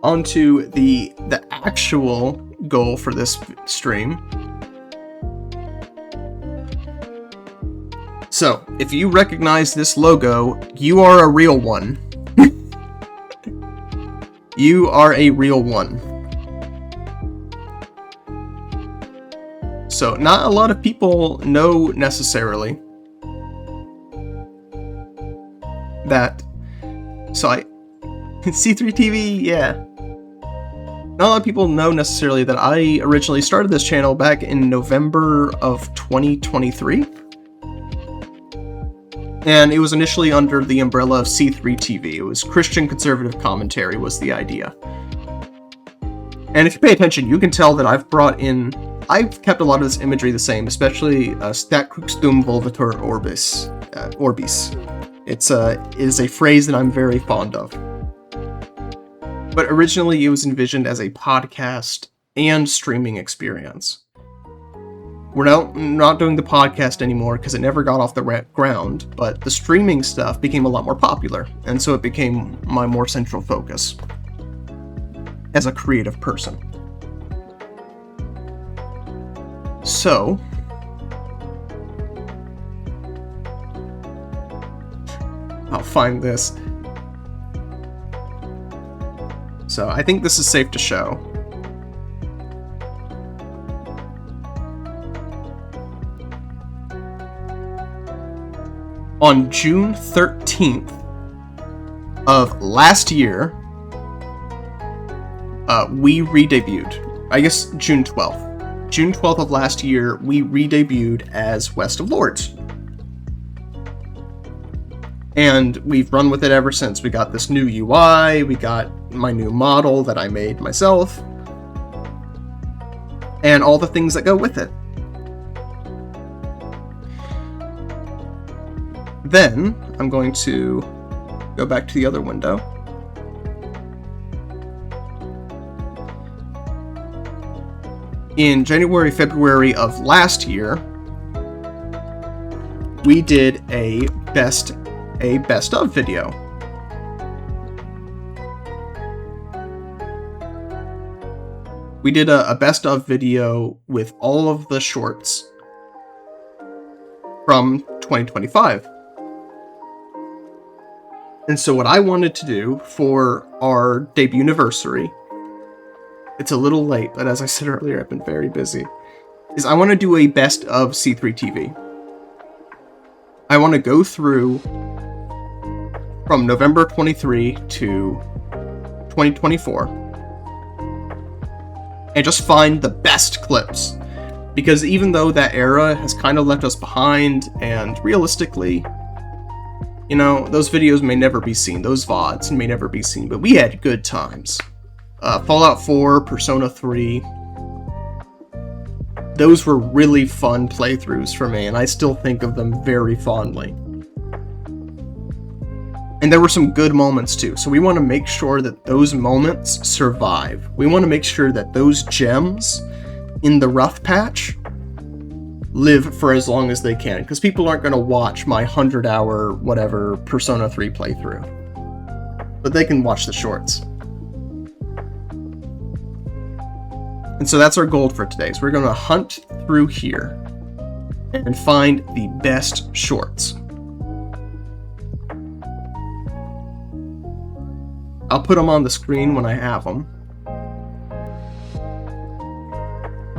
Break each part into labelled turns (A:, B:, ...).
A: onto the actual goal for this stream. So, if you recognize this logo, you are a real one. You are a real one. So, not a lot of people know necessarily that. So, C3 TV, yeah. Not a lot of people know necessarily that I originally started this channel back in November of 2023. And it was initially under the umbrella of C3 TV. It was Christian conservative commentary was the idea. And if you pay attention, you can tell that I've kept a lot of this imagery the same, especially stat cruxtum volvatur orbis. It is a phrase that I'm very fond of. But originally it was envisioned as a podcast and streaming experience. We're not doing the podcast anymore because it never got off the ground, but the streaming stuff became a lot more popular, and so it became my more central focus as a creative person. So, I'll find this. So, I think this is safe to show. On June 13th of last year, we re-debuted. I guess June 12th. June 12th of last year, we re-debuted as West of Lourdes. And we've run with it ever since. We got this new UI, we got my new model that I made myself, and all the things that go with it. Then, I'm going to go back to the other window. In January, February of last year, we did a best of video. We did a best of video with all of the shorts from 2025. And so what I wanted to do for our debut anniversary, it's a little late, but as I said earlier, I've been very busy, is I want to do a best of C3 TV. I want to go through from November 23 to 2024 and just find the best clips. Because even though that era has kind of left us behind, and realistically, you know, those videos may never be seen, those VODs may never be seen, but we had good times. Fallout 4, Persona 3, those were really fun playthroughs for me, and I still think of them very fondly. And there were some good moments too, so we want to make sure that those moments survive. We want to make sure that those gems in the rough patch live for as long as they can, because people aren't going to watch my 100-hour whatever Persona 3 playthrough, but they can watch the shorts. And so that's our goal for today. So we're going to hunt through here and find the best shorts. I'll put them on the screen when I have them.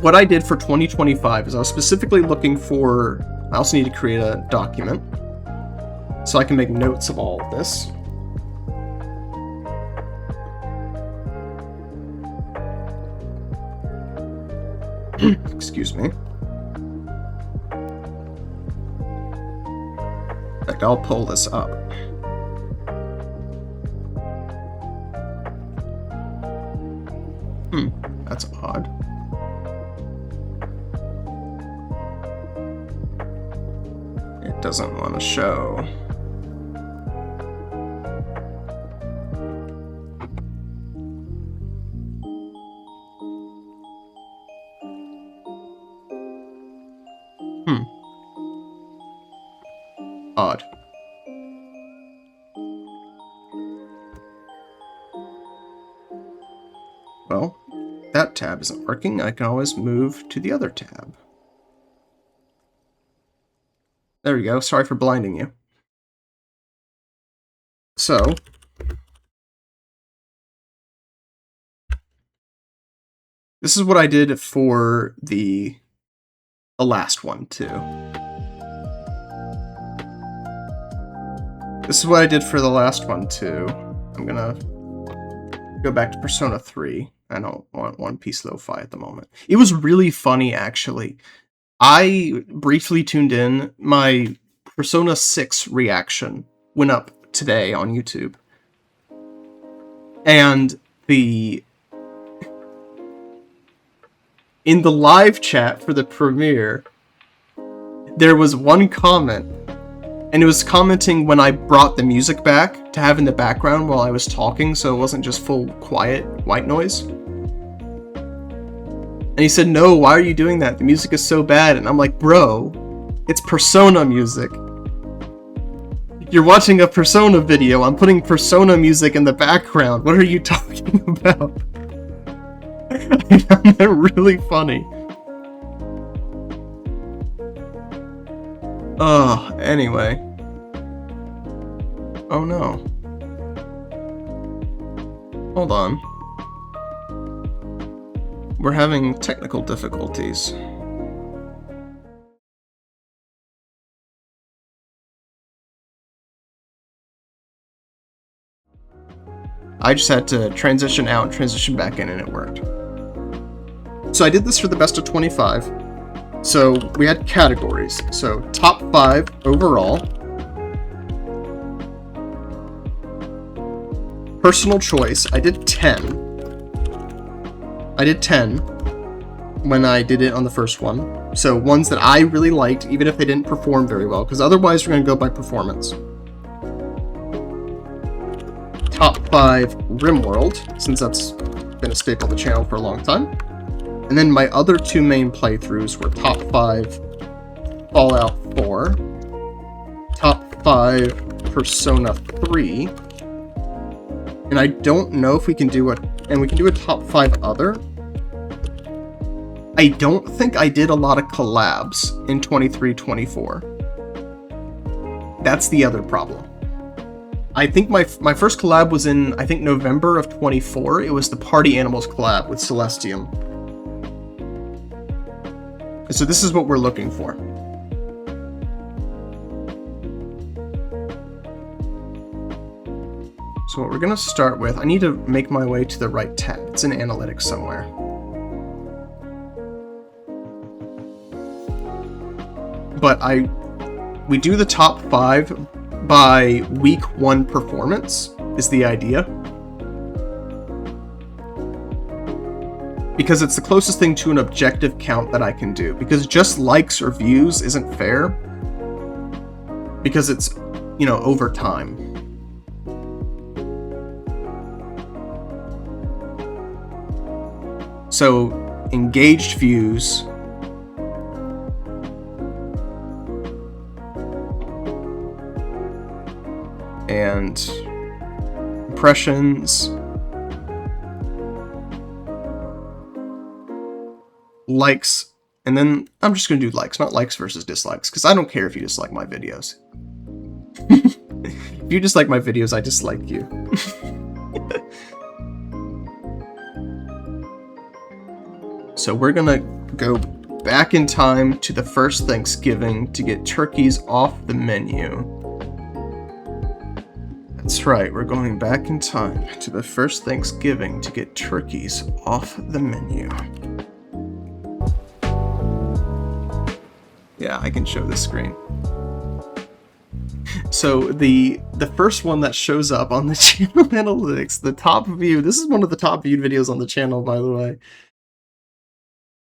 A: What I did for 2025 is I was specifically looking for, I also need to create a document so I can make notes of all of this. Excuse me. In fact, I'll pull this up. That's odd. It doesn't want to show. Odd. Well, that tab isn't working. I can always move to the other tab. There we go. Sorry for blinding you. So, this is what I did for the last one, too. This is what I did for the last one, too. I'm gonna go back to Persona 3. I don't want One Piece Lo-Fi at the moment. It was really funny, actually. I briefly tuned in. My Persona 6 reaction went up today on YouTube. And in the live chat for the premiere, there was one comment, and it was commenting when I brought the music back to have in the background while I was talking, so it wasn't just full quiet white noise. And he said, "No, why are you doing that? The music is so bad." And I'm like, "Bro, it's Persona music. You're watching a Persona video. I'm putting Persona music in the background. What are you talking about?" I found that really funny. Anyway. Oh no. Hold on. We're having technical difficulties. I just had to transition out and transition back in, and it worked. So I did this for the best of 25. So we had categories. So top 5 overall. Personal choice, I did 10. I did 10 when I did it on the first one. So ones that I really liked, even if they didn't perform very well, because otherwise we're going to go by performance. Top 5 RimWorld, since that's been a staple of the channel for a long time. And then my other 2 main playthroughs were top 5 Fallout 4, top 5 Persona 3, and I don't know if we can do we can do a top 5 other. I don't think I did a lot of collabs in 23-24. That's the other problem. I think my first collab was in, I think, November of 24. It was the Party Animals collab with Celestium. So this is what we're looking for. So what we're going to start with, I need to make my way to the right tab. It's in analytics somewhere. But we do the top 5 by week 1 performance, is the idea. Because it's the closest thing to an objective count that I can do. Because just likes or views isn't fair. Because it's, over time. So, engaged views. And impressions. Likes, and then I'm just going to do likes, not likes versus dislikes, because I don't care if you dislike my videos. If you dislike my videos, I dislike you. So we're going to go back in time to the first Thanksgiving to get turkeys off the menu. That's right, we're going back in time to the first Thanksgiving to get turkeys off the menu. Yeah, I can show this screen. So the first one that shows up on the channel analytics, the top view, this is one of the top viewed videos on the channel, by the way.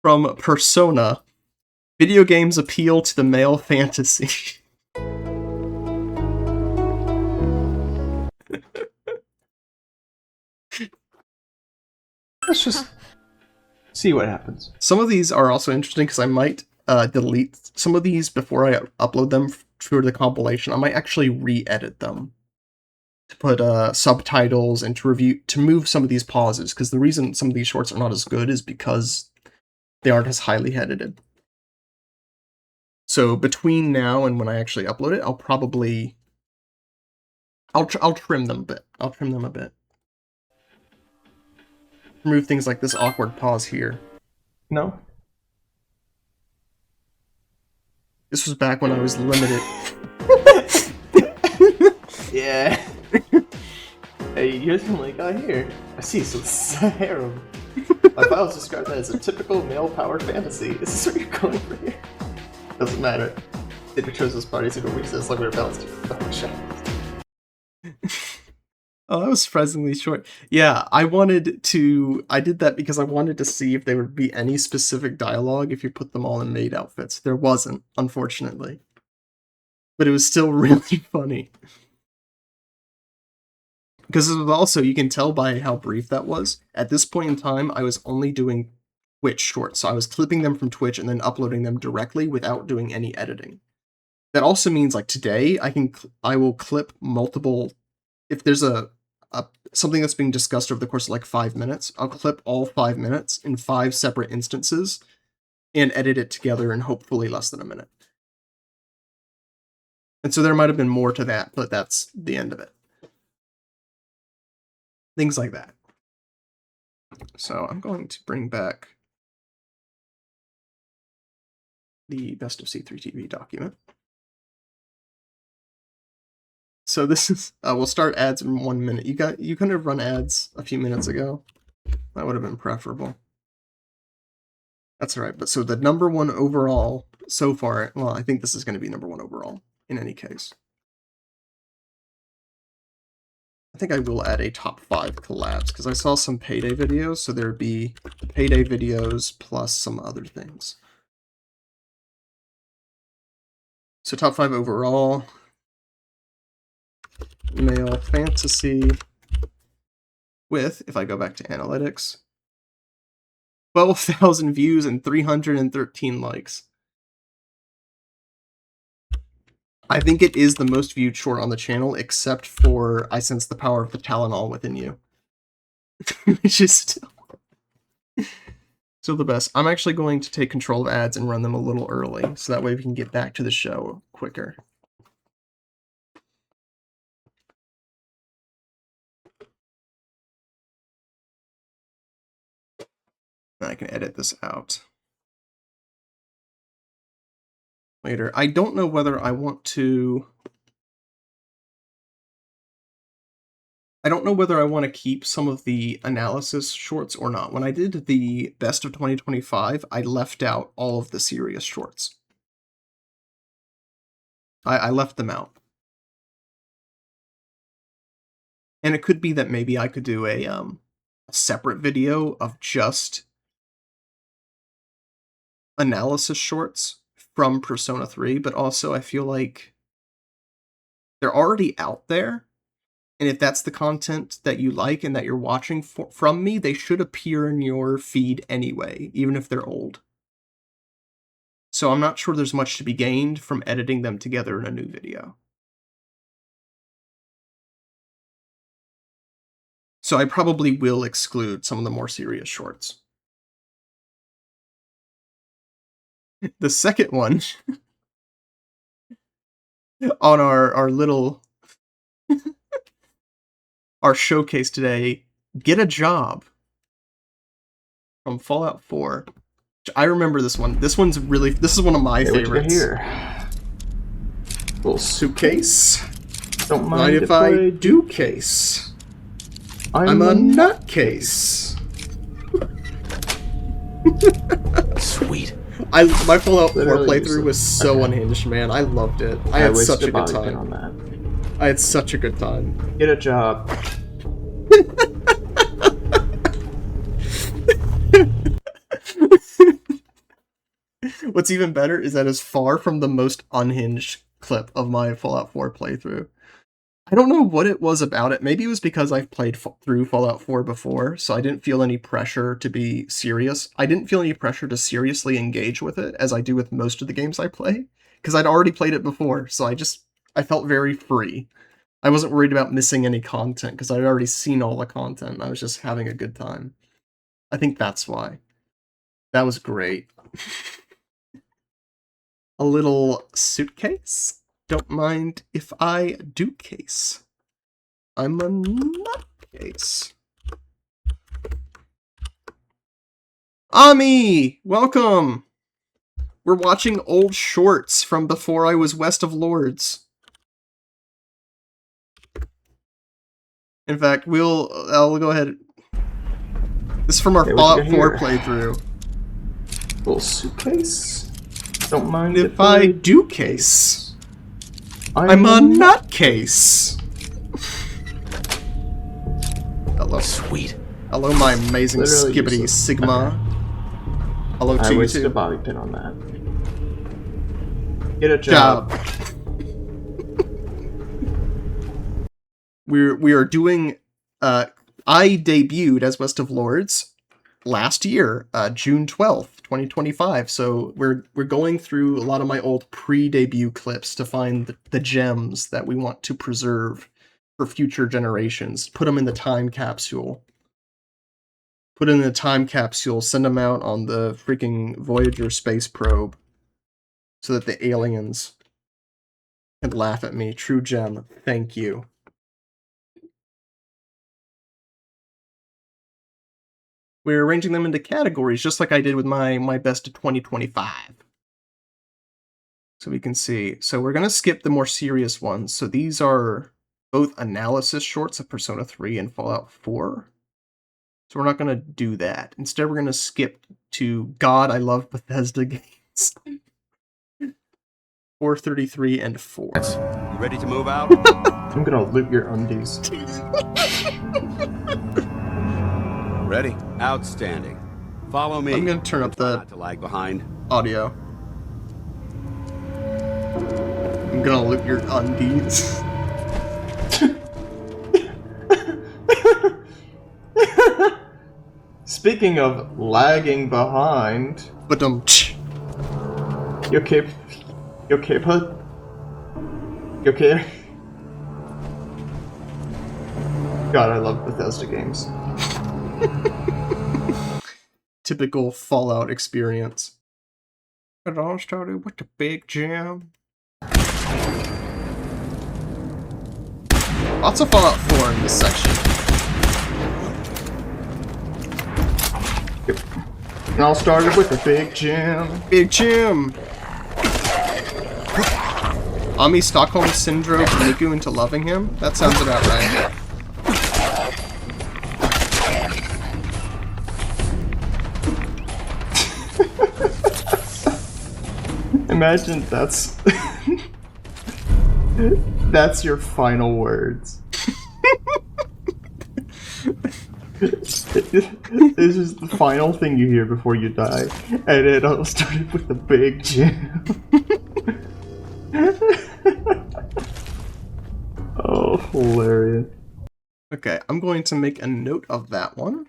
A: From Persona, video games appeal to the male fantasy. Let's just see what happens. Some of these are also interesting because I might delete some of these before I upload them for the compilation. I might actually re-edit them to put subtitles and to move some of these pauses, because the reason some of these shorts are not as good is because they aren't as highly edited. So between now and when I actually upload it, I'll probably I'll trim them a bit. I'll trim them a bit. Remove things like this awkward pause here. No? This was back when I was limited.
B: Yeah. Hey, you're the only guy here. I see, so this is a harem. My files describe that as a typical male-powered fantasy. Is this what you're going for here? Doesn't matter. It chose those parties into recess like we were balanced. Oh, shit.
A: Oh, that was surprisingly short. Yeah, I did that because I wanted to see if there would be any specific dialogue if you put them all in maid outfits. There wasn't, unfortunately. But it was still really funny. Because also, you can tell by how brief that was. At this point in time, I was only doing Twitch shorts, so I was clipping them from Twitch and then uploading them directly without doing any editing. That also means, like, today, I will clip multiple... If there's something that's being discussed over the course of like 5 minutes, I'll clip all 5 minutes in 5 separate instances and edit it together in hopefully less than a minute. And so there might have been more to that, but that's the end of it. Things like that. So I'm going to bring back the Best of C3 TV document. So this is, we'll start ads in 1 minute. You couldn't have run ads a few minutes ago. That would have been preferable. That's all right. But so the number 1 overall so far, well, I think this is going to be number 1 overall in any case. I think I will add a top 5 collabs because I saw some Payday videos, so there'd be the Payday videos plus some other things. So top 5 overall. Male fantasy with, if I go back to analytics, 12,000 views and 313 likes. I think it is the most viewed short on the channel, except for I Sense the Power of the Tylenol Within You. Which is still the best. I'm actually going to take control of ads and run them a little early, so that way we can get back to the show quicker. I can edit this out later. I don't know whether I want to... I don't know whether I want to keep some of the analysis shorts or not. When I did the Best of 2025, I left out all of the serious shorts. I left them out. And it could be that maybe I could do a separate video of just analysis shorts from Persona 3, but also I feel like they're already out there, and if that's the content that you like and that you're watching from me, they should appear in your feed anyway, even if they're old. So I'm not sure there's much to be gained from editing them together in a new video. So I probably will exclude some of the more serious shorts. The second one on our little our showcase today, Get a Job from Fallout 4. I remember this one. This is one of my favorites.
B: Here.
A: Little suitcase.
B: Don't mind
A: if I do case. I'm a nutcase.
B: Sweet.
A: My Fallout 4 playthrough was so unhinged, man. I loved it. I had such a good time.
B: On that.
A: I had such a good time.
B: Get a job.
A: What's even better is that it's far from the most unhinged clip of my Fallout 4 playthrough. I don't know what it was about it. Maybe it was because I've played through Fallout 4 before, so I didn't feel any pressure to be serious. I didn't feel any pressure to seriously engage with it, as I do with most of the games I play, because I'd already played it before, so I felt very free. I wasn't worried about missing any content because I'd already seen all the content. I was just having a good time. I think that's why. That was great. A little suitcase. Don't mind if I do case. I'm a nutcase. Ami! Welcome! We're watching old shorts from before I was west of Lourdes. In fact, I'll go ahead. This is from our Fallout 4 playthrough.
B: Little suitcase? Don't mind
A: if I do case. I'm a nutcase. Hello.
C: Sweet.
A: Hello, my amazing
B: Literally
A: skibbity sigma. Hello to
B: I
A: you
B: wasted
A: too.
B: a bobby pin on that. Get a job.
A: We are doing. I debuted as West of Lourdes last year, June 12th, 2025. So we're going through a lot of my old pre-debut clips to find the gems that we want to preserve for future generations. Put them in the time capsule. Put it in the time capsule. Send them out on the freaking Voyager space probe, so that the aliens can laugh at me. True gem. Thank you. We're arranging them into categories, just like I did with my best of 2025. So we can see. So we're going to skip the more serious ones. So these are both analysis shorts of Persona 3 and Fallout 4. So we're not going to do that. Instead, we're going to skip to God, I Love Bethesda Games. 433 and 4.
C: You ready to move out?
B: I'm gonna loot your undies.
C: Ready? Outstanding. Follow me.
A: I'm going to turn up the
C: Not to lag behind.
A: audio. I'm going to loot your undies.
B: Speaking of lagging behind,
A: But
B: you okay? You okay, bud? You okay? God, I love Bethesda games.
A: Typical Fallout experience. It all started with the big jam. Lots of Fallout 4 in this section.
B: It all started with a big jam.
A: Big jam! Ami Stockholm Syndrome Miku into loving him? That sounds about right.
B: Imagine that's that's your final words. This is the final thing you hear before you die, and it all started with a big jam. Oh, hilarious.
A: Okay, I'm going to make a note of that one.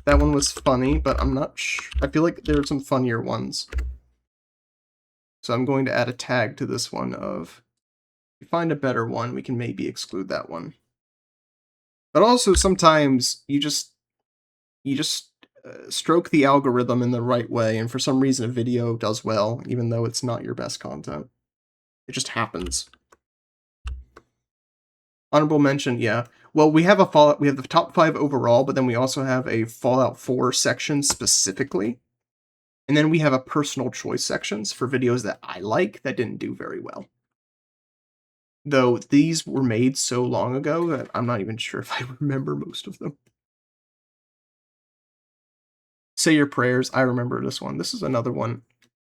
A: That one was funny, but I'm not sure. I feel like there are some funnier ones. So I'm going to add a tag to this one of, if we find a better one, we can maybe exclude that one. But also sometimes you just stroke the algorithm in the right way, and for some reason a video does well, even though it's not your best content. It just happens. Honorable mention, yeah. Well, we have the top 5 overall, but then we also have a Fallout 4 section specifically. And then we have a personal choice sections for videos that I like that didn't do very well. Though these were made so long ago that I'm not even sure if I remember most of them. Say Your Prayers, I remember this one. This is another one.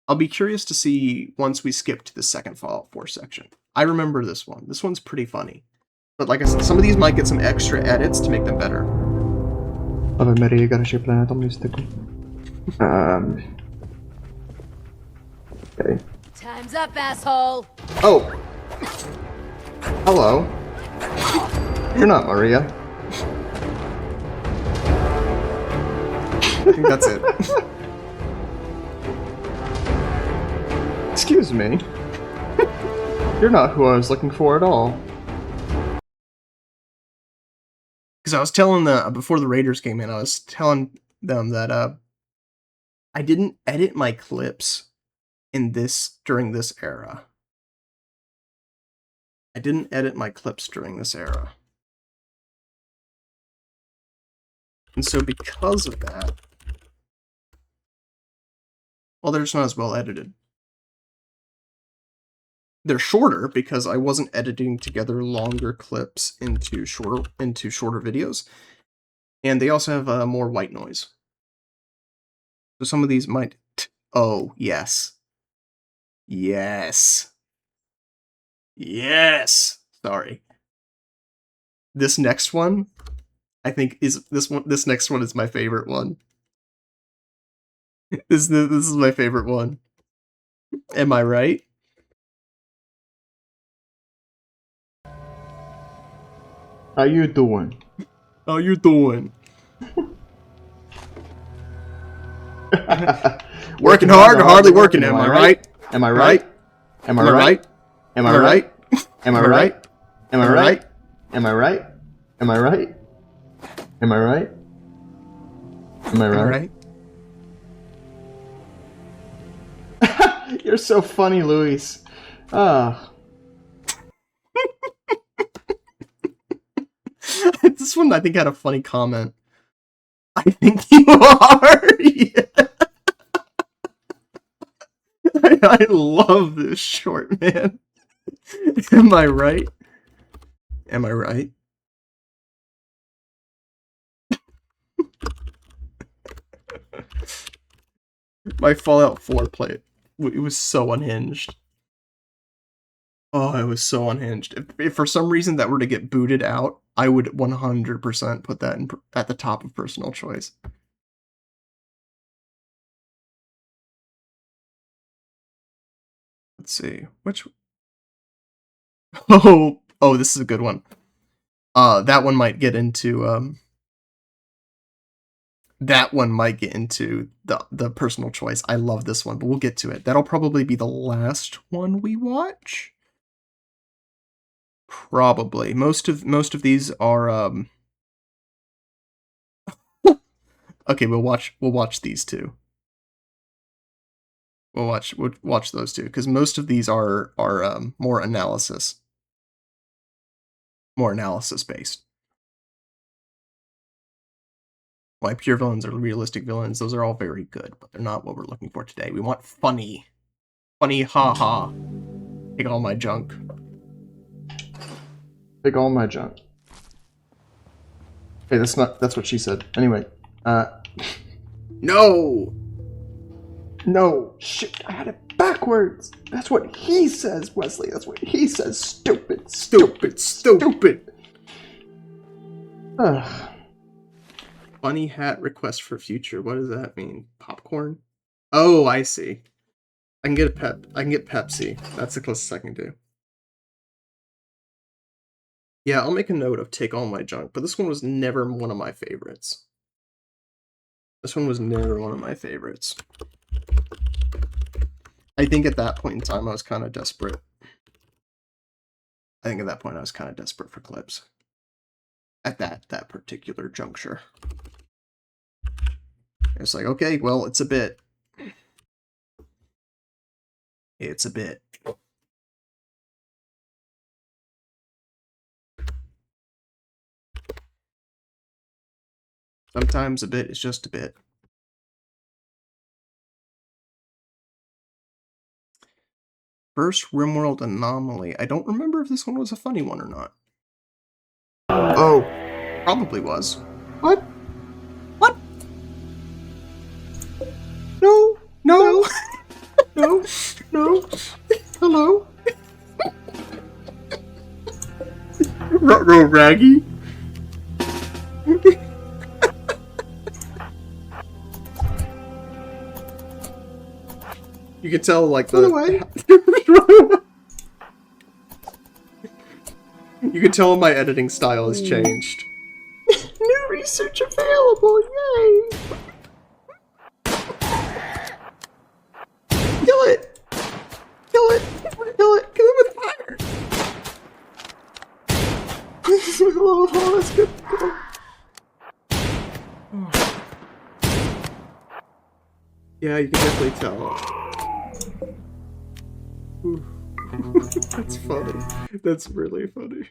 A: I'll be curious to see once we skip to the second Fallout 4 section. I remember this one. This one's pretty funny. But like I said, some of these might get some extra edits to make them better.
B: Ave Maria, garaže planetom listiku. Okay.
D: Time's up, asshole!
B: Oh! Hello. You're not Maria.
A: I think that's it.
B: Excuse me. You're not who I was looking for at all.
A: Because I was telling before the Raiders came in, I was telling them that I didn't edit my clips during this era. I didn't edit my clips during this era. And so because of that, well, they're just not as well edited. They're shorter because I wasn't editing together longer clips into shorter videos. And they also have more white noise. So some of these might... Oh, yes. Yes. Yes! Sorry. This next one, I think, this next one is my favorite one. This is my favorite one. Am I right?
B: How you doing?
A: How you doing? Working hard or hardly working, am I right?
B: Am I right? Am I right? Am I right? Am I right? Am I right? Am I right? Am I right? Am I right? Am I right? You're so funny, Luis. Ah.
A: This one, I think, had a funny comment. I think you are. Yeah. I love this short, man. Am I right? Am I right? My Fallout 4 play, it was so unhinged. Oh, it was so unhinged. If for some reason that were to get booted out, I would 100% put that at the top of personal choice. Let's see. Which... Oh, this is a good one. That one might get into the personal choice. I love this one, but we'll get to it. That'll probably be the last one we watch. Probably. Most of these are okay, we'll watch these two. We'll watch those two, because most of these are more analysis based. Why pure villains or realistic villains, those are all very good, but they're not what we're looking for today. We want funny. Funny, haha. Take all my junk.
B: Take all my junk. Hey, that's what she said. Anyway,
A: No!
B: No! Shit, I had it backwards! That's what he says, Wesley. That's what he says. Stupid.
A: Stupid.
B: Ugh.
A: Funny hat request for future. What does that mean? Popcorn? Oh, I see. I can get Pepsi. That's the closest I can do. Yeah, I'll make a note of take all my junk, but this one was never one of my favorites. I think at that point in time I was kind of desperate. For clips. At that particular juncture. It's like, okay, well, it's a bit. Sometimes a bit is just a bit. First RimWorld anomaly. I don't remember if this one was a funny one or not. Oh, probably was. What? No. No. Hello. Ruh-roh Raggy. You can tell, like, you can tell my editing style has changed.
B: New research available, yay!
A: Kill it with fire!
B: Oh, that's good.
A: Yeah, you can definitely tell. Ooh. That's funny. That's really funny.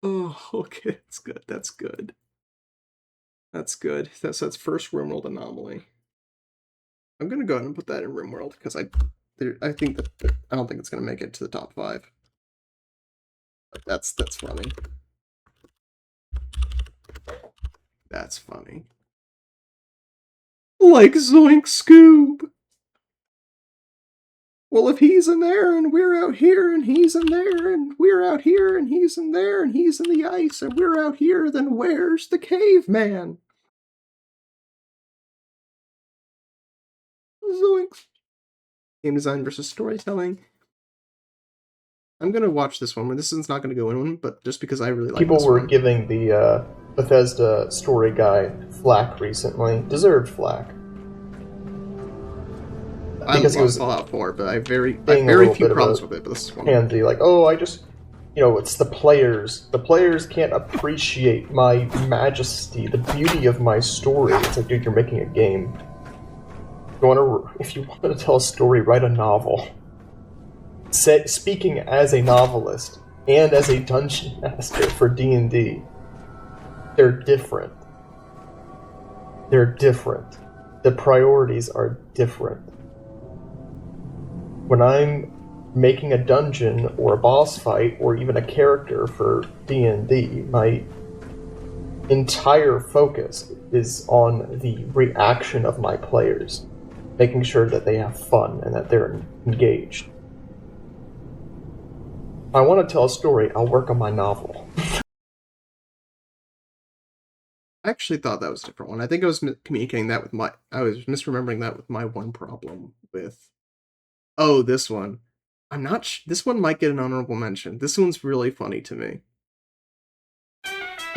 A: Oh, okay, that's good. That's good. That's good. That's first RimWorld anomaly. I'm gonna go ahead and put that in RimWorld because I think that I don't think it's gonna make it to the top 5. But that's funny. That's funny. Like Zoink Scoob. Well, if he's in there and we're out here and he's in there and we're out here and he's in there and he's in the ice and we're out here, then where's the caveman? Zoinks. Game design versus storytelling. I'm gonna watch this one. This one's not gonna go in, but just because I really like
B: People
A: this
B: were
A: one.
B: giving the Bethesda story guy flack recently. Deserved flack.
A: Because he was Fallout 4, but I have very few problems with it. But this is one.
B: Handsy, like, oh, I just, it's the players. The players can't appreciate my majesty, the beauty of my story. It's like, dude, you're making a game. If you want to tell a story, write a novel. Speaking as a novelist and as a dungeon master for D&D, they're different. They're different. The priorities are different. When I'm making a dungeon or a boss fight or even a character for D&D, my entire focus is on the reaction of my players, making sure that they have fun and that they're engaged. If I want to tell a story, I'll work on my novel.
A: I actually thought that was a different one. I think I was communicating that with I was misremembering that with my one problem with. Oh, this one. I'm not. This one might get an honorable mention. This one's really funny to me.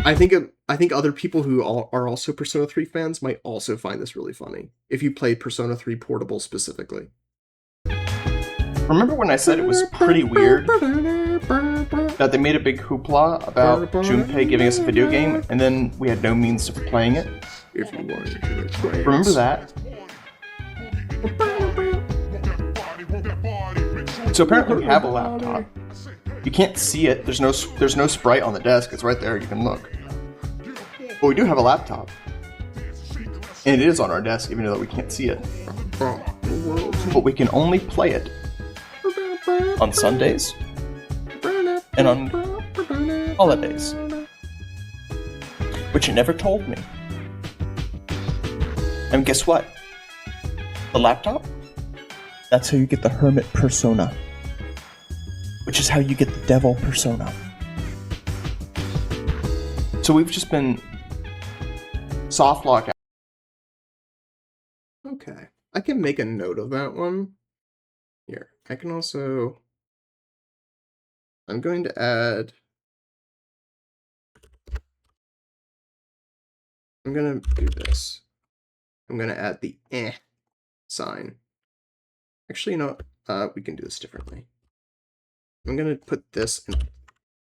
A: I think other people who are also Persona 3 fans might also find this really funny. If you played Persona 3 Portable specifically.
B: Remember when I said it was pretty weird that they made a big hoopla about Junpei giving us a video game, and then we had no means of playing it?
A: If you wanted to play it.
B: Remember that? So apparently we have a laptop. You can't see it. There's no sprite on the desk. It's right there. You can look. But we do have a laptop, and it is on our desk, even though we can't see it. But we can only play it on Sundays and on holidays, which you never told me. And guess what? The laptop? That's how you get the hermit persona, which is how you get the devil persona. So we've just been soft lock out.
A: Okay. I can make a note of that one. Here. I can also... I'm going to add... I'm going to do this. I'm going to add the sign. Actually, we can do this differently. I'm going to put this in...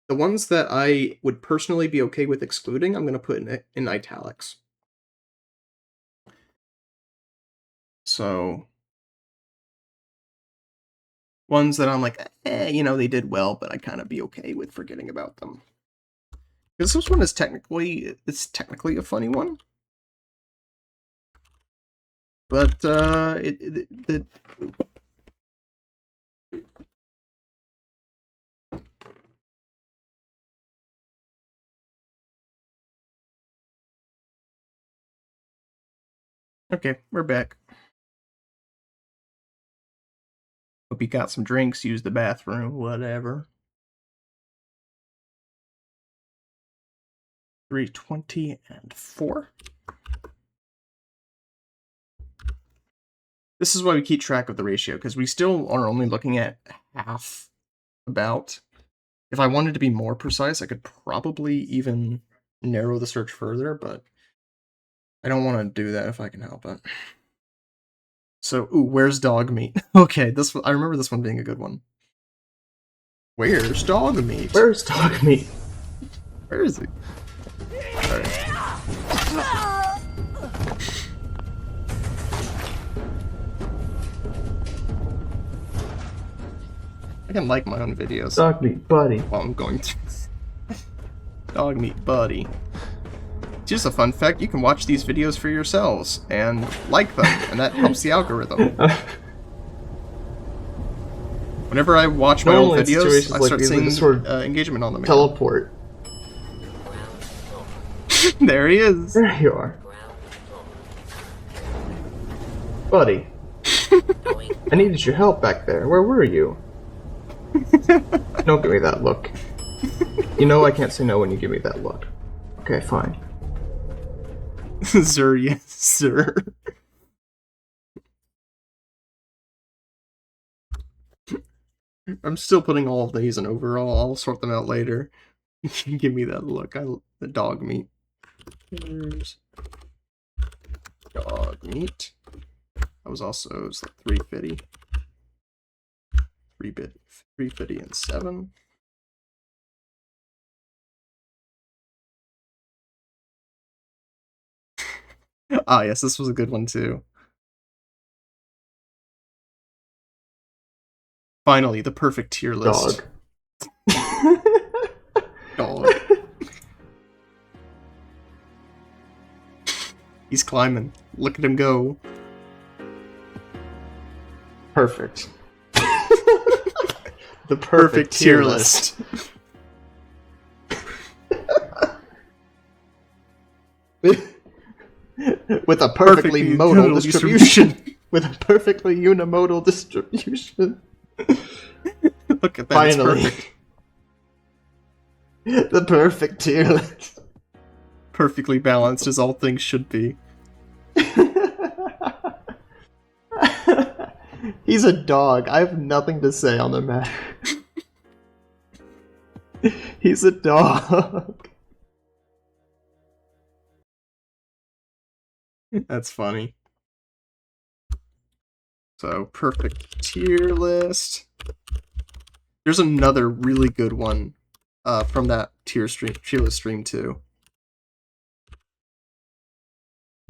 A: The ones that I would personally be okay with excluding, I'm going to put in italics. So... Ones that I'm like, they did well, but I'd kind of be okay with forgetting about them. Because this one is technically a funny one. But, Okay, we're back. Hope you got some drinks, use the bathroom, whatever. 3:24. This is why we keep track of the ratio, because we still are only looking at half about. If I wanted to be more precise, I could probably even narrow the search further, but I don't want to do that if I can help it. So, where's dog meat? Okay, I remember this one being a good one. Where's dog meat?
B: Where's dog meat?
A: Where is he? can like my own videos
B: Dog meat, buddy.
A: while I'm going through. Dog meat buddy. Just a fun fact, you can watch these videos for yourselves and like them, and that helps the algorithm. Whenever I watch my old videos, I start seeing engagement on them.
B: Teleport.
A: There he is.
B: There you are. Buddy. I needed your help back there. Where were you? Don't give me that look. You know I can't say no when you give me that look. Okay, fine.
A: Sir, yes, sir. I'm still putting all of these in overall. I'll sort them out later. Give me that look. The dog meat. Here's dog meat. That was also like 350. 350 and 7. Ah, yes, this was a good one too. Finally, the perfect tier list.
B: Dog.
A: Dog. He's climbing. Look at him go.
B: Perfect. The
A: Perfect tier list.
B: With a perfectly modal distribution. With a perfectly unimodal distribution.
A: Look at that.
B: Finally. The perfect tier list.
A: Perfectly balanced as all things should be.
B: He's a dog. I have nothing to say on the matter. He's a dog.
A: That's funny. So, perfect tier list. There's another really good one from that tier list stream too.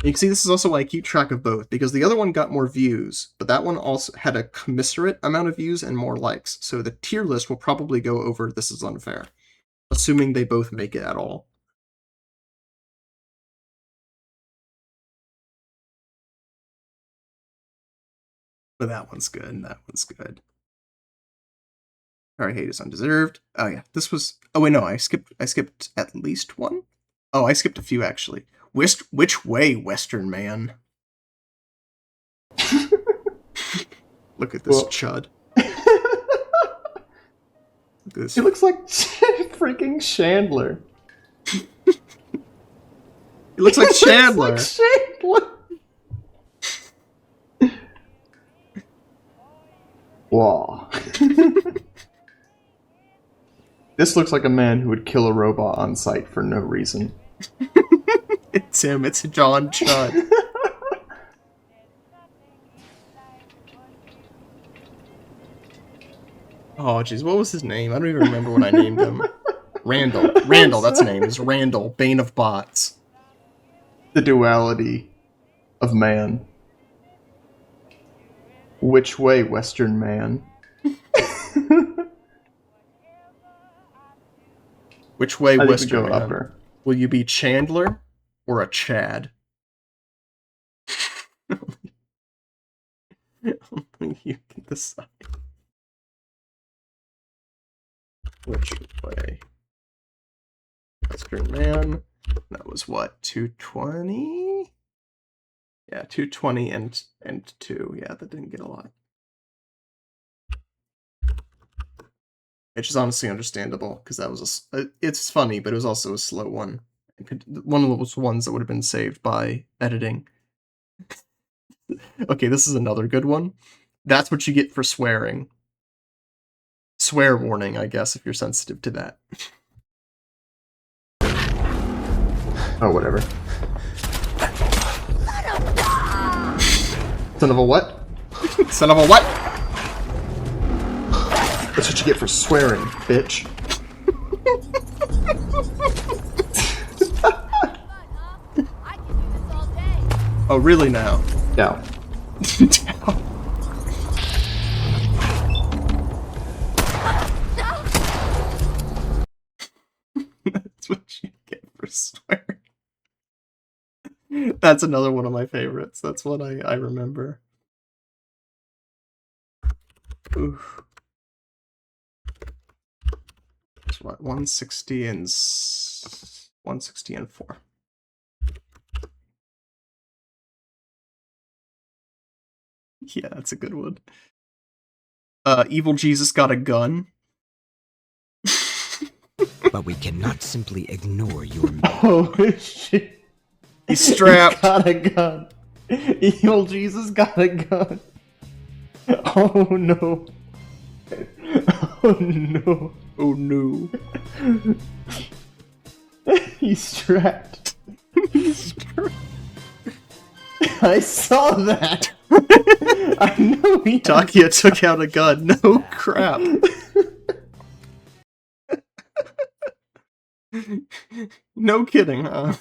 A: You can see this is also why I keep track of both, because the other one got more views, but that one also had a commensurate amount of views and more likes. So the tier list will probably go over This Is Unfair, assuming they both make it at all. But that one's good, that one's good. Alright, hate is undeserved. Oh yeah, this was... Oh wait, no, I skipped at least one? Oh, I skipped a few actually. Which way, Western man? Look at this chud. Look at this.
B: He looks like freaking Chandler.
A: He looks like Chandler.
B: Looks like Chandler. Wow. This looks like a man who would kill a robot on sight for no reason.
A: It's him, it's John Chud. Oh, jeez, what was his name? I don't even remember what I named him. Randall. Randall, that's his name. It's Randall, Bane of Bots.
B: The duality of man. Which way, Western man?
A: Which way,
B: I
A: Western
B: think we go
A: man?
B: upper.
A: Will you be Chandler or a Chad? Only you can decide. Which way? Western man. That was what, 220? Yeah, 220 and 2. Yeah, that didn't get a lot. Which is honestly understandable, because that was it's funny, but it was also a slow one. One of those ones that would have been saved by editing. Okay, this is another good one. That's what you get for swearing. Swear warning, I guess, if you're sensitive to that.
B: Oh, whatever. Son of a what?
A: Son of a what?
B: That's what you get for swearing, bitch.
A: Oh, really now?
B: Down.
A: That's what you get for swearing. That's another one of my favorites. That's what I remember. Oof. It's what, 160 and 160 and 4. Yeah, that's a good one. Evil Jesus got a gun.
E: But we cannot simply ignore your
B: Oh shit.
A: He's strapped.
B: He's got a gun. Evil Jesus got a gun. Oh no. Oh no.
A: Oh no.
B: He's strapped. I saw that. I know he
A: Takia took out a gun. No crap. No kidding, huh?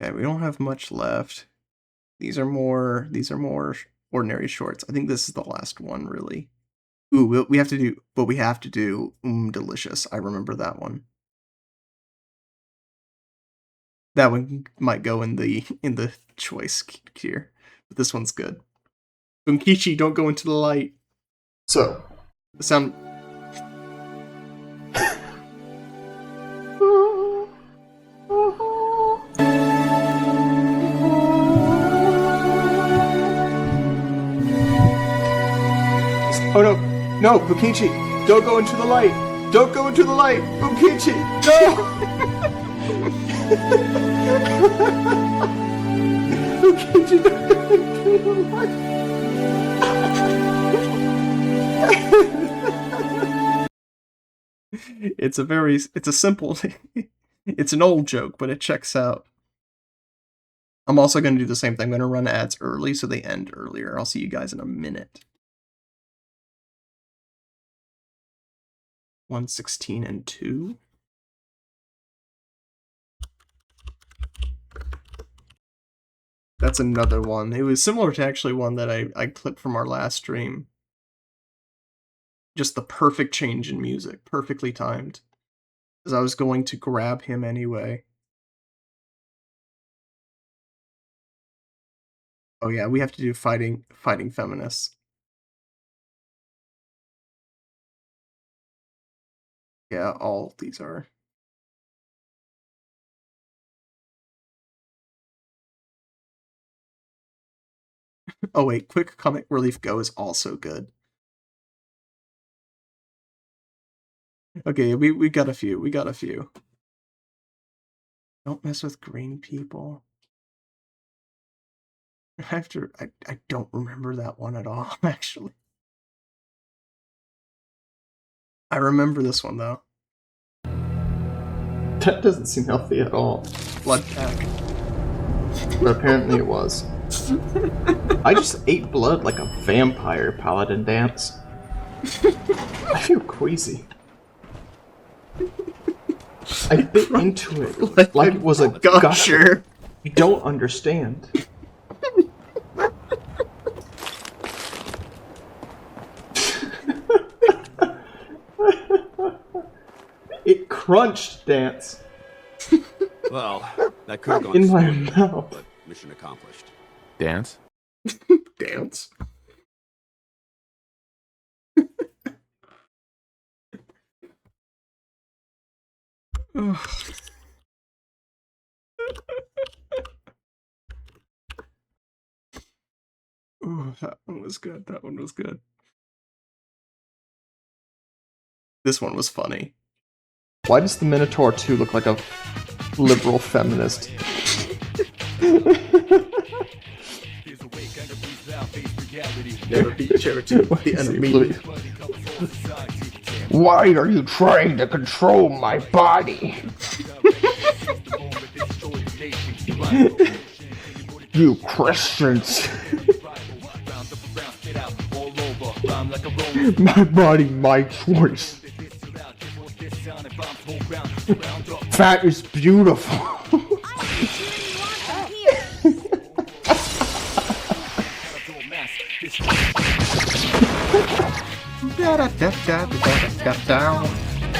A: Okay, we don't have much left. These are more ordinary shorts. I think this is the last one, really. Ooh, we have to do, but we have to do Delicious. I remember that one. That one might go in the choice tier, but this one's good. Bunkichi, don't go into the light.
B: So.
A: The sound. Oh no! No, Bunkichi! Don't go into the light! Don't go into the light! Bunkichi! No! Bunkichi, don't go into the light! It's a simple, it's an old joke, but it checks out. I'm also going to do the same thing. I'm going to run ads early so they end earlier. I'll see you guys in a minute. 116 and 2. That's another one. It was similar to actually one that I clipped from our last stream. Just the perfect change in music. Perfectly timed. Because I was going to grab him anyway. Oh yeah, we have to do fighting feminists. Yeah, all these are. Oh wait, Quick Comic Relief Go is also good. Okay, we got a few. We got a few. Don't mess with green people. I don't remember that one at all, actually. I remember this one though.
B: That doesn't seem healthy at all.
A: Blood pack.
B: But apparently it was. I just ate blood like a vampire paladin dance. I feel queasy. I bit into it like it was a gusher. You don't understand. It crunched, Dance.
C: Well, that could have gone
B: In my
C: smoothly,
B: mouth.
C: but mission accomplished.
F: Dance?
A: Dance. Ooh, that one was good. That one was good. This one was funny.
B: Why does the Minotaur 2 look like a liberal feminist?
A: Never beat charity, the enemy.
B: Why are you trying to control my body? You Christians. My body, my choice. Fat is beautiful.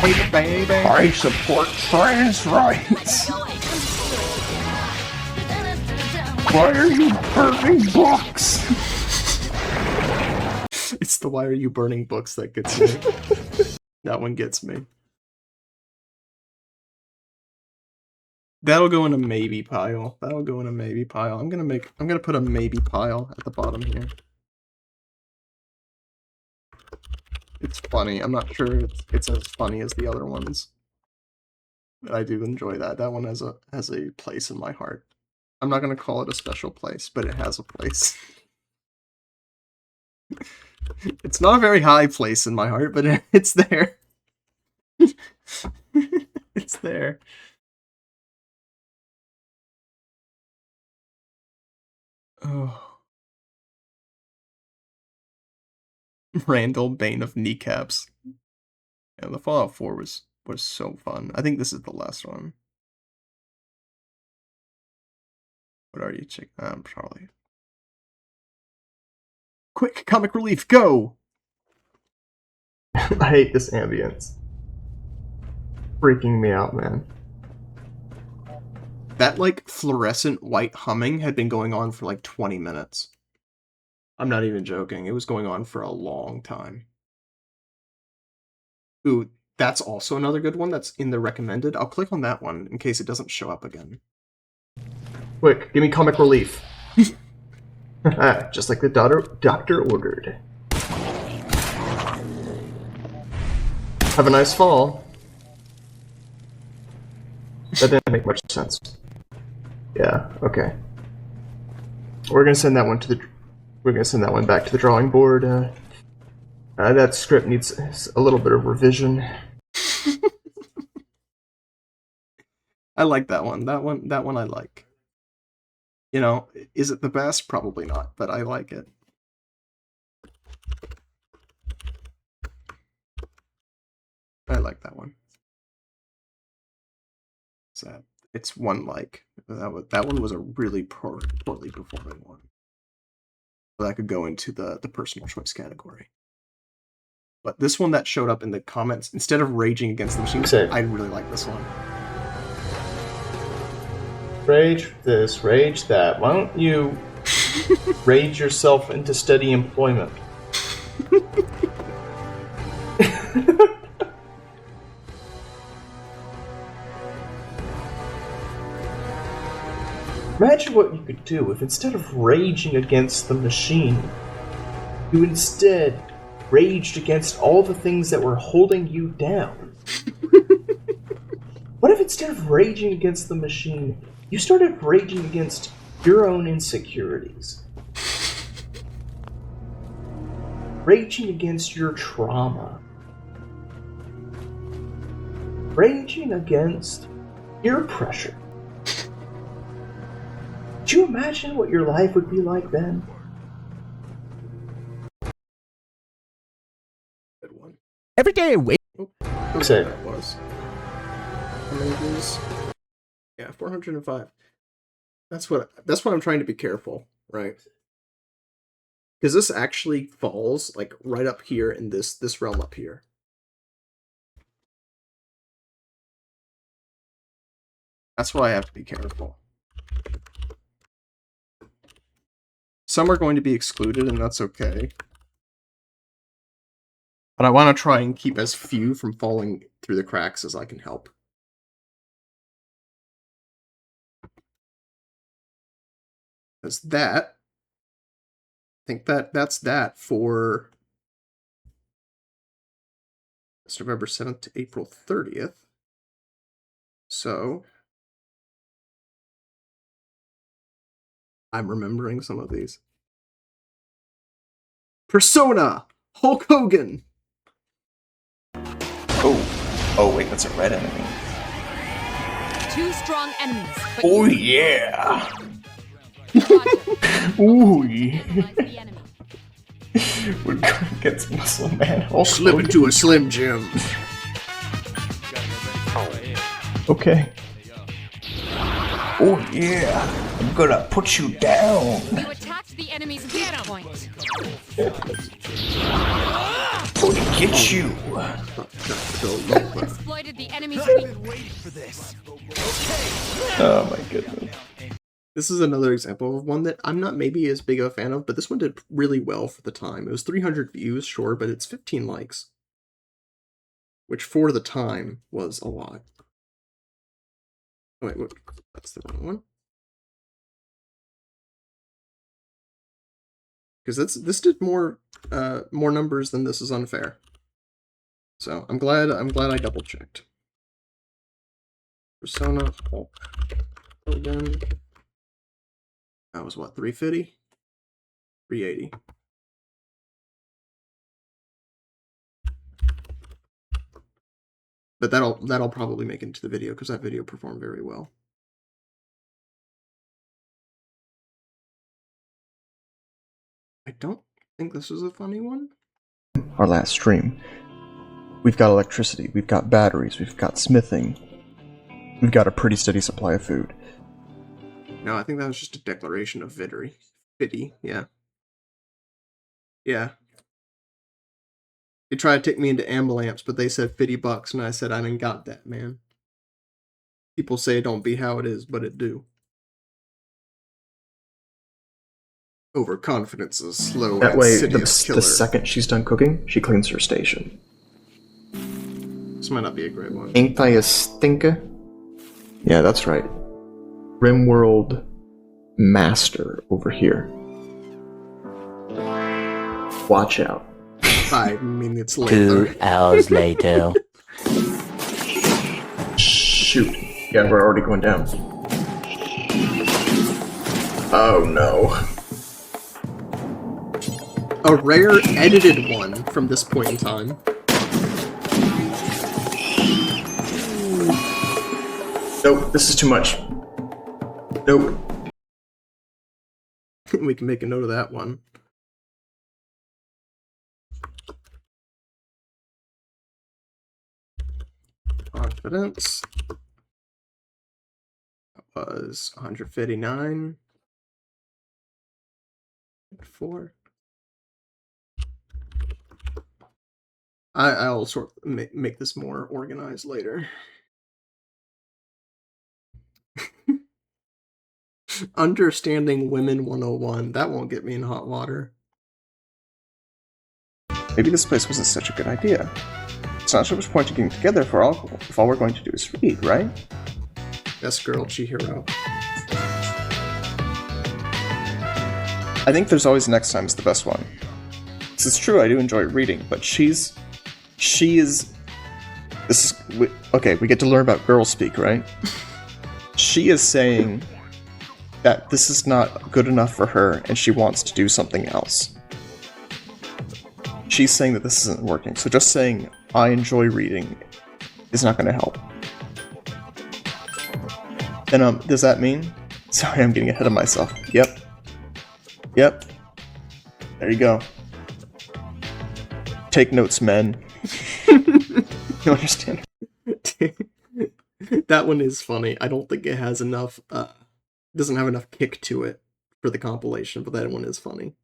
A: Hey, baby.
B: I support trans rights. Why are you burning books?
A: It's the "Why are you burning books" that gets me. That one gets me. That'll go in a maybe pile. That'll go in a maybe pile. I'm gonna put a maybe pile at the bottom here. It's funny. I'm not sure it's as funny as the other ones. But I do enjoy that. That one has a place in my heart. I'm not gonna call it a special place, but it has a place. It's not a very high place in my heart, but it's there. It's there. Oh. Randall, Bane of Kneecaps. Yeah, the Fallout 4 was so fun. I think this is the last one. What are you, chick? Probably. Quick, comic relief, go!
B: I hate this ambience. Freaking me out, man.
A: That, like, fluorescent white humming had been going on for, like, 20 minutes. I'm not even joking. It was going on for a long time. Ooh, that's also another good one that's in the recommended. I'll click on that one in case it doesn't show up again.
B: Quick, give me comic relief. Just like the doctor ordered. Have a nice fall. That didn't make much sense. Yeah, okay. We're gonna send that one back to the drawing board. That script needs a little bit of revision.
A: I like that one. That one I like. You know, is it the best? Probably not, but I like it. I like that one. So it's one like that one was a really poorly performing one. So that could go into the personal choice category. But this one that showed up in the comments, instead of raging against the machine,
B: Same.
A: I really like this one.
B: Rage this, rage that. Why don't you rage yourself into steady employment? Imagine what you could do if instead of raging against the machine, you instead raged against all the things that were holding you down. What if instead of raging against the machine, you started raging against your own insecurities? Raging against your trauma. Raging against peer pressure. Could you imagine what your life would be like then?
A: Good one.
E: Every day I wake.
B: Say.
A: That was. How many of these? Yeah, 405. That's what I'm trying to be careful, right? Because this actually falls like right up here in this realm up here. That's why I have to be careful. Some are going to be excluded, and that's okay. But I want to try and keep as few from falling through the cracks as I can help. Because that, I think that's that for November 7th to April 30th. So I'm remembering some of these. Persona! Hulk Hogan!
B: Oh wait, that's a red enemy.
D: 2 strong enemies. But
B: Oh
D: you
B: yeah!
D: Roger.
B: Ooh yeah!
D: Like the enemy.
B: We're going against Muscle Man. Hulk
A: Slip
B: Hogan.
A: into a Slim Jim.
B: Okay. Oh yeah!
F: I'm gonna put you down.
D: You attacked the enemy's weak point.
F: Gonna get you.
D: Exploited the enemy's weak
B: Oh my goodness.
A: This is another example of one that I'm not maybe as big of a fan of, but this one did really well for the time. It was 300 views, sure, but it's 15 likes. Which for the time was a lot. Oh, wait, what? That's the wrong one. Because this did more numbers than This Is Unfair. So I'm glad I double checked. Persona Hulk Hogan. That was what, 350? 380. But that'll probably make it into the video because that video performed very well. I don't think this is a funny one. Our last stream. We've got electricity, we've got batteries, we've got smithing. We've got a pretty steady supply of food. No, I think that was just a declaration of victory. Fitty, yeah. Yeah. They tried to take me into Ambulamps, but they said $50, and I said I didn't got that, man. People say it don't be how it is, but it do. Overconfidence is slow. That way, the second she's done cooking, she cleans her station. This might not be a great one. Ain't I a stinker? Yeah, that's right. Rimworld Master over here. Watch out. 5 minutes later.
F: 2 hours later.
A: Shoot. Yeah, we're already going down. Oh no. A rare edited one from this point in time. Nope, this is too much. Nope. We can make a note of that one. Confidence. That was 159. 4. I'll sort make this more organized later. Understanding Women 101. That won't get me in hot water. Maybe this place wasn't such a good idea. It's not so much point to getting together if all we're going to do is read, right? Yes, girl, Chihiro. I think There's Always Next Time is the best one. It's true, I do enjoy reading, but okay, we get to learn about girl speak, right? She is saying that this is not good enough for her and she wants to do something else. She's saying that this isn't working, so just saying, I enjoy reading is not going to help. Then, does that mean? Sorry, I'm getting ahead of myself. Yep. There you go. Take notes, men. You understand? That one is funny. I don't think it has enough, doesn't have enough kick to it for the compilation, but that one is funny.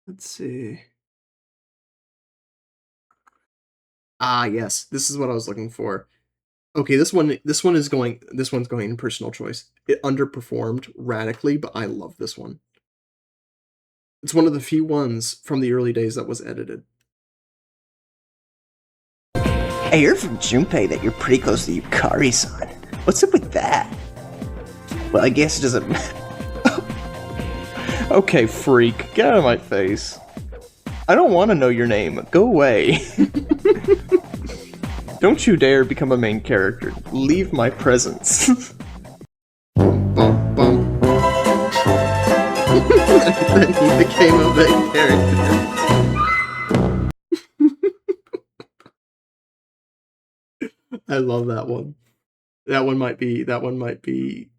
A: Let's see. Ah, yes. This is what I was looking for. Okay, this one's going in personal choice. It underperformed radically, but I love this one. It's one of the few ones from the early days that was edited.
F: I heard from Junpei that you're pretty close to Yukari-san. What's up with that? Well, I guess it doesn't matter.
B: Okay, freak, get out of my face. I don't want to know your name. Go away. Don't you dare become a main character. Leave my presence.
A: Bum, bum. Then he became a main character. I love that one. That one might be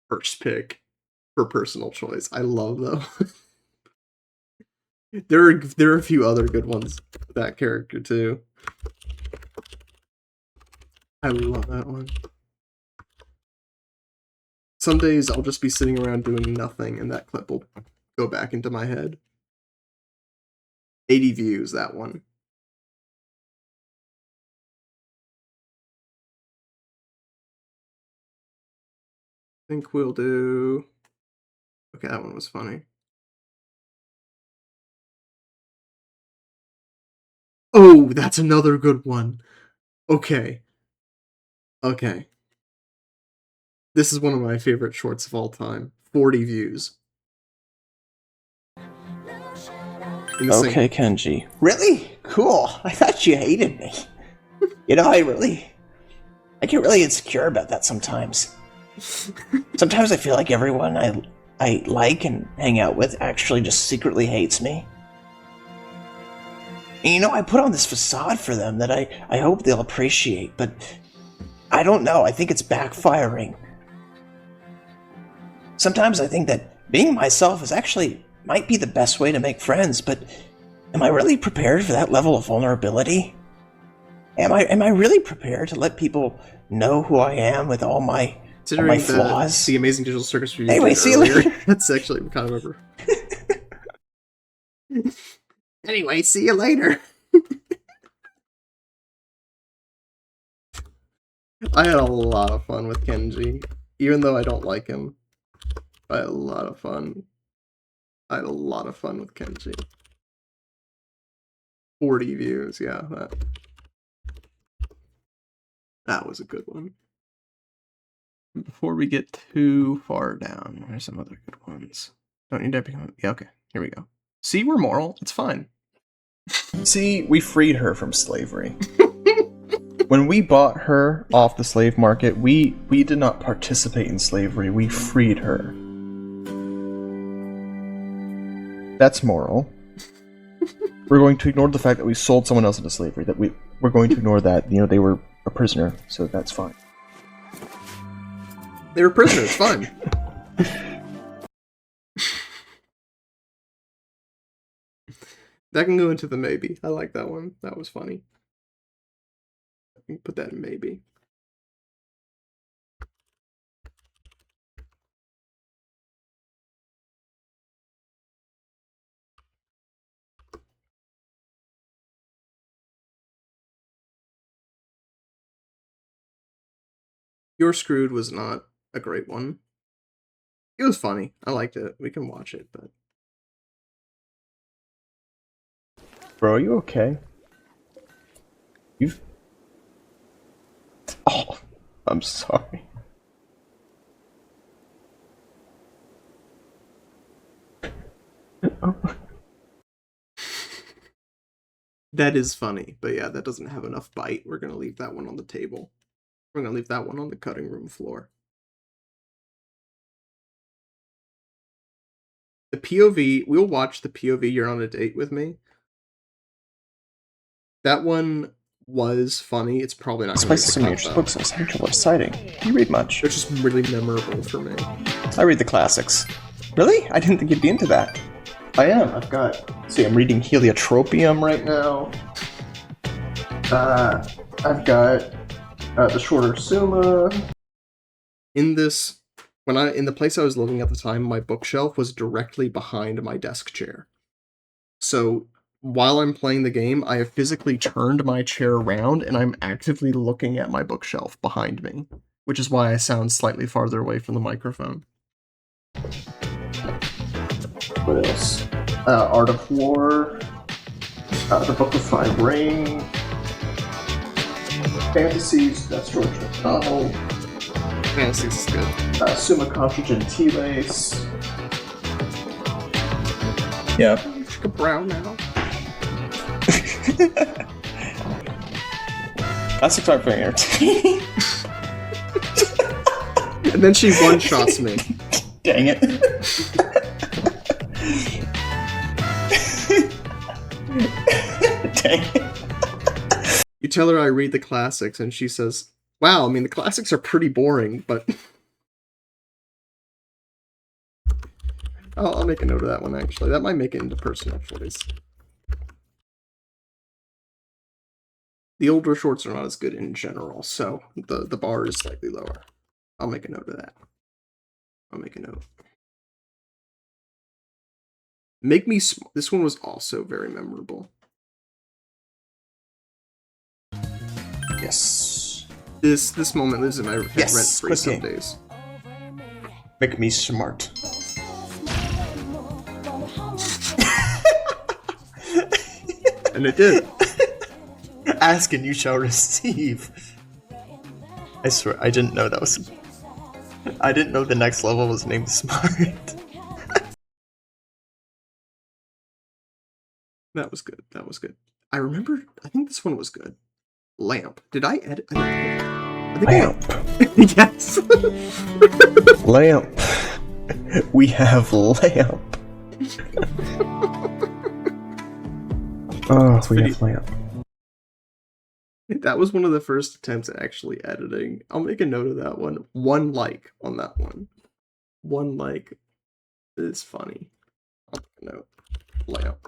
A: first pick for personal choice. I love those. There are a few other good ones with that character too. I love that one. Some days I'll just be sitting around doing nothing, and that clip will go back into my head. 80 views, that one. I think we'll do... Okay, that one was funny. Oh, that's another good one. Okay. Okay. This is one of my favorite shorts of all time. 40 views.
F: Okay, Kenji. Really? Cool. I thought you hated me. You know, I get really insecure about that sometimes. Sometimes I feel like everyone I like and hang out with actually just secretly hates me. And, you know, I put on this facade for them that I hope they'll appreciate, but I don't know. I think it's backfiring. Sometimes I think that being myself is actually might be the best way to make friends, but am I really prepared for that level of vulnerability? Am I really prepared to let people know who I am with all my flaws?
A: The Amazing Digital Circus review.
F: Anyway, see you later.
A: That's actually kind of over. Anyway, see you later. I had a lot of fun with Kenji, even though I don't like him. I had a lot of fun. I had a lot of fun with Kenji. 40 views, yeah. That was a good one. Before we get too far down, there's some other good ones. Don't need to become... Yeah, okay. Here we go. See, we're moral. It's fine.
G: See, we freed her from slavery. When we bought her off the slave market, we did not participate in slavery. We freed her. That's moral. We're going to ignore the fact that we sold someone else into slavery. We're going to ignore that. You know, they were a prisoner, so that's fine.
A: They were prisoners, fine. That can go into the maybe. I like that one. That was funny. I can put that in maybe. You're Screwed was not a great one. It was funny. I liked it. We can watch it, but...
G: Bro, are you okay? You've... Oh, I'm sorry. Oh.
A: That is funny, but yeah, that doesn't have enough bite. We're gonna leave that one on the table. We're gonna leave that one on the cutting room floor. The POV, we'll watch the POV You're on a Date with Me. That one was funny. It's probably not going to
G: Spices and Nature's books are essential exciting. You read much.
A: They're just really memorable for me.
G: I read the classics. Really? I didn't think you'd be into that. I am. I'm reading Heliotropium right now. I've got the Shorter Summa.
A: In the place I was living at the time, my bookshelf was directly behind my desk chair. So while I'm playing the game, I have physically turned my chair around and I'm actively looking at my bookshelf behind me, which is why I sound slightly farther away from the microphone.
G: What else? Art of War. The Book of Five Rings. Fantasies. That's George MacDonald.
A: Fantasies is good.
G: Summa Contra Gentiles. Yeah.
A: Like a brown now.
G: Classics aren't very entertaining.
A: And then she one-shots me.
G: Dang it. Dang it.
A: You tell her I read the classics and she says, wow, I mean, the classics are pretty boring, but... I'll make a note of that one, actually. That might make it into personal choice. The older shorts are not as good in general, so the bar is slightly lower. I'll make a note of that. I'll make a note. Make me. This one was also very memorable.
F: Yes.
A: This moment lives in my head
F: Yes,
A: rent-free
F: quick
A: some
F: game.
A: days.
F: Make me smart.
A: And it did.
B: Ask and you shall receive. I swear, I didn't know that was. I didn't know the next level was named Smart.
A: That was good. That was good. I remember. I think this one was good. Lamp. Did I edit? I think
G: Lamp.
A: Yes.
G: Lamp. We have lamp. Oh, we have lamp.
A: That was one of the first attempts at actually editing. I'll make a note of that one. 1 like on that one. 1 like is funny. I'll make a note. Lamp.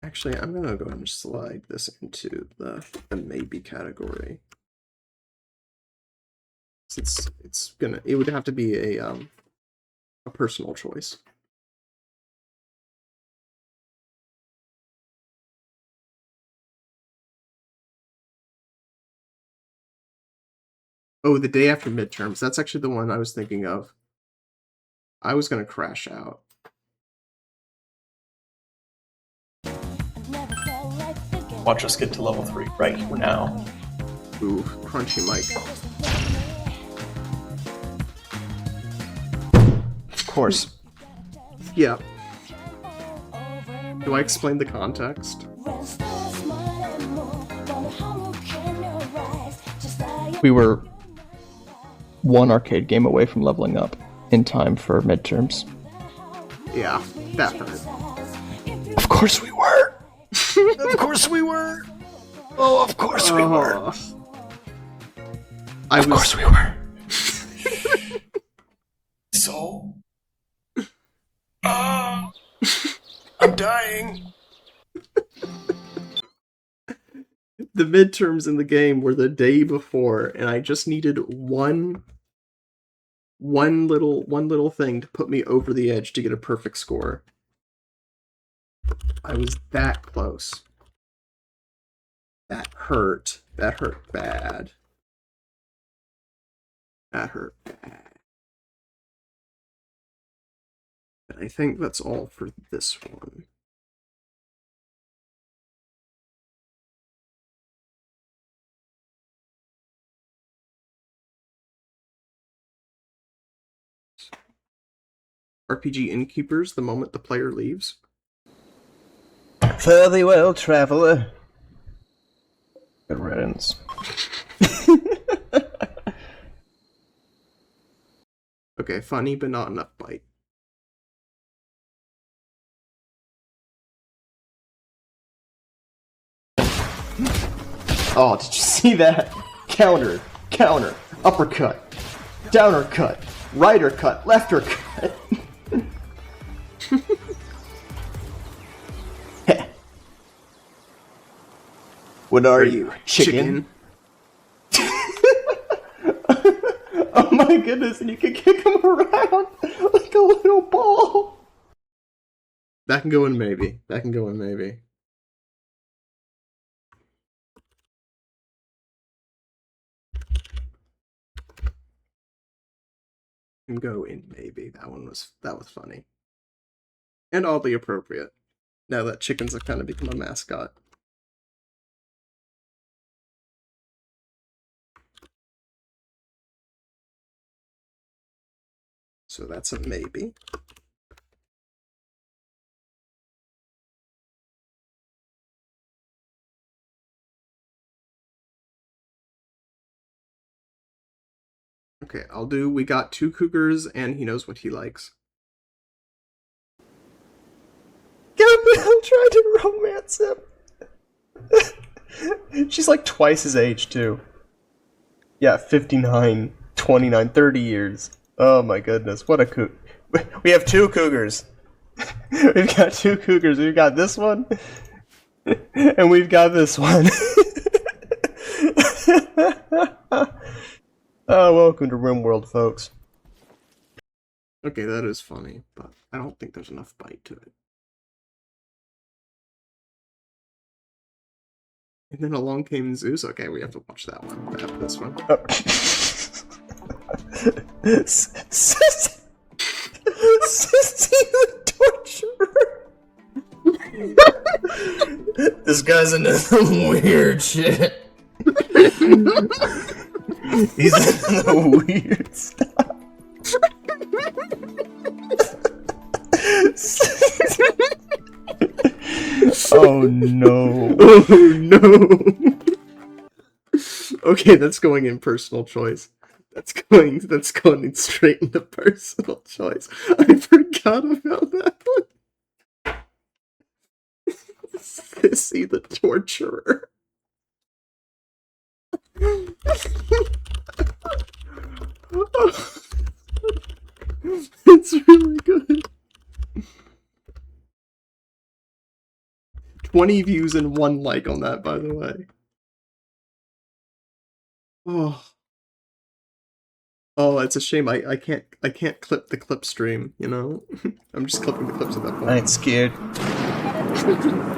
A: Actually, I'm gonna go ahead and slide this into the maybe category. Since it would have to be a personal choice. Oh, the day after midterms. That's actually the one I was thinking of. I was gonna crash out.
B: Watch us get to level 3 right now.
A: Ooh, crunchy mic.
B: Of course.
A: Yeah. Do I explain the context?
H: We were one arcade game away from leveling up in time for midterms.
A: Yeah, that hurt.
H: Of course we were! Of course we were! Oh, of course we were! Of course we were!
G: So? I'm dying.
A: The midterms in the game were the day before, and I just needed one little thing to put me over the edge to get a perfect score. I was that close. That hurt. That hurt bad. That hurt bad. But I think that's all for this one. RPG Innkeepers, the moment the player leaves.
G: Fare thee well, traveler. Good riddance.
A: Okay, funny, but not enough bite.
B: Oh, did you see that? Counter, counter, uppercut, downer cut, righter cut, lefter cut. What are you, chicken? Oh my goodness, and you can kick him around like a little ball.
A: That can go in maybe. That can go in maybe. Can go in maybe. That was funny. And oddly appropriate. Now that chickens have kind of become a mascot. So that's a maybe. Okay, I'll do we got 2 cougars and he knows what he likes.
G: Gabrielle tried to romance him. She's like twice his age, too. Yeah, 59, 29, 30 years. Oh my goodness, what a coug. We have 2 cougars. We've got 2 cougars. We've got this one, and we've got this one. Welcome to RimWorld, folks.
A: Okay, that is funny, but I don't think there's enough bite to it. And then along came Zeus. Okay, we have to watch that one. After this one.
G: Oh. Sissy the torturer. This guy's into some weird shit. He's into the weird stuff. Oh no.
A: Oh no. Okay, that's going in personal choice. That's going straight into personal choice. I forgot about that one. Sissy the torturer. It's really good. 20 views and 1 like on that, by the way. Oh, it's a shame. I can't clip the clip stream, you know? I'm just clipping the clips at that point.
G: I ain't scared.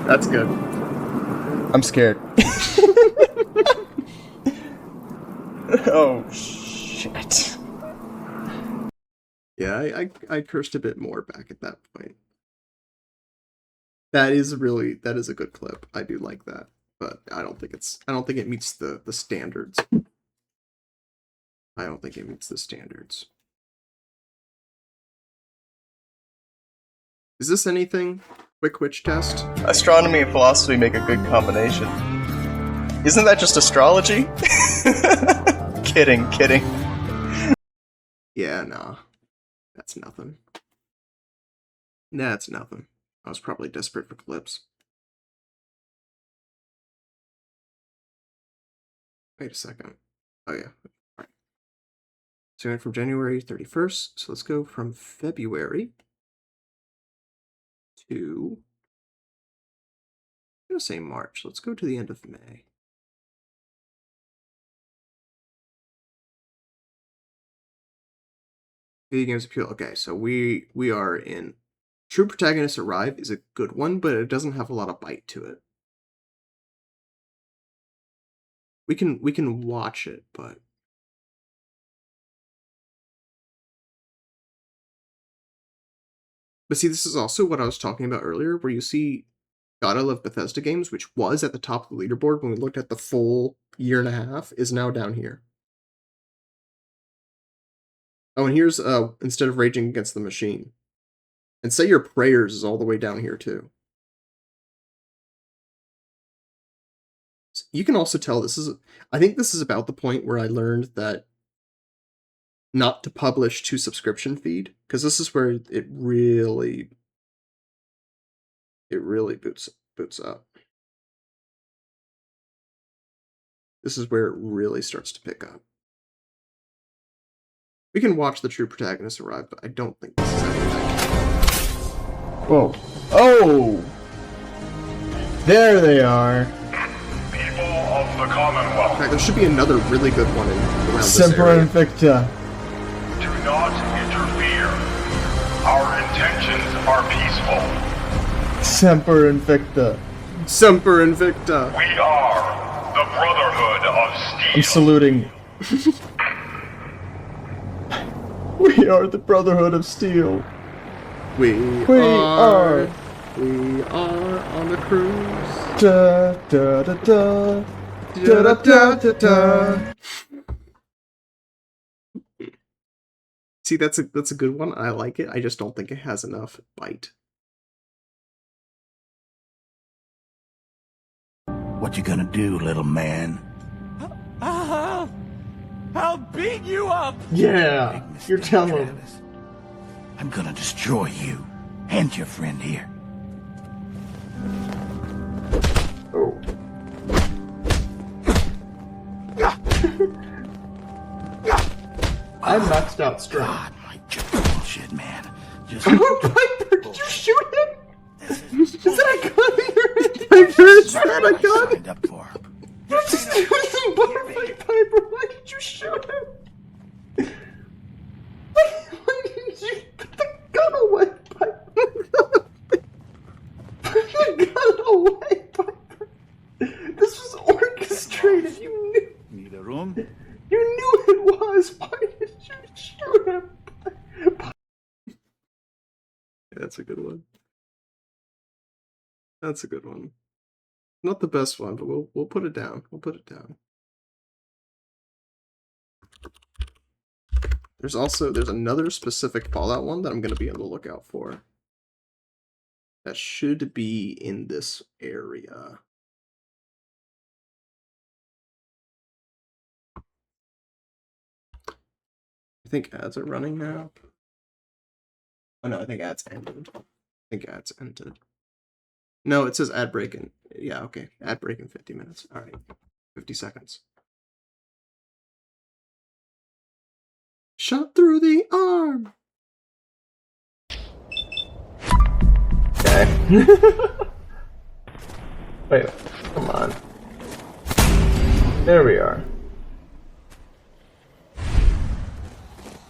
A: That's good.
G: I'm scared. Oh shit.
A: Yeah, I cursed a bit more back at that point. That is a good clip. I do like that, but I don't think it meets the standards. I don't think it meets the standards. Is this anything? Quick witch test?
G: Astronomy and philosophy make a good combination. Isn't that just astrology? Kidding.
A: Yeah, nah. That's nothing. That's nothing. I was probably desperate for clips. Wait a second. Oh yeah. Alright. So we went from January 31st. So let's go from February to, I'm gonna say March. Let's go to the end of May. Video games appeal. Okay, so we are in True Protagonists Arrive is a good one, but it doesn't have a lot of bite to it. We can watch it, but see, this is also what I was talking about earlier, where you see God I Love Bethesda games, which was at the top of the leaderboard when we looked at the full year and a half, is now down here. Oh, and here's instead of Raging Against the Machine. And Say Your Prayers is all the way down here too. You can also tell I think this is about the point where I learned that not to publish to subscription feed, because this is where it really boots up. This is where it really starts to pick up. We can watch the True Protagonists Arrive, but I don't think this is anything.
H: Whoa. Oh! There they are.
I: People of the Commonwealth.
A: In fact, there should be another really good one around this
H: Semper
A: area.
H: Invicta.
I: Do not interfere. Our intentions are peaceful.
H: Semper Invicta.
A: Semper Invicta.
I: We are the Brotherhood of Steel.
H: I'm saluting. We are the Brotherhood of Steel.
A: We
H: are
A: on the cruise.
H: Da da da da. Da da da da da.
A: See, that's a good one. I like it. I just don't think it has enough bite.
J: What you gonna do, little man?
C: I'll beat you up!
B: Yeah, you're telling him.
J: I'm gonna destroy you and your friend here.
B: Oh. I maxed out strength.
J: God, my bullshit, man. Just
B: Piper, did you shoot him? Is that a gun in your head?
A: Piper, is that a gun?
J: signed up for.
B: You're just doing some butterfly Piper. Why did you shoot him? Why did you put the gun away, Piper? Put the gun away, Piper. This was orchestrated. You knew.
J: Need a room?
B: You knew it was. Why did you shoot him?
A: That's a good one. That's a good one. Not the best one, but we'll put it down. We'll put it down. There's another specific Fallout one that I'm gonna be on the lookout for. That should be in this area. I think ads are running now. Oh no, I think ads ended. No, it says ad break in. Yeah, okay. Ad break in 50 minutes. Alright. 50 seconds. Shot through the arm!
B: Okay. Wait, come on. There we are.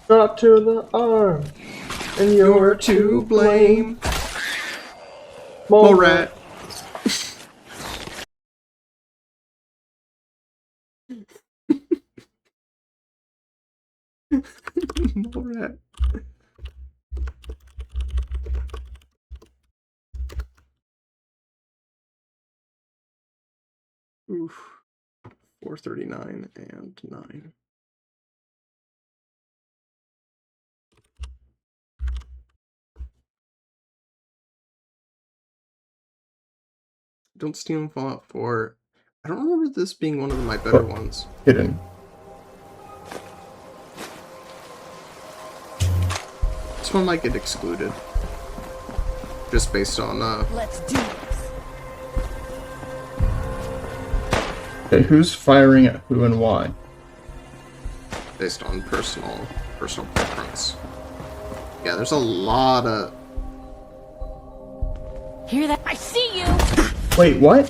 B: Shot to the arm, and you're to blame.
A: Morat. Morat. Oof. 439 and 9. Don't steal Fallout 4. I don't remember this being one of my better ones.
H: Hidden.
A: This one might get excluded. Just based on,
D: Let's do this.
H: Okay, who's firing at who and why?
A: based on personal preference. Yeah, there's a lot of...
D: Hear that? I see you!
H: Wait, what?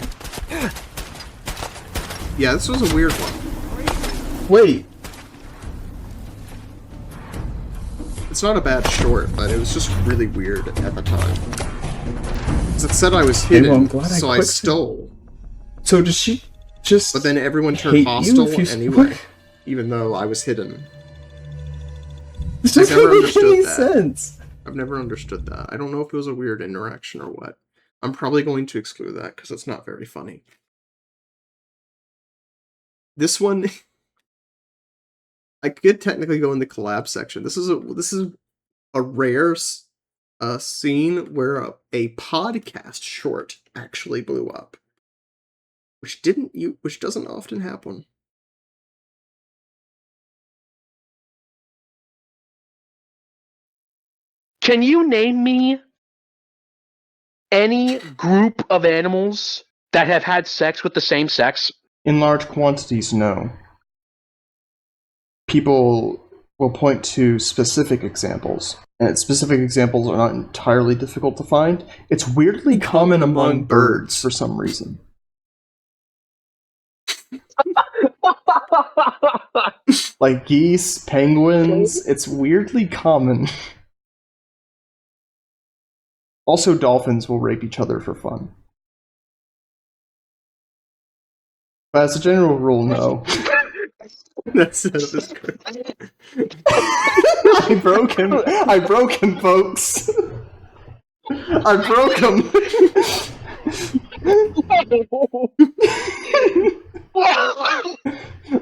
A: Yeah, this was a weird one.
H: Wait.
A: It's not a bad short, but it was just really weird at the time. Because it said I was hidden,
H: well, I'm glad
A: so I stole.
H: So does she just...
A: But then everyone turned
H: hate
A: hostile
H: you if you
A: anyway,
H: what?
A: even though I was hidden.
H: This
A: I've
H: doesn't
A: never
H: make
A: understood
H: any
A: that.
H: sense.
A: I've never understood that. I don't know if it was a weird interaction or what. I'm probably going to exclude that because it's not very funny. This one, I could technically go in the collab section. This is a rare scene where a podcast short actually blew up, which doesn't often happen.
K: Can you name me any group of animals that have had sex with the same sex?
H: In large quantities, no. People will point to specific examples, and specific examples are not entirely difficult to find. It's weirdly common among birds for some reason. Like geese, penguins, it's weirdly common. Also, dolphins will rape each other for fun. But as a general rule, no.
A: That's great.
H: I broke him, folks. I broke him.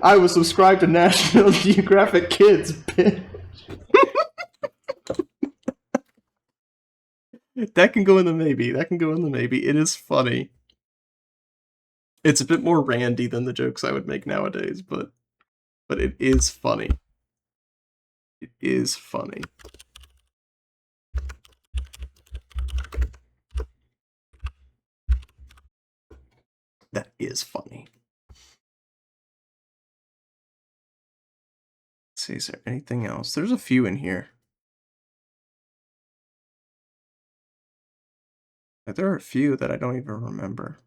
H: I was subscribed to National Geographic Kids, bitch.
A: That can go in the maybe. It is funny. It's a bit more randy than the jokes I would make nowadays, but it is funny. It is funny. That is funny. Let's see, is there anything else? There's a few in here. There are a few that I don't even remember.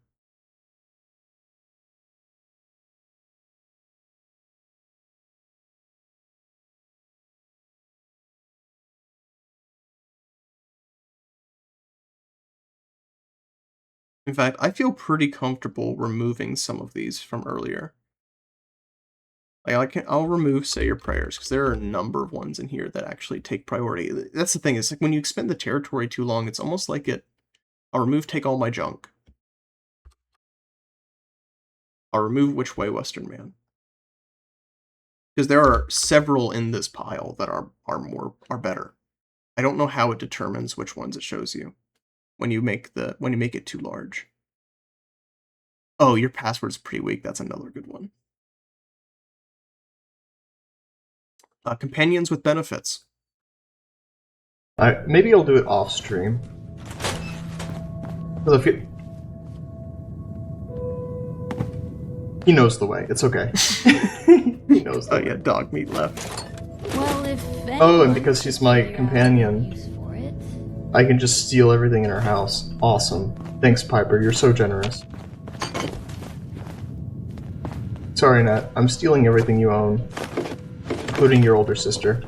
A: In fact, I feel pretty comfortable removing some of these from earlier. I'll remove Say Your Prayers, because there are a number of ones in here that actually take priority. That's the thing, is like when you expend the territory too long, it's almost like I'll remove Take All My Junk. I'll remove Which Way, Western Man. Because there are several in this pile that are better. I don't know how it determines which ones it shows you when you make it too large. Oh, Your Password's Pretty Weak, that's another good one. Companions with Benefits.
H: Maybe I'll do it off stream. He knows the way. It's okay. He knows the way.
A: Oh yeah, Dog Meat left.
D: Well, if
H: and because she's my companion, I can just steal everything in her house. Awesome. Thanks, Piper. You're so generous. Sorry, Nat. I'm stealing everything you own, including your older sister.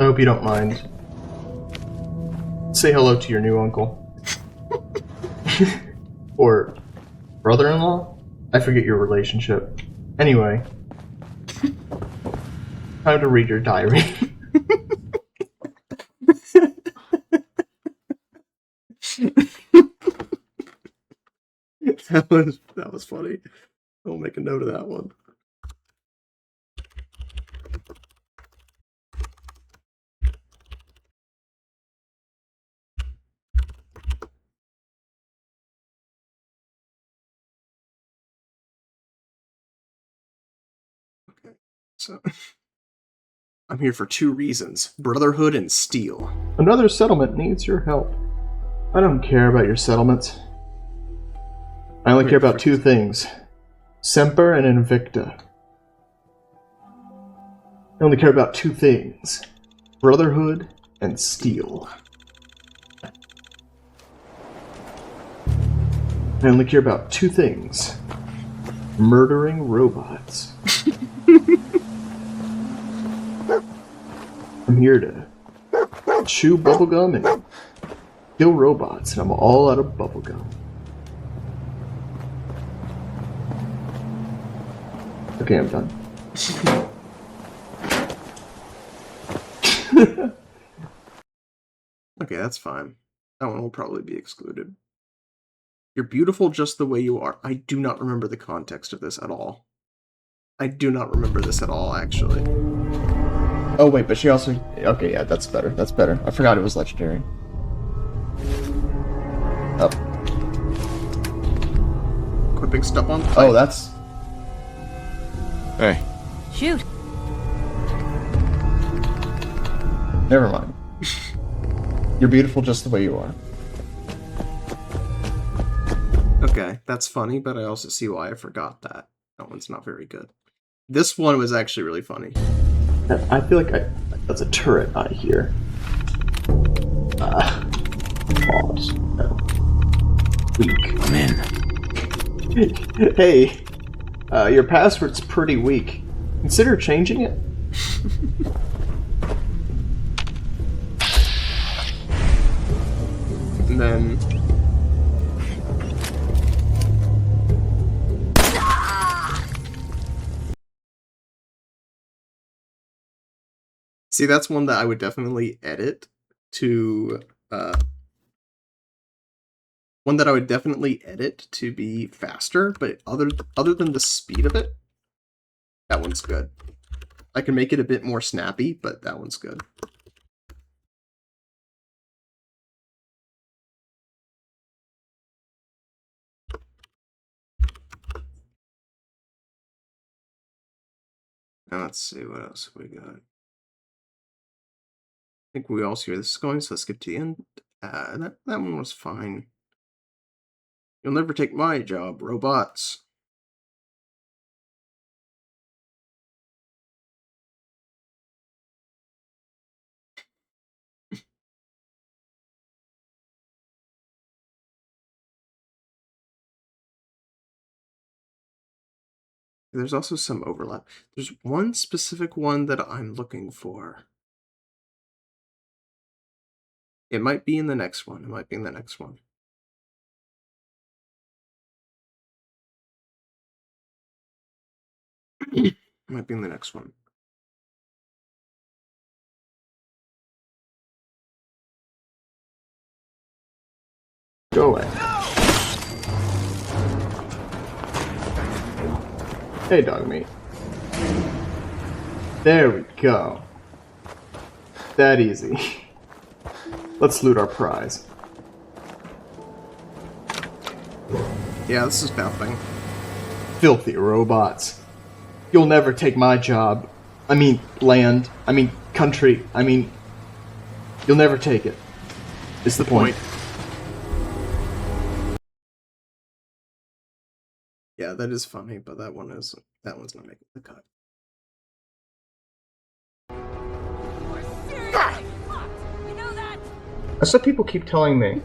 H: I hope you don't mind. Say hello to your new uncle. Or brother-in-law? I forget your relationship. Anyway. Time to read your diary.
A: That was funny. I'll make a note of that one. Okay, so I'm here for 2 reasons: Brotherhood and Steel.
H: Another settlement needs your help. I don't care about your settlements. I only care about 2 things. Semper and Invicta. I only care about 2 things. Brotherhood and Steel. I only care about 2 things. Murdering robots. I'm here to chew bubblegum and kill robots, and I'm all out of bubblegum. Okay, I'm done.
A: Okay, that's fine. That one will probably be excluded. You're beautiful just the way you are. I do not remember the context of this at all. I do not remember this at all, actually.
G: Oh wait, but she also... Okay, yeah, that's better. That's better. I forgot it was legendary. Up.
A: Equipping stuff on.
G: Oh, that's...
J: Hey.
D: Shoot.
G: Never mind. You're beautiful just the way you are.
A: Okay, that's funny, but I also see why I forgot that. That one's not very good. This one was actually really funny.
H: I feel like that's a turret I hear. Pause. No. Weak.
J: I'm in.
H: Hey, your password's pretty weak. Consider changing it?
A: And then... See, that's one that I would definitely edit to... one that I would definitely edit to be faster, but other than the speed of it, that one's good. I can make it a bit more snappy, but that one's good. Now let's see, what else have we got? I think we all see where this is going, so let's get to the end. That one was fine. You'll never take my job, robots. There's also some overlap. There's one specific one that I'm looking for. It might be in the next one. It might be in the next one. Might be in the next one.
H: Go away. Hey, dog meat. There we go. That easy. Let's loot our prize.
A: Yeah, this is nothing.
H: Filthy robots. You'll never take my job. I mean, land. I mean, country. I mean, you'll never take it. Is the point.
A: Yeah, that is funny, but that one's not making the cut.
D: You know that?
H: That's what people keep telling me.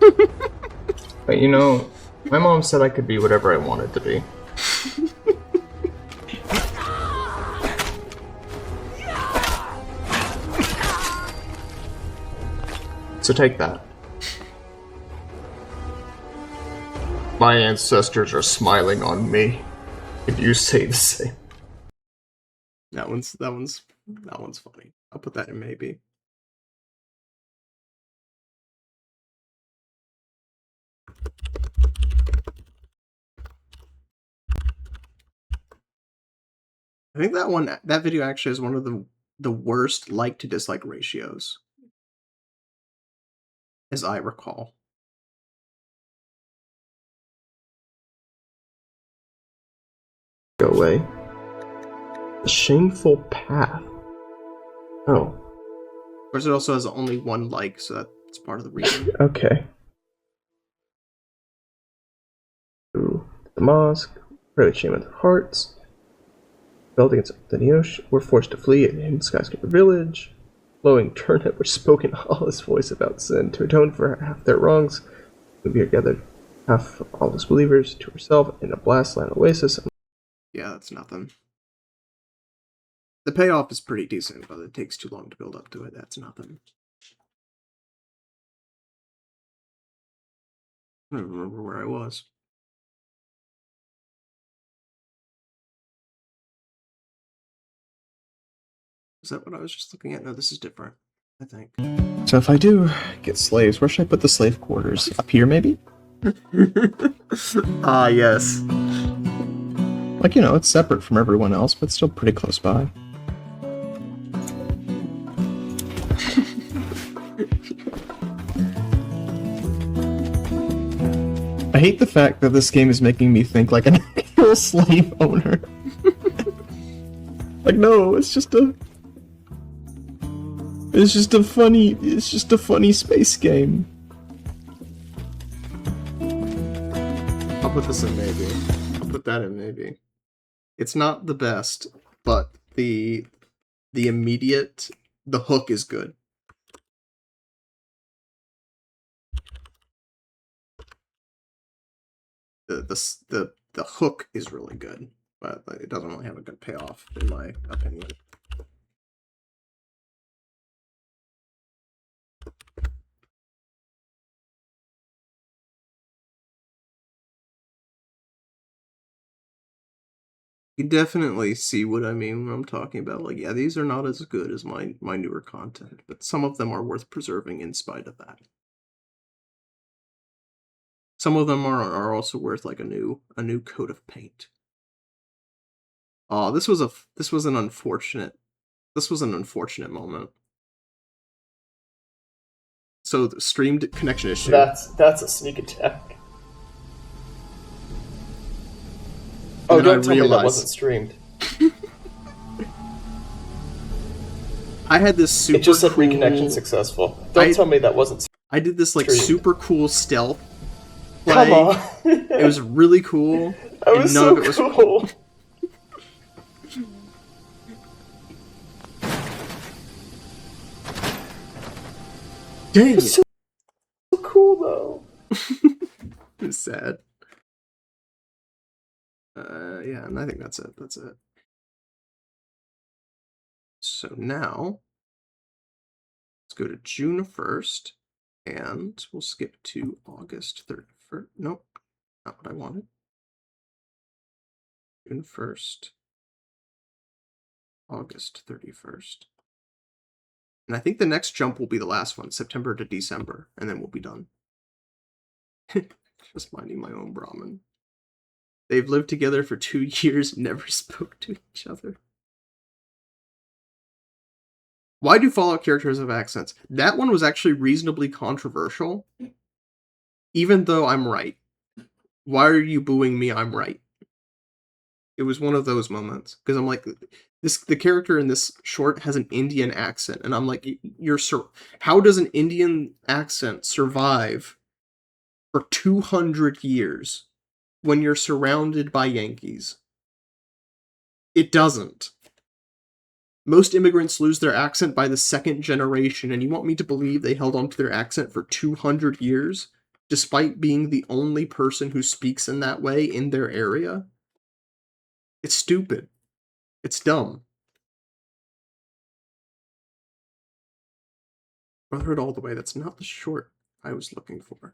H: But you know, my mom said I could be whatever I wanted to be. So take that. My ancestors are smiling on me. If you say the same.
A: That one's funny. I'll put that in maybe. I think that video actually has one of the worst like to dislike ratios, as I recall.
H: Go away. A shameful path. Oh.
A: Of course, it also has only one like, so that's part of the reason.
H: Okay. Ooh, the mosque. Pray with shame of their hearts. Rebelled against the ocean. Were forced to flee in skyscraper village. Flowing turnip were spoken Allah's voice about sin. To atone for half their wrongs, we are gathered half of Allah's believers to herself in a blast land oasis.
A: Yeah, that's nothing. The payoff is pretty decent, but it takes too long to build up to it. That's nothing. I don't remember where I was. Is that what I was just looking at? No, this is different, I think.
G: So if I do get slaves, where should I put the slave quarters? Up here, maybe?
A: Ah, yes.
G: Like, you know, it's separate from everyone else, but still pretty close by. I hate the fact that this game is making me think like an actual slave owner. Like, no, it's just a funny space game.
A: I'll put this in maybe. I'll put that in maybe. It's not the best, but the hook is good. The hook is really good, but it doesn't really have a good payoff, in my opinion. You definitely see what I mean when I'm talking about, like, yeah, these are not as good as my newer content, but some of them are worth preserving in spite of that. Some of them are also worth like a new coat of paint. Oh, this was an unfortunate moment. So the streamed connection issue.
B: That's a sneak attack. Oh, don't tell me that wasn't streamed.
A: I had this super.
B: It just said
A: cool...
B: reconnection successful. Don't tell me that wasn't.
A: I did this like
B: streamed.
A: super cool stealth play.
B: Come on.
A: It was really cool.
B: That was
A: none
B: so
A: of it was
B: cool.
A: Dang.
B: It's so cool though.
A: It's sad. Yeah, and I think that's it. That's it. So now, let's go to June 1st, and we'll skip to August 31st. Nope, not what I wanted. June 1st. August 31st. And I think the next jump will be the last one, September to December, and then we'll be done. Just minding my own Brahmin. They've lived together for 2 years, never spoke to each other. Why do Fallout characters have accents? That one was actually reasonably controversial, even though I'm right. Why are you booing me? I'm right. It was one of those moments, because I'm like, the character in this short has an Indian accent, and I'm like, how does an Indian accent survive for 200 years when you're surrounded by Yankees? It doesn't. Most immigrants lose their accent by the second generation, and you want me to believe they held on to their accent for 200 years, despite being the only person who speaks in that way in their area? It's stupid. It's dumb. Brotherhood all the way. That's not the short I was looking for.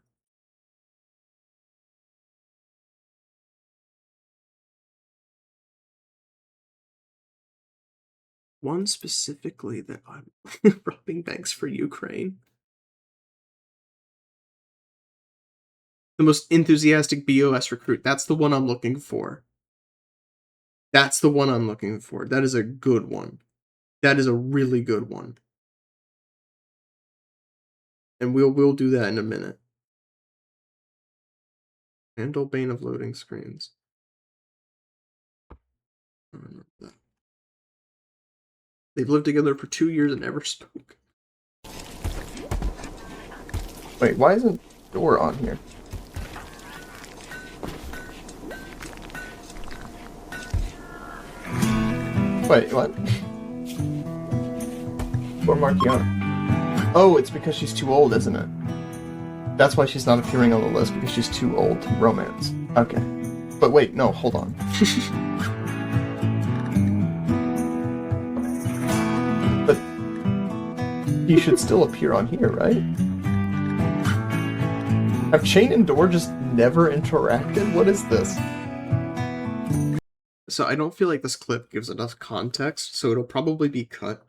A: One specifically that I'm robbing banks for Ukraine. The most enthusiastic BOS recruit. That's the one I'm looking for. That's the one I'm looking for. That is a good one. That is a really good one. And we'll do that in a minute. Handle bane of loading screens. I remember that. They've lived together for 2 years and never spoke.
H: Wait, why isn't door on here? Wait, what? Poor Markiana. Oh, it's because she's too old, isn't it? That's why she's not appearing on the list, because she's too old to romance. Okay. But wait, no, hold on. But he should still appear on here, right? Have Chain and Door just never interacted? What is this?
A: So I don't feel like this clip gives enough context, so it'll probably be cut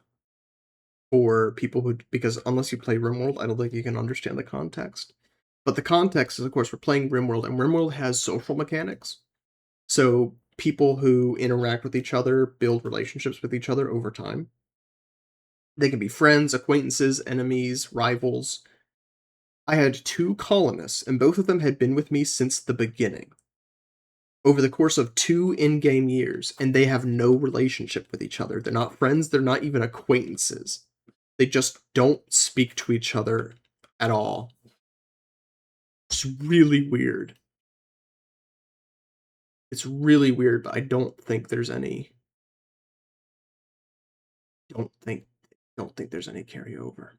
A: for people who, because unless you play RimWorld, I don't think you can understand the context. But the context is, of course, we're playing RimWorld, and RimWorld has social mechanics. So people who interact with each other build relationships with each other over time. They can be friends, acquaintances, enemies, rivals. I had 2 colonists, and both of them had been with me since the beginning. Over the course of 2 in-game years, and they have no relationship with each other. They're not friends, they're not even acquaintances. They just don't speak to each other at all. It's really weird. It's really weird, but I don't think there's any... Don't think there's any carryover.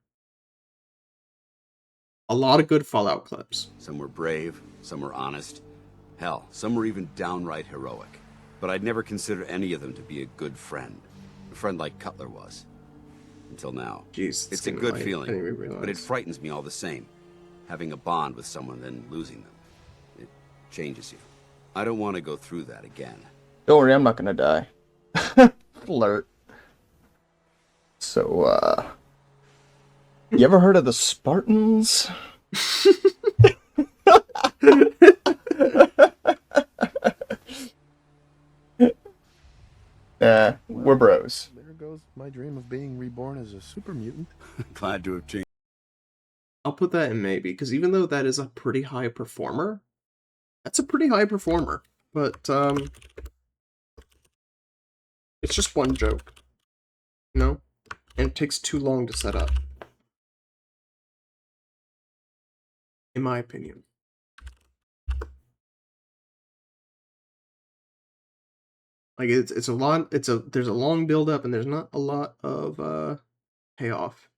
A: A lot of good Fallout clips.
L: Some were brave, some were honest. Hell, some were even downright heroic. But I'd never consider any of them to be a good friend. A friend like Cutler was. Until now.
A: Jeez,
L: it's a good feeling, but it frightens me all the same. Having a bond with someone, then losing them. It changes you. I don't want to go through that again.
H: Don't worry, I'm not gonna die. Flirt. So, you ever heard of the Spartans? We're bros.
M: There goes my dream of being reborn as a super mutant.
L: Glad to have changed.
A: I'll put that in maybe, because even though that is a pretty high performer, that's a pretty high performer, but, it's just one joke, you know? And it takes too long to set up. In my opinion. Like, there's a long build up and there's not a lot of, payoff.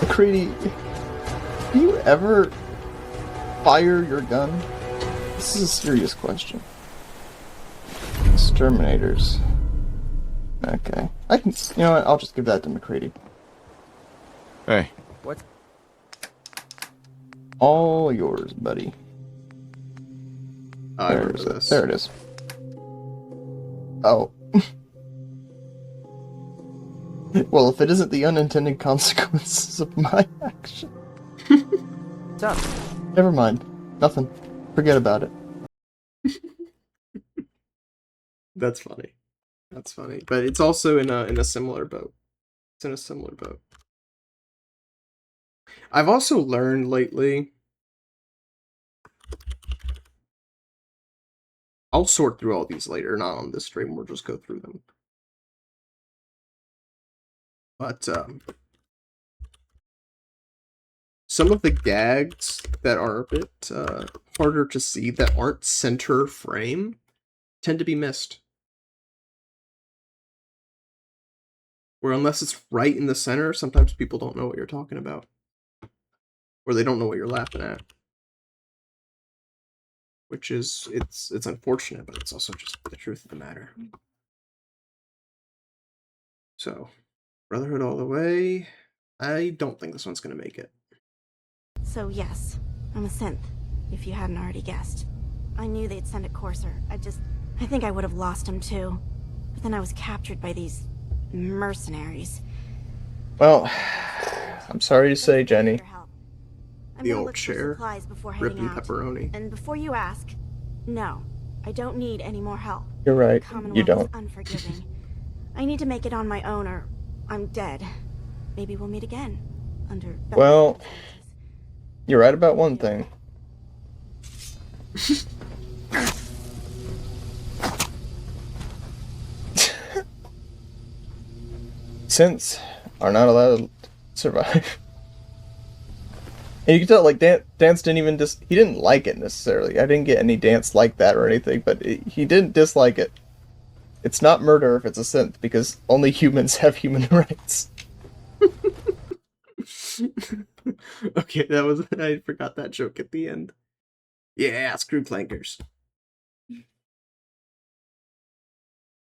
H: McCready, do you ever fire your gun? This is a serious question. Exterminators. Okay. I can, you know what, I'll just give that to McCready.
M: Hey. What?
H: All yours, buddy.
A: I remember this.
H: There it is. Oh, Well, if it isn't the unintended consequences of my action.
N: What's up?
H: Never mind. Nothing. Forget about it.
A: That's funny. That's funny. But it's also in a similar boat. It's in a similar boat. I've also learned lately. I'll sort through all these later, not on this stream. We'll just go through them. But some of the gags that are a bit harder to see, that aren't center frame, tend to be missed. Where unless it's right in the center, sometimes people don't know what you're talking about. Or they don't know what you're laughing at. Which is, it's unfortunate, but it's also just the truth of the matter. So, Brotherhood all the way. I don't think this one's gonna make it.
O: So yes, I'm a synth, if you hadn't already guessed. I knew they'd send a courser. I think I would have lost him too. But then I was captured by these mercenaries.
H: Well, I'm sorry to say, Jenny.
A: The old chair, rip and pepperoni.
O: And before you ask, no, I don't need any more help.
H: You're right, you don't.
O: Unforgiving. I need to make it on my own or I'm dead. Maybe we'll meet again.
H: Well, you're right about one thing. Synths are not allowed to survive. And you can tell, like, Dance didn't even he didn't like it necessarily. I didn't get any Dance like that or anything, but he didn't dislike it. It's not murder if it's a synth, because only humans have human rights.
A: Okay, I forgot that joke at the end. Yeah, screw clankers.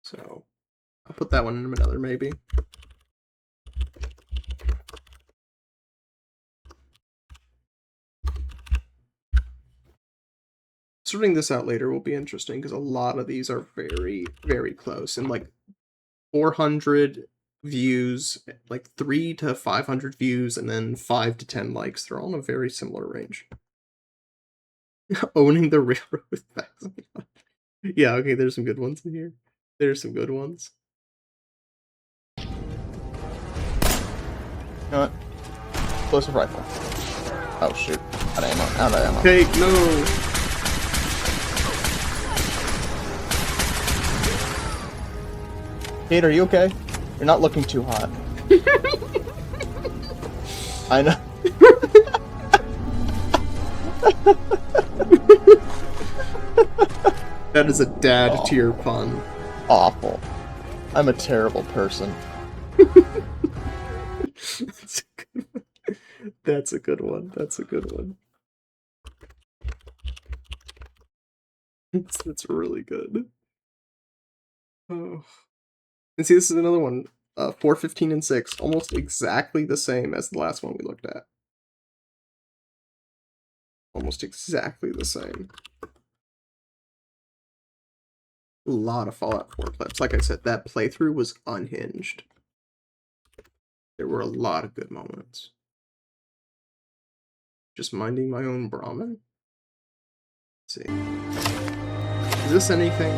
A: So, I'll put that one in another maybe. Sorting this out later will be interesting, because a lot of these are very, very close. And like 400 views, like 3 to 500 views, and then 5 to 10 likes. They're all in a very similar range. Owning the railroad with facts. Yeah, okay, there's some good ones in here. There's some good ones.
H: You know what? Explosive rifle. Oh shoot. Out of ammo. Out of ammo.
A: Okay, no!
H: Kate, are you okay? You're not looking too hot. I know.
A: That is a dad tier pun.
H: Awful. I'm a terrible person.
A: That's a good one. That's a good one. That's really good. Oh. And see, this is another one. 4, 15, and 6. Almost exactly the same as the last one we looked at. Almost exactly the same. A lot of Fallout 4 clips. Like I said, that playthrough was unhinged. There were a lot of good moments. Just minding my own Brahmin? Let's see. Is this anything?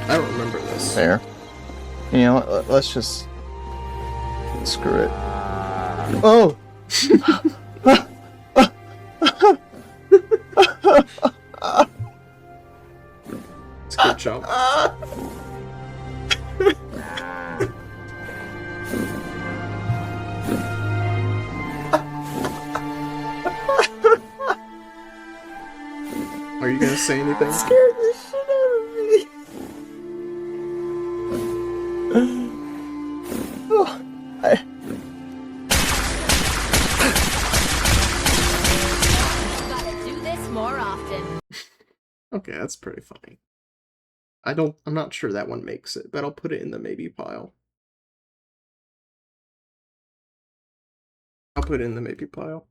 A: I don't remember this.
H: Fair. You know, let's just screw it. Oh!
A: It's a good jump. Are you gonna say anything?
H: Scared the shit out of me. Oh,
D: Gotta do this more often.
A: Okay, that's pretty funny. I'm not sure that one makes it, but I'll put it in the maybe pile. I'll put it in the maybe pile.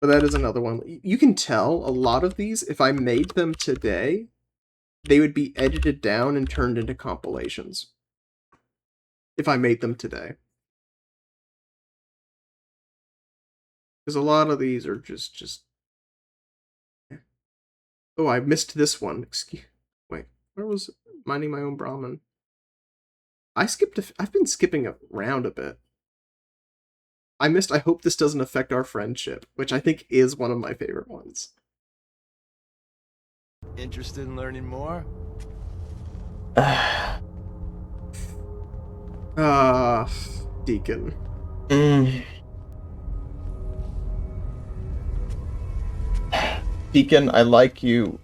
A: But that is another one. You can tell a lot of these, if I made them today, they would be edited down and turned into compilations. if I made them today. Because a lot of these are just... Oh, I missed this one. Wait, where was it? Minding my own Brahmin. I've been skipping around a bit. I hope this doesn't affect our friendship, which I think is one of my favorite ones.
C: Interested in learning more?
A: Deacon.
G: Deacon, I like you.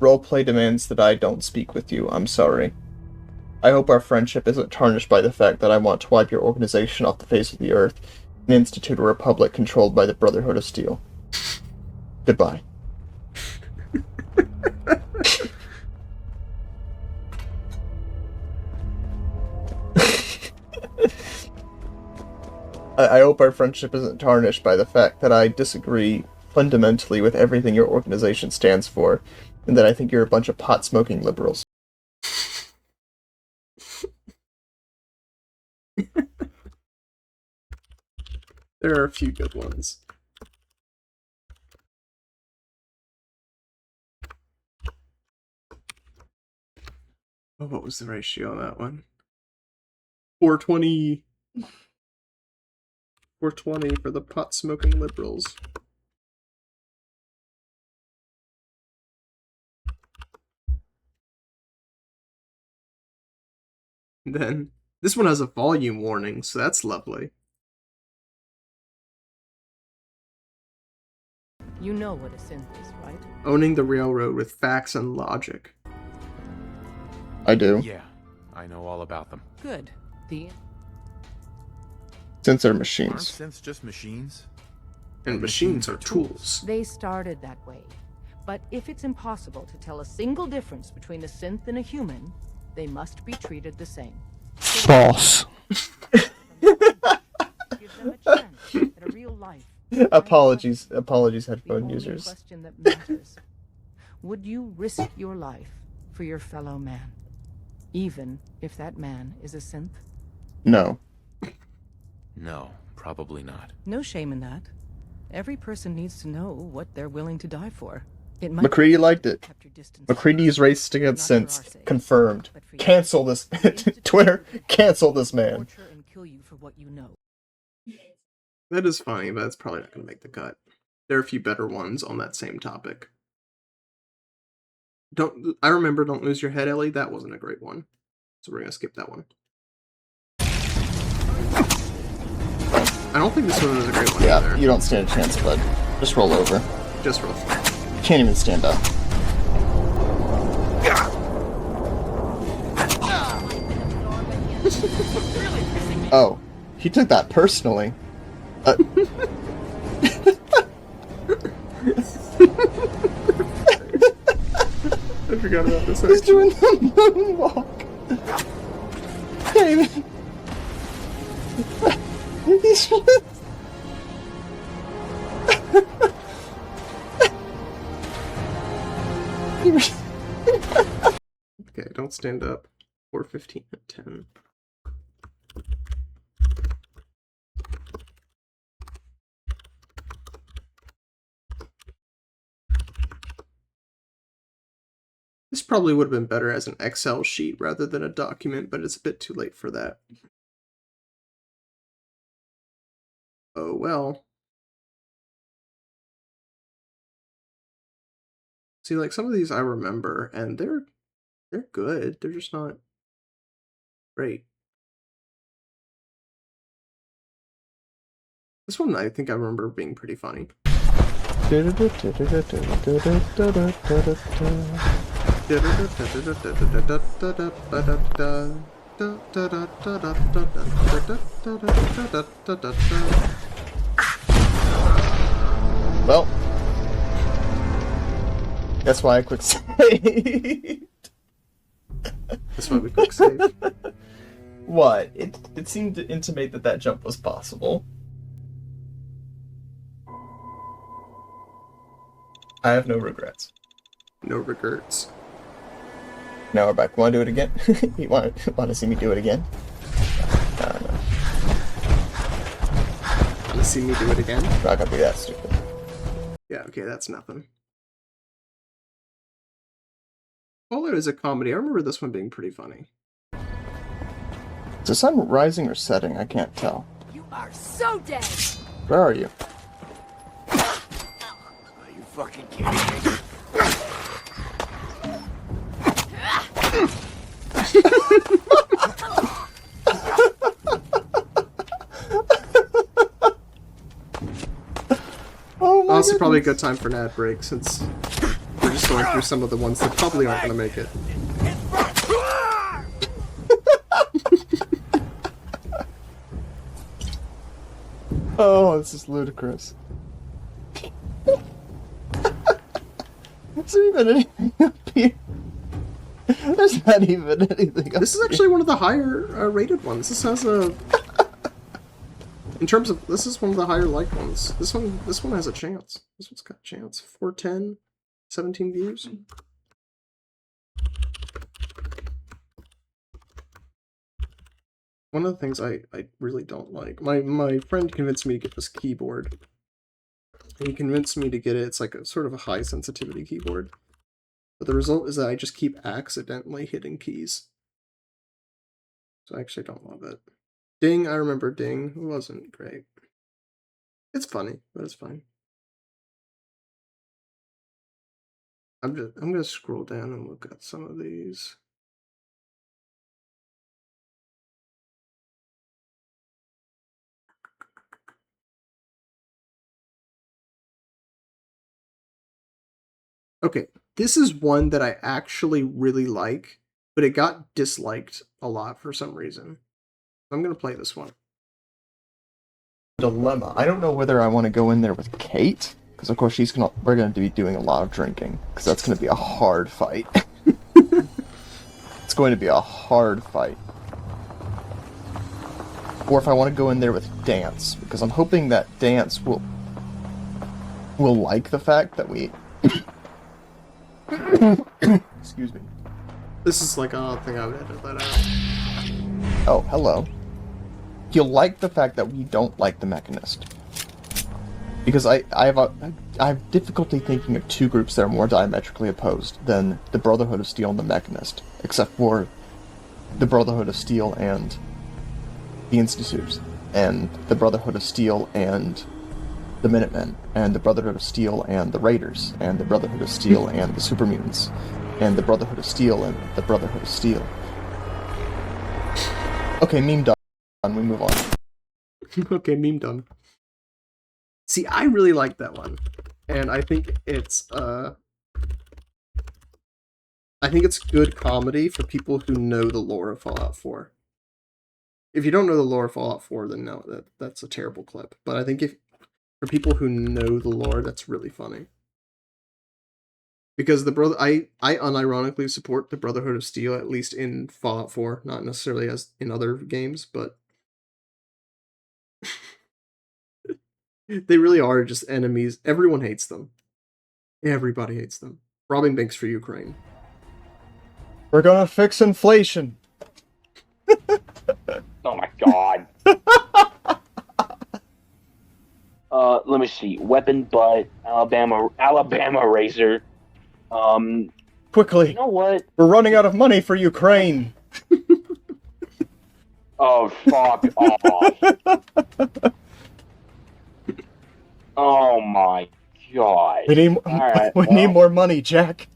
G: Roleplay demands that I don't speak with you. I'm sorry. I hope our friendship isn't tarnished by the fact that I want to wipe your organization off the face of the earth and institute a republic controlled by the Brotherhood of Steel. Goodbye. I hope our friendship isn't tarnished by the fact that I disagree fundamentally with everything your organization stands for, and that I think you're a bunch of pot-smoking liberals.
A: There are a few good ones. Oh, what was the ratio on that one? 420. 420 for the pot-smoking liberals. And then, this one has a volume warning, so that's lovely.
P: You know what a synth is, right?
A: Owning the railroad with facts and logic.
G: I do.
M: Yeah, I know all about them.
P: Good.
G: Since they're
M: Aren't
G: machines.
M: synths just machines?
A: And machines are tools.
P: They started that way. But if it's impossible to tell a single difference between a synth and a human, they must be treated the same.
G: False.
P: Give them a chance at a real life.
G: Apologies, headphone
P: The
G: users.
P: question that matters. Would you risk your life for your fellow man, even if that man is a synth?
G: No.
M: No, probably not.
P: No shame in that. Every person needs to know what they're willing to die for.
G: McCready liked it. McCready's racist against synths. Confirmed. Cancel this. Twitter, cancel this man.
A: That is funny, but it's probably not going to make the cut. There are a few better ones on that same topic. I remember Don't Lose Your Head, Ellie. That wasn't a great one. So we're going to skip that one. I don't think this one was a great one either.
G: You don't stand a chance, bud. Just roll over.
A: Just roll.
G: Can't even stand up. Oh, he took that personally.
A: I forgot about this.
G: He's doing the moonwalk. Can't even. He's just...
A: Okay, don't stand up. 4:15 at 10. This probably would have been better as an Excel sheet rather than a document, but it's a bit too late for that. Oh well. See, like, some of these I remember, and they're good. They're just not great. This one I think I remember being pretty funny.
G: Well, that's why I quick saved.
A: That's why we quick saved.
G: What? It seemed to intimate that jump was possible. I have no regrets.
A: No regrets.
G: Now we're back. Want to do it again? You want to see me do it again? No.
A: Want to see me do it again?
G: Not gonna be that stupid.
A: Yeah, okay, that's nothing. Well, it was a comedy. I remember this one being pretty funny.
G: Is the sun rising or setting? I can't tell.
D: You are so dead.
G: Where are you?
J: Are you fucking kidding me?
G: Oh my
A: Also, probably a good time for an ad break since we're just going through some of the ones that probably aren't going to make it.
G: Oh, this is ludicrous. Is there even anything up here? There's not even anything up
A: This is actually one of the higher rated ones. This has a... In terms of... This is one of the higher liked ones. This one has a chance. This one's got a chance. 410, 17 views. One of the things I really don't like... My friend convinced me to get this keyboard. He convinced me to get it. It's like a sort of a high sensitivity keyboard. But the result is that I just keep accidentally hitting keys. So I actually don't love it. Ding, I remember Ding. It wasn't great. It's funny, but it's fine. I'm gonna scroll down and look at some of these. Okay, this is one that I actually really like, but it got disliked a lot for some reason. I'm gonna play this one.
G: Dilemma. I don't know whether I want to go in there with Kate, because of course we're gonna be doing a lot of drinking, because that's gonna be a hard fight. It's going to be a hard fight. Or if I want to go in there with Dance, because I'm hoping that Dance will like the fact that we... Excuse me.
A: This is like a thing I would edit that out.
G: Oh, hello. You'll like the fact that we don't like the Mechanist. Because I have difficulty thinking of two groups that are more diametrically opposed than the Brotherhood of Steel and the Mechanist, except for the Brotherhood of Steel and the Institutes, and the Brotherhood of Steel and the Minutemen, and the Brotherhood of Steel and the Raiders, and the Brotherhood of Steel and the Super Mutants, and the Brotherhood of Steel and the Brotherhood of Steel. Okay, meme done. We move on.
A: Okay, meme done. See, I really like that one, and I think it's good comedy for people who know the lore of Fallout 4. If you don't know the lore of Fallout 4, then no, that's a terrible clip. But I think for people who know the lore, that's really funny. Because I unironically support the Brotherhood of Steel, at least in Fallout 4, not necessarily as in other games, but they really are just enemies. Everyone hates them. Everybody hates them. Robbing banks for Ukraine.
G: We're gonna fix inflation.
K: Oh my god. Let me see. Weapon butt, Alabama razor.
G: Quickly.
K: You know what?
G: We're running out of money for Ukraine.
K: Oh, fuck off. Oh my god.
G: We need
K: Alright,
G: we need more money, Jack.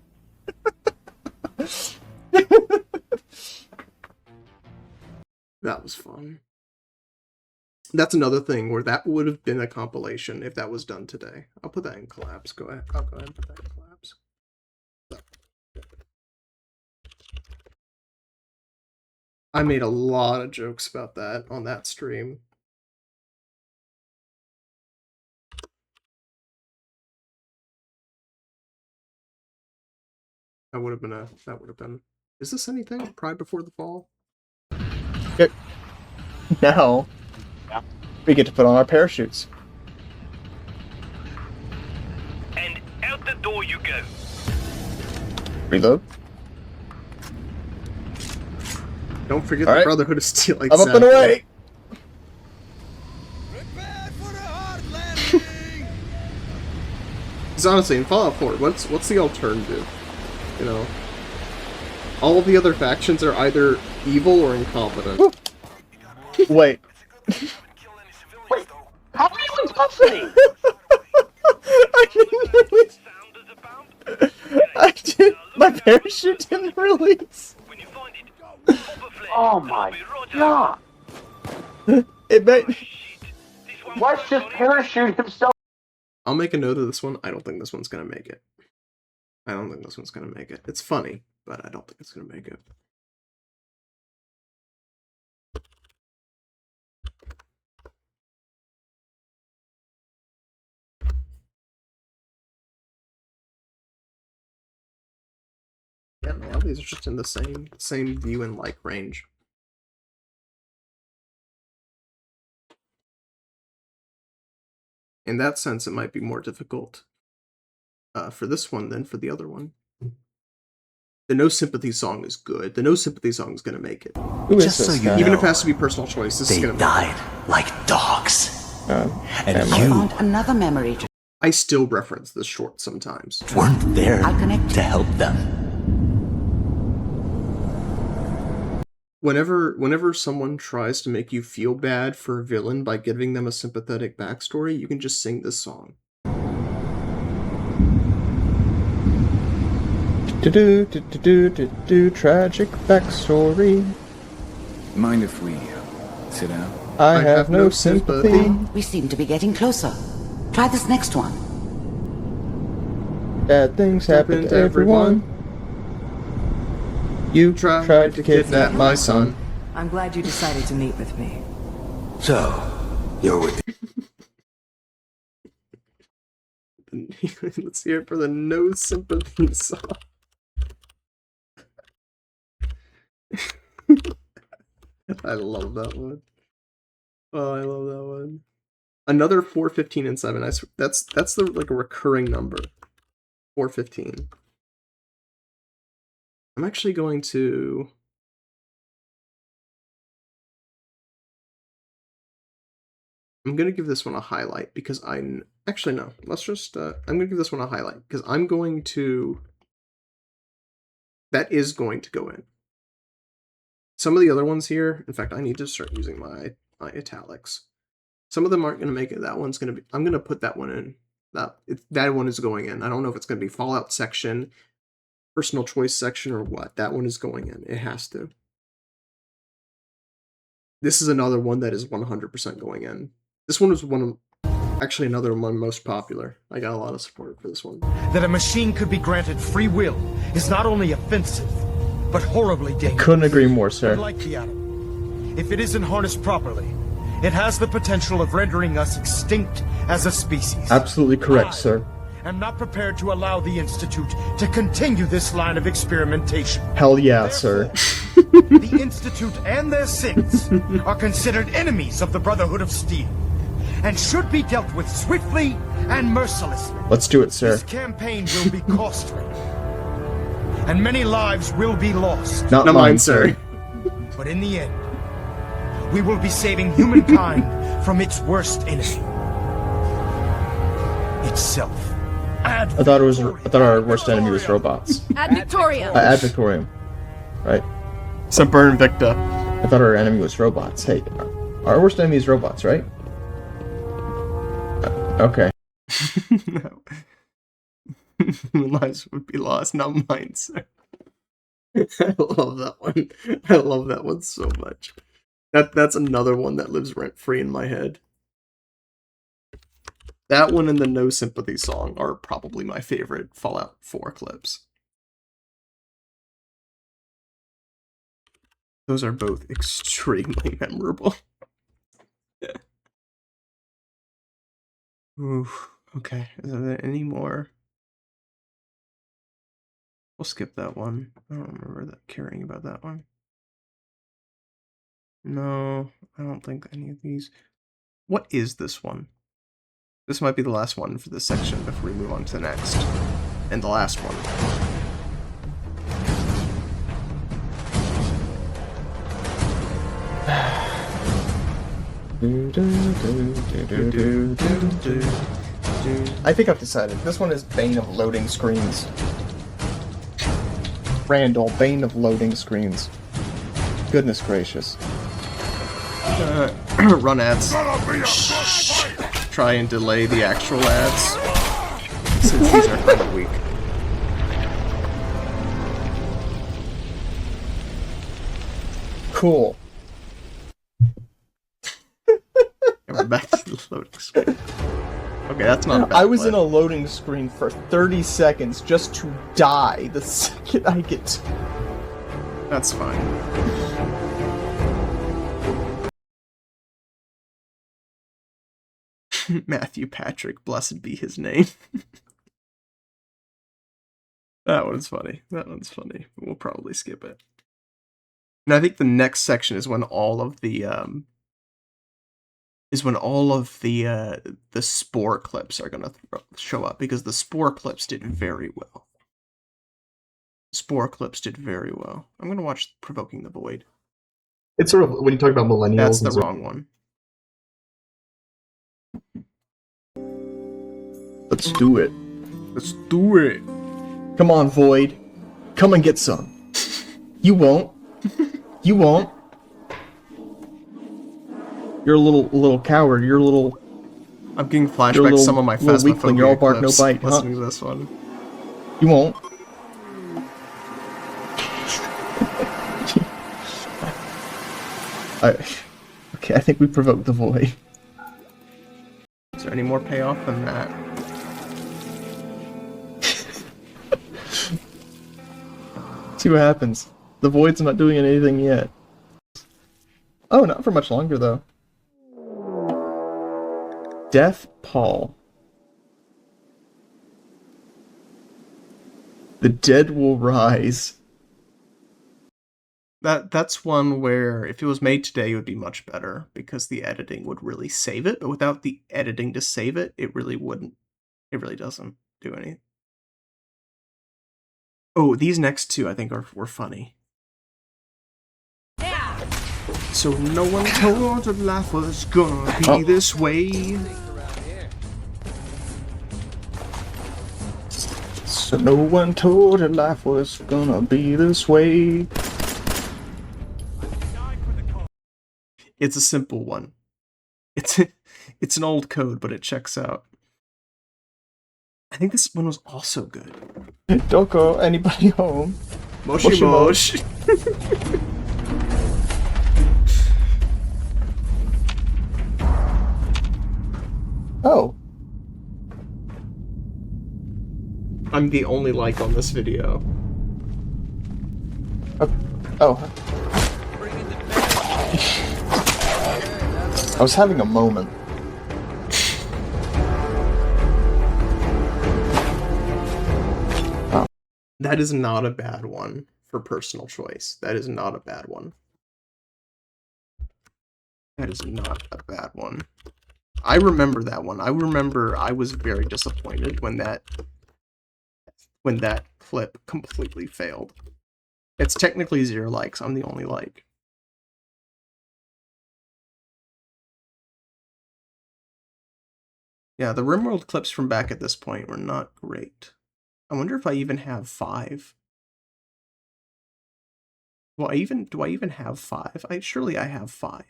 A: That was fun. That's another thing where that would have been a compilation if that was done today. I'll put that in collapse. Go ahead. I'll go ahead and put that in collapse. I made a lot of jokes about that on that stream. That would have been. Is this anything? Pride Before the Fall?
G: Now, we get to put on our parachutes.
I: And out the door you go.
G: Reload.
A: Don't forget
H: All
A: the
H: right.
A: Brotherhood of Steel.
H: I'm up and away.
A: Because honestly, in Fallout 4, what's the alternative? You know, all of the other factions are either evil or incompetent.
H: Wait.
K: How are you in custody?
H: I did. My parachute didn't release.
K: Oh my god!
H: It may.
K: Let's just parachute himself.
A: I'll make a note of this one. I don't think this one's gonna make it. I don't think this one's gonna make it. It's funny, but I don't think it's gonna make it. Yeah, a lot of these are just in the same view and like range. In that sense, it might be more difficult for this one than for the other one. The No Sympathy song is good. The No Sympathy song is going to make it.
H: Who is this guy?
A: Even if it has to be personal choice, this is going to
J: died like dogs.
O: I found another memory.
A: I still reference this short sometimes.
J: Weren't there to help them.
A: Whenever someone tries to make you feel bad for a villain by giving them a sympathetic backstory, you can just sing this song.
H: Tragic backstory.
Q: Mind if we sit down?
H: I have no sympathy.
O: We seem to be getting closer. Try this next one.
H: Bad things happen to everyone. You tried to kidnap my son.
R: I'm glad you decided to meet with me.
J: So, you're with
A: Let's hear it for the No Sympathy song. I love that one. Oh, I love that one. Another 4, 15, and 7. That's the like a recurring number. 4, 15. I'm actually going to. I'm gonna give this one a highlight because actually no. Let's just. I'm gonna give this one a highlight because I'm going to. That is going to go in. Some of the other ones here, in fact, I need to start using my italics. Some of them aren't going to make it. That one's going to be. I'm going to put that one in. That one is going in. I don't know if it's going to be Fallout section, personal choice section, or what. That one is going in. It has to. This is another one that is 100% going in. This one was actually another one of my most popular. I got a lot of support for this one.
S: That a machine could be granted free will is not only offensive, but horribly dangerous.
H: Couldn't agree more, sir.
S: Unlike the atom, if it isn't harnessed properly, it has the potential of rendering us extinct as a species.
H: Absolutely correct, sir.
S: I'm not prepared to allow the Institute to continue this line of experimentation.
H: Hell yeah, sir.
S: The Institute and their sins are considered enemies of the Brotherhood of Steel, and should be dealt with swiftly and mercilessly.
H: Let's do it, sir.
S: This campaign will be costly, and many lives will be lost.
H: Not mine, sir.
S: But in the end, we will be saving humankind from its worst enemy. Itself.
H: I thought our worst enemy was robots.
D: Ad Victoriam.
H: Ad Victoriam. Right.
A: So burn Victa.
H: I thought our enemy was robots. Hey, our worst enemy is robots, right? Okay.
A: No. Human lives would be lost, not mine, sir. I love that one. I love that one so much. That's another one that lives rent-free in my head. That one and the No Sympathy song are probably my favorite Fallout 4 clips. Those are both extremely memorable. Oof. Okay, is there any more? We'll skip that one. I don't remember caring about that one. No, I don't think any of these. What is this one? This might be the last one for this section before we move on to the next. And the last one.
G: I think I've decided. This one is Bane of Loading Screens. Randall, Bane of Loading Screens. Goodness gracious.
A: Run ads. Try and delay the actual ads, since these are kind of weak.
G: Cool.
A: And we're back to the loading screen. Okay, that's not a bad
G: I was
A: play.
G: in a loading screen for 30 seconds just to die the second I get to...
A: That's fine. Matthew Patrick, blessed be his name. That one's funny. That one's funny. We'll probably skip it. And I think the next section is when all of the the spore clips are gonna show up, because the spore clips did very well. Spore clips did very well. I'm gonna watch Provoking the Void.
H: It's sort of when you talk about millennials.
A: That's the
H: and
A: wrong one.
G: Let's do it.
A: Let's do it.
G: Come on, Void. Come and get some. You won't. You won't. You're a little coward. You're a little...
A: I'm getting flashbacks to
G: little-
A: some of my
G: little weakling. You're all bark, no
A: clips
G: bite, huh?
A: listening to this one.
G: You won't. Okay, I think we provoked the Void.
A: Is there any more payoff than that?
G: See what happens. The Void's not doing anything yet. Oh, not for much longer, though. Death Pall. The dead will rise.
A: That's one where if it was made today, it would be much better, because the editing would really save it. But without the editing to save it, it really wouldn't. It really doesn't do anything. Oh, these next two I think were funny. So no one told that life was gonna be this way.
G: So no one told her life was gonna be this way.
A: It's a simple one. It's an old code, but it checks out. I think this one was also good.
G: Don't go anybody home.
A: Moshi mosh.
G: Oh.
A: I'm the only like on this video.
G: Oh. I was having a moment. Oh.
A: That is not a bad one for personal choice. That is not a bad one. That is not a bad one. I remember that one. I remember I was very disappointed when that clip completely failed. It's technically 0 likes. I'm the only like. Yeah, the RimWorld clips from back at this point were not great. I wonder if I even have 5. Do I even have 5? Surely I have 5.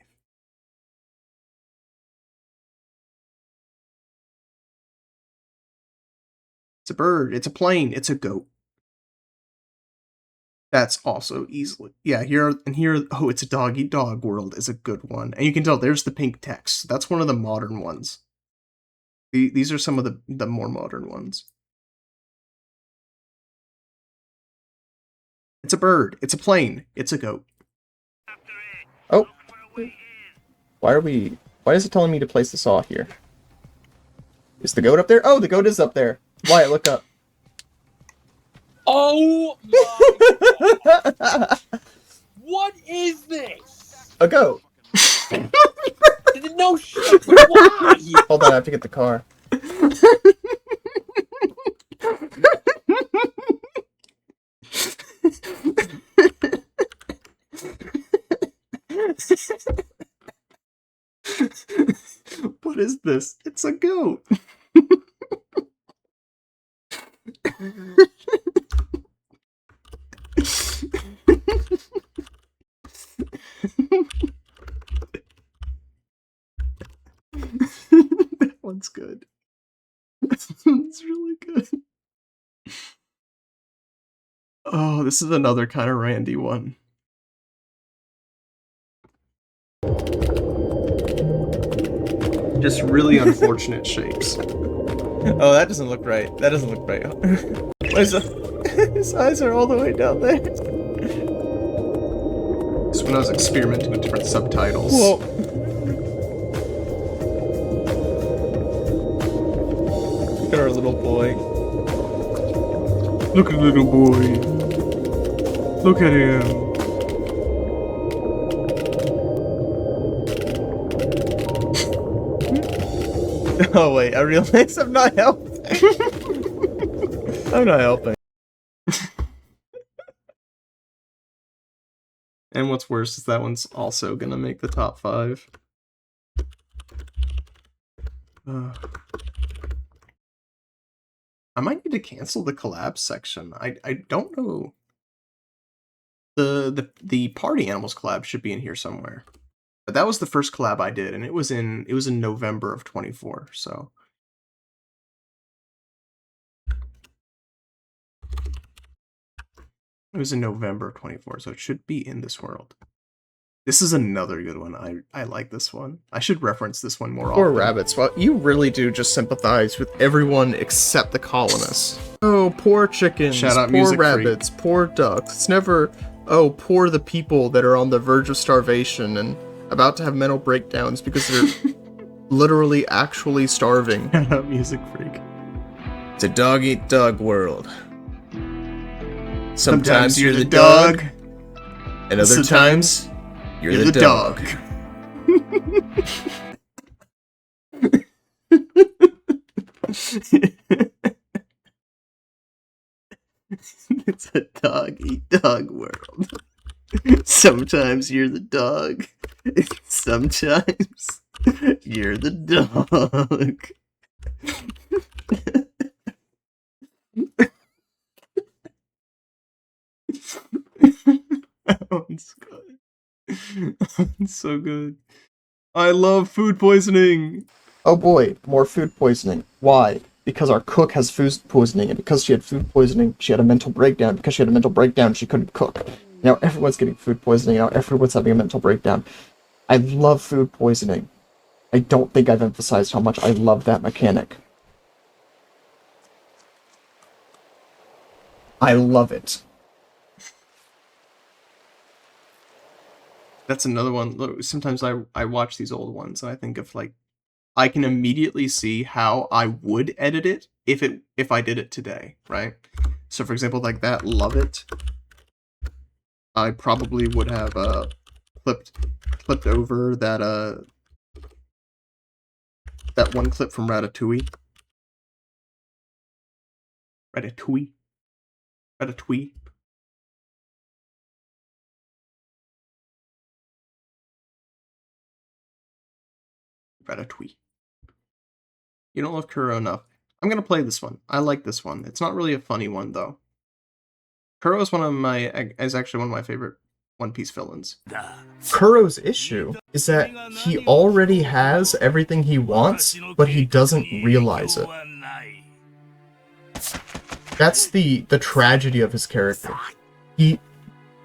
A: It's a bird, it's a plane, it's a goat. That's also easily... Yeah, here, oh, it's a dog-eat-dog world is a good one. And you can tell there's the pink text. That's one of the modern ones. These are some of the more modern ones. It's a bird, it's a plane, it's a goat.
G: Oh. Why is it telling me to place the saw here? Is the goat up there? Oh, the goat is up there. Wyatt, look up.
T: Oh my god! What is this?
G: A goat.
T: No shit. Why?
G: Hold on, I have to get the car.
A: What is this? It's a goat. That one's good. It's really good. Oh, this is another kind of Randy one. Just really unfortunate shapes.
G: Oh, that doesn't look right. That doesn't look right. His eyes are all the way down there.
A: It's when I was experimenting with different subtitles.
G: Whoa. Look at our little boy.
A: Look at the little boy. Look at him.
G: Oh wait, I realize I'm not helping. I'm not helping.
A: And what's worse is that one's also gonna make the top 5. I might need to cancel the collab section. I don't know. The Party Animals collab should be in here somewhere. But that was the first collab I did, and it was in November of 24, so. It was in November of 24, so it should be in this world. This is another good one. I like this one. I should reference this one more often.
G: Poor rabbits. Well, you really do just sympathize with everyone except the colonists. Oh, poor chickens.
A: Shout out
G: poor
A: Music
G: rabbits.
A: Freak.
G: Poor ducks. It's never, oh, poor the people that are on the verge of starvation and about to have mental breakdowns because they're literally actually starving.
A: Shout out Music Freak.
G: It's a dog-eat-dog world. Sometimes you're the
A: dog,
G: and other times you're the dog.
A: It's a dog-eat-dog world. Sometimes you're the dog, sometimes you're the dog. That one's good. That one's so good. I love food poisoning.
G: Oh boy, more food poisoning. Why? Because our cook has food poisoning, and because she had food poisoning, she had a mental breakdown. Because she had a mental breakdown, she couldn't cook. Now everyone's getting food poisoning, now everyone's having a mental breakdown. I love food poisoning. I don't think I've emphasized how much I love that mechanic. I love it.
A: That's another one. Look, sometimes I watch these old ones and I think of like, I can immediately see how I would edit it if I did it today, right? So for example, like that Love It, I probably would have clipped over that that one clip from Ratatouille. Ratatouille. Ratatouille. Ratatouille. You don't love Kuro enough. I'm gonna play this one. I like this one. It's not really a funny one though. Kuro is actually one of my favorite One Piece villains.
G: Kuro's issue is that he already has everything he wants, but he doesn't realize it. That's the tragedy of his character. He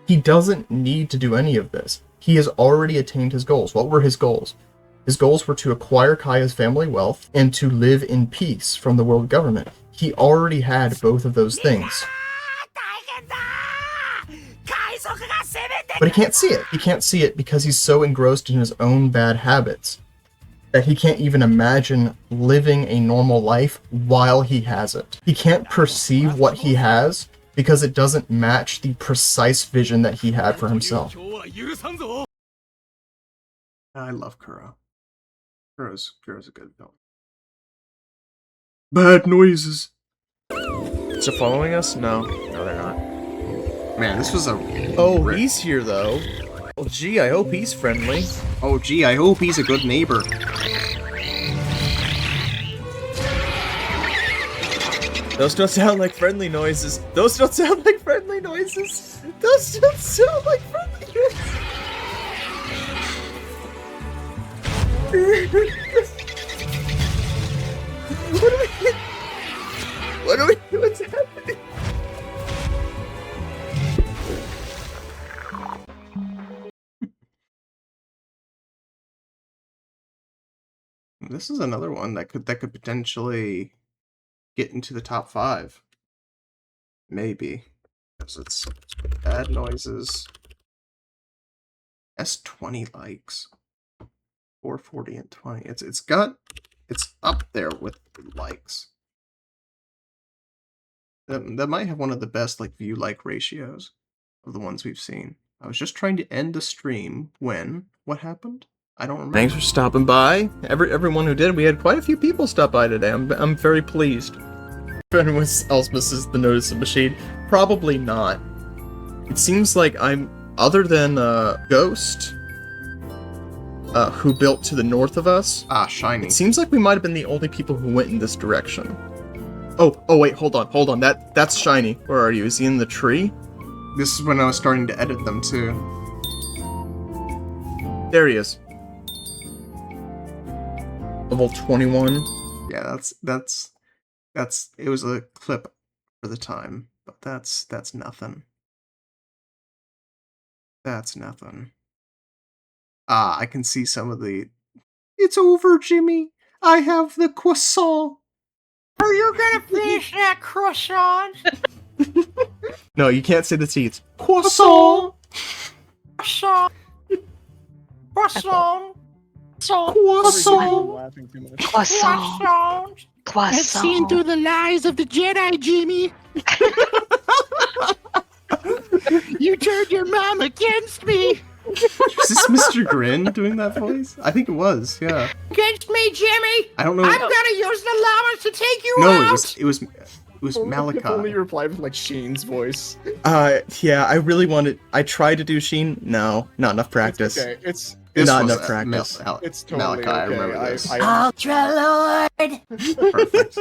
G: doesn't need to do any of this. He has already attained his goals. What were his goals? His goals were to acquire Kaya's family wealth and to live in peace from the world government. He already had both of those things. But he can't see it. He can't see it because he's so engrossed in his own bad habits that he can't even imagine living a normal life while he has it. He can't perceive what he has because it doesn't match the precise vision that he had for himself.
A: I love Kuro. Kuro's a good villain. Bad noises.
G: Is it following us? No. No, they're not.
A: Man, this was a...
G: Oh, he's here, though. Oh, gee, I hope he's friendly.
A: Oh, gee, I hope he's a good neighbor. Those don't sound like friendly noises. Those don't sound like friendly noises. Those don't sound like friendly noises. What do we do? What's happening? This is another one that could potentially get into the top 5. Maybe. Because it's bad noises. S20 likes. 440 and 20. It's up there with likes. That might have one of the best view like ratios of the ones we've seen. I was just trying to end the stream when what happened? I don't remember. Thanks for stopping by. Everyone who did. We had quite a few people stop by today. I'm very pleased. If anyone else misses the notice of machine, probably not. It seems like I'm other than Ghost, who built to the north of us. Ah, shiny. It seems like we might have been the only people who went in this direction. Oh wait, hold on. That's Shiny. Where are you? Is he in the tree? This is when I was starting to edit them too. There he is. Level 21. Yeah, that's it was a clip for the time, but that's nothing. That's nothing. Ah, I can see some of the... It's over, Jimmy. I have the croissant.
T: Are you gonna finish that croissant?
A: No, you can't say the seeds. Croissant.
T: Croissant. Croissant.
A: Croissant.
T: Laughing too much.
U: Croissant.
T: I've seen through the lies of the Jedi, Jimmy. You turned your mom against me.
A: Is this Mr. Grin doing that voice? I think it was, yeah.
T: Against me, Jimmy.
A: I don't know.
T: I'm gonna use the llamas to take you out.
A: No, it was Malachi.
B: Only replied with Sheen's voice.
A: Yeah, I really wanted. I tried to do Sheen. No, not enough practice.
B: Okay, it's
A: not enough practice.
B: It's totally
A: Malachi, I remember this.
U: Ultra Lord!
A: Perfect.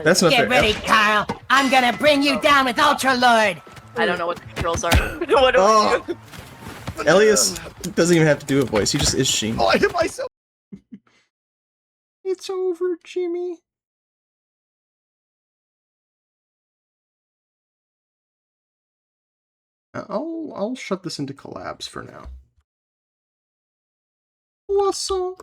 A: That's not
U: Get
A: fair.
U: ready, Kyle. I'm gonna bring you down with Ultra Lord.
V: I don't know what the controls are. What do I do?
A: Elias doesn't even have to do a voice. He just is Sheen.
B: Oh, I hit myself.
A: It's over, Jimmy. I'll shut this into collabs for now. Awesome.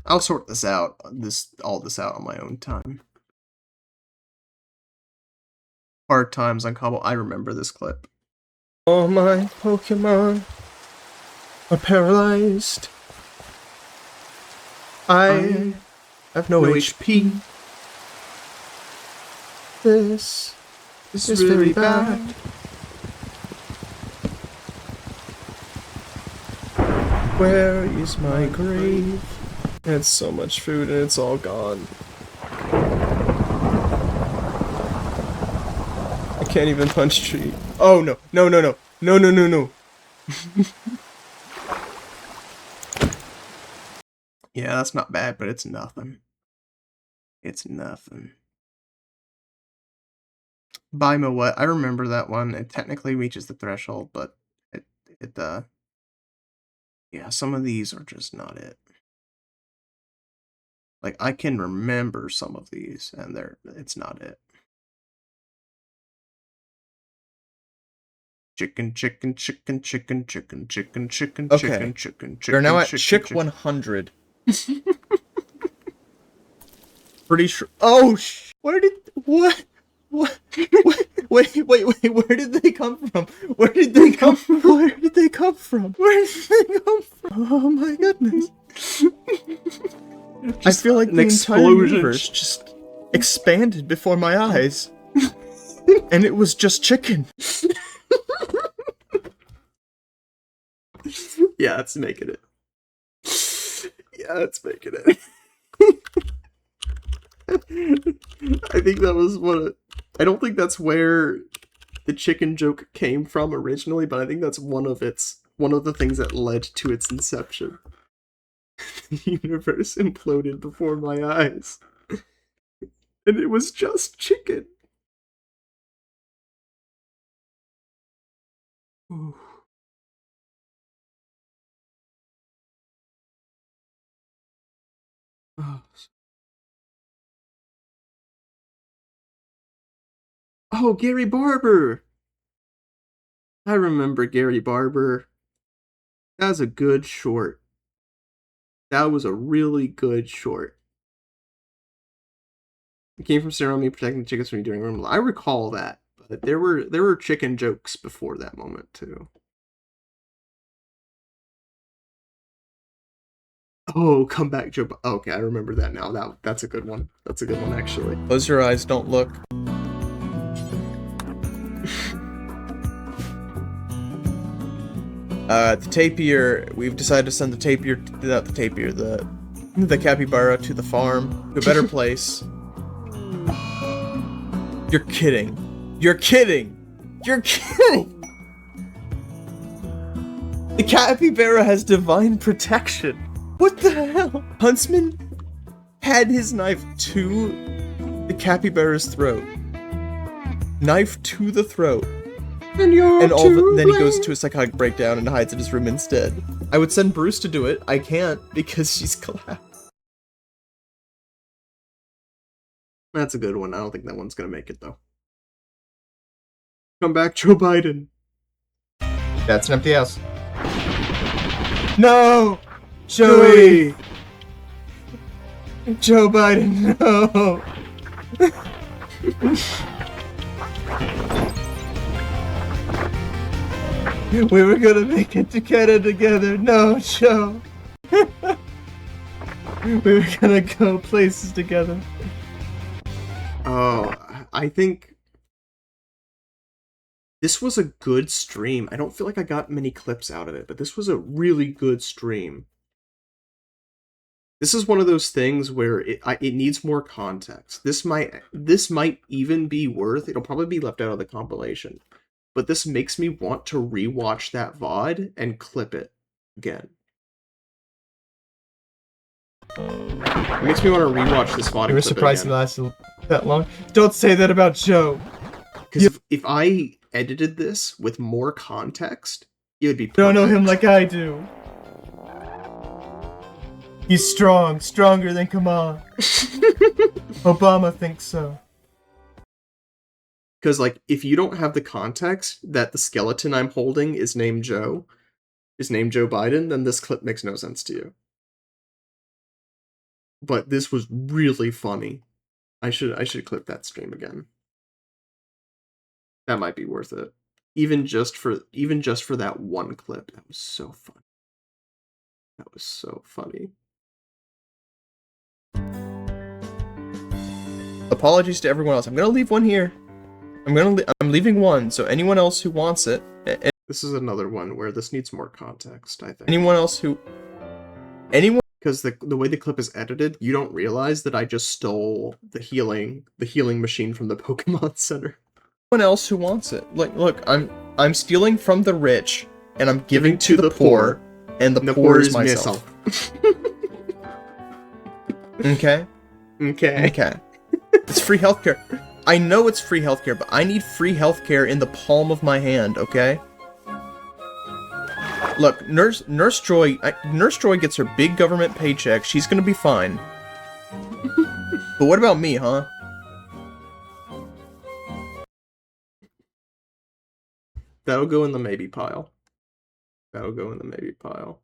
A: I'll sort this out. All this out on my own time. Hard times on Cobble. I remember this clip. All my Pokemon are paralyzed. I have no HP. This is very bad. Where is my grave? It's so much food and it's all gone. I can't even punch tree. Oh no. No. Yeah, that's not bad, but it's nothing. It's nothing. Bima what? I remember that one. It technically reaches the threshold, but yeah, some of these are just not it. Like, I can remember some of these, and it's not it. Chicken. Okay. Chicken. They're now at Chick 100. Pretty sure. Oh, what? Wait, where did they come from? Oh my goodness. I feel like the entire universe just expanded before my eyes. And it was just chicken. Yeah, that's making it. I think that was I don't think that's where the chicken joke came from originally, but I think that's one of its one of the things that led to its inception. The universe imploded before my eyes. And it was just chicken. Ooh. Oh, Gary Barber! I remember Gary Barber. That was a good short. That was a really good short. It came from ceremony protecting the chickens from doing room. I recall that, but there were chicken jokes before that moment too. Oh, come back, Joe. Okay, I remember that now. That's a good one. That's a good one, actually. Close your eyes, don't look. The tapir. We've decided to send the tapir, not the tapir, the capybara to the farm, to a better place. You're kidding. You're kidding. You're kidding. The capybara has divine protection. What the hell? Huntsman had his knife to the capybara's throat. Knife to the throat. And then he goes to a psychotic breakdown and hides in his room instead. I would send Bruce to do it. I can't because she's collapsed. That's a good one. I don't think that one's gonna make it though. Come back, Joe Biden. That's an empty house. No! Joey! Joe Biden, no! We were gonna make it to Canada together. No, Joe. We were gonna go places together. Oh, I think this was a good stream. I don't feel like I got many clips out of it, but this was a really good stream. This is one of those things where it needs more context. This might even be worth. It'll probably be left out of the compilation. But this makes me want to rewatch that VOD and clip it again. It makes me want to rewatch this VOD. You were surprised it lasted that long? Don't say that about Joe! Because if I edited this with more context, it would be perfect. You don't know him like I do. He's strong, stronger than Kamal. Obama thinks so. Because, like, if you don't have the context that the skeleton I'm holding is named Joe Biden, then this clip makes no sense to you. But this was really funny. I should clip that stream again. That might be worth it. Even just for that one clip. That was so fun. That was so funny. Apologies to everyone else. I'm gonna leave one here. I'm leaving one, so anyone else who wants it. This is another one where this needs more context, I think. Because the way the clip is edited, you don't realize that I just stole the healing machine from the Pokemon Center. Anyone else who wants it. Like, look, I'm stealing from the rich, and I'm giving to the poor, and the poor is myself. Okay? Okay. It's free healthcare. I know it's free healthcare, but I need free healthcare in the palm of my hand, okay? Look, Nurse Joy gets her big government paycheck. She's gonna be fine. But what about me, huh? That'll go in the maybe pile. That'll go in the maybe pile.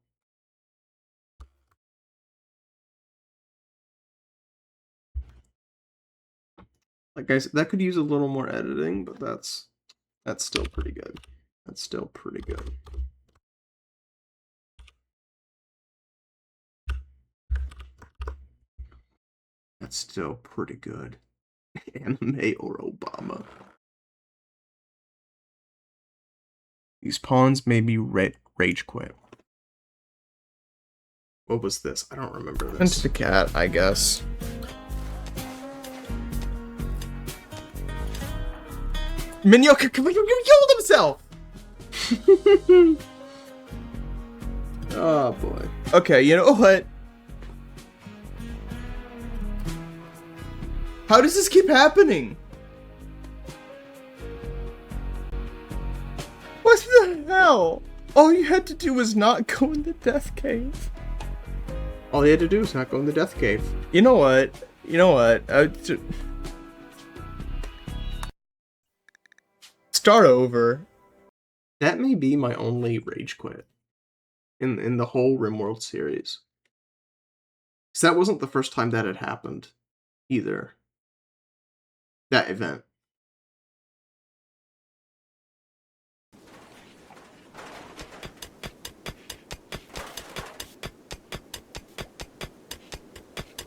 A: Like, guys, that could use a little more editing, but that's still pretty good. That's still pretty good. That's still pretty good. Anime or Obama. These pawns made me rage quit. What was this? I don't remember this. It's the cat, I guess. Minyo killed himself! Oh boy. Okay, you know what? How does this keep happening? What the hell? All you had to do was not go in the death cave. All you had to do was not go in the death cave. You know what? Start over. That may be my only rage quit in the whole RimWorld series. Because that wasn't the first time that had happened, either. That event.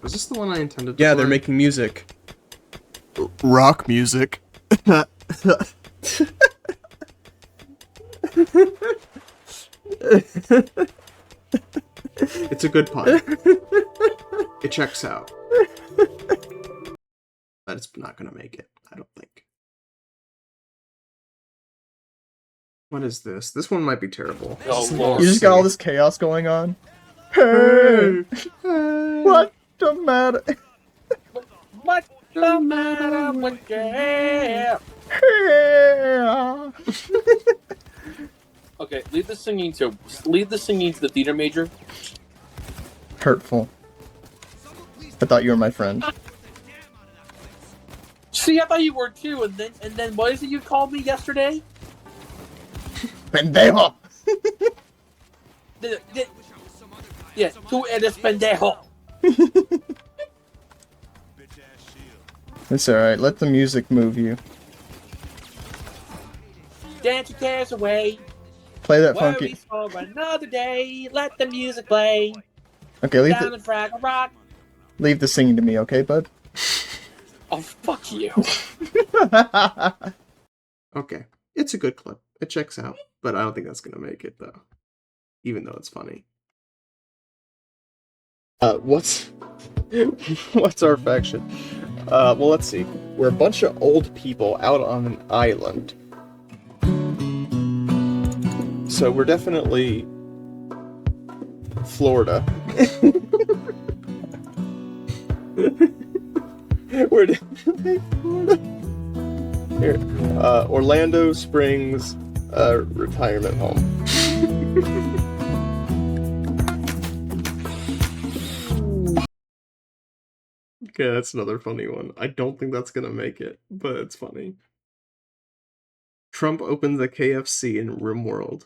A: Was this the one I intended to play? They're making music. Rock music. It's a good pun. It checks out. But it's not gonna make it, I don't think. What is this? This one might be terrible.
B: Oh, Lord.
A: You just got all this chaos going on. Hey! What the matter?
E: What the matter with your hair? Okay, leave the singing to the theater major.
A: Hurtful. I thought you were my friend.
E: See, I thought you were too, and then what is it you called me yesterday?
A: Pendejo!
E: Yeah, tú eres pendejo.
A: It's alright, let the music move you.
E: Dance your cares away.
A: Play that
E: Worries
A: funky.
E: for another day. Let the music play.
A: Okay, leave
E: Down in Fraggle Rock.
A: leave the singing to me, okay, bud?
E: Oh, fuck you.
A: Okay, it's a good clip. It checks out, but I don't think that's gonna make it, though. Even though it's funny. What's our faction? Well, let's see. We're a bunch of old people out on an island. So we're definitely Florida. We're definitely Florida. Here, Orlando Springs retirement home. Okay, that's another funny one. I don't think that's gonna make it, but it's funny. Trump opens a KFC in RimWorld.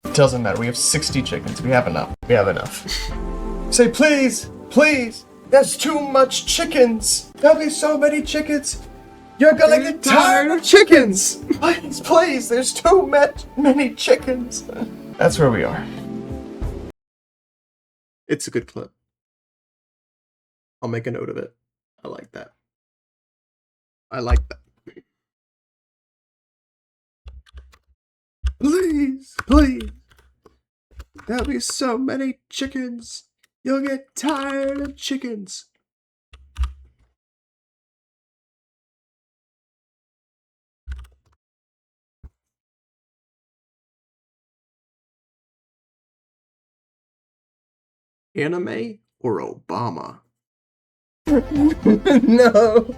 A: It doesn't matter. We have 60 chickens. We have enough. We have enough. Say, please, please. There's too much chickens. There'll be so many chickens. You're gonna get tired of chickens. Please, please. There's too many chickens. That's where we are. It's a good clip. I'll make a note of it. I like that. I like that. Please, please. There'll be so many chickens. You'll get tired of chickens. Anime or Obama? No.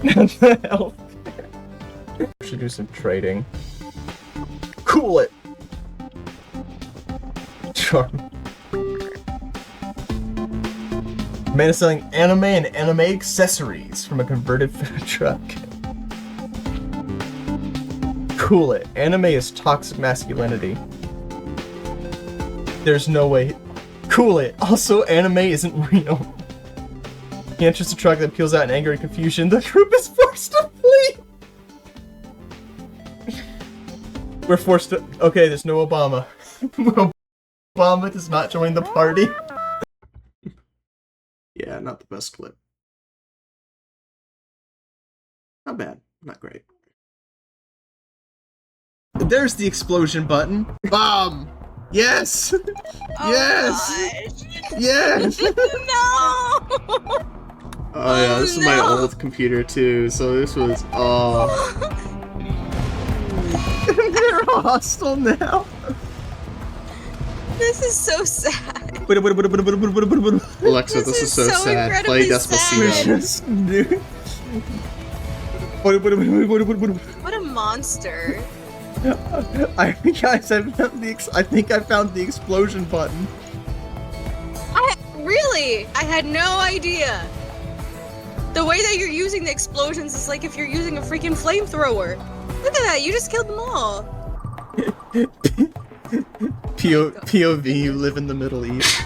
A: Not the hell. Should do some trading. Cool it. Charm. Man is selling anime and anime accessories from a converted food truck. Cool it. Anime is toxic masculinity. There's no way. Cool it. Also, anime isn't real. He enters the truck that peels out in anger and confusion. The group is forced to flee. We're forced to. Okay, there's no Obama. Obama does not join the party. Yeah, not the best clip. Not bad. Not great. There's the explosion button. Bomb! Yes! Yes!
V: Gosh.
A: Yes!
V: No!
A: Oh yeah, this is my old computer too, so this was, They're hostile now!
F: This is so sad.
A: Alexa, this is so sad. Play Despacito.
F: What a monster.
A: I think I found the explosion button.
F: Really? I had no idea. The way that you're using the explosions is like if you're using a freaking flamethrower. Look at that, you just killed them all.
A: POV, you live in the Middle East.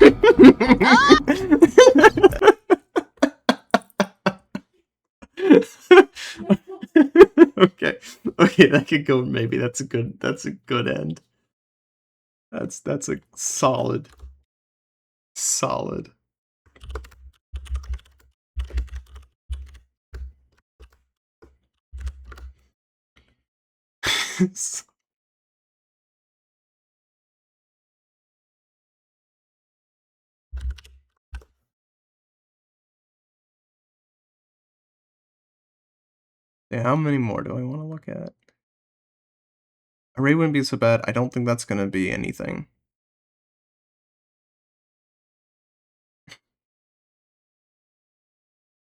A: Okay, that could go. Maybe that's a good end. That's a solid. Yeah, how many more do I want to look at? Array wouldn't be so bad. I don't think that's gonna be anything.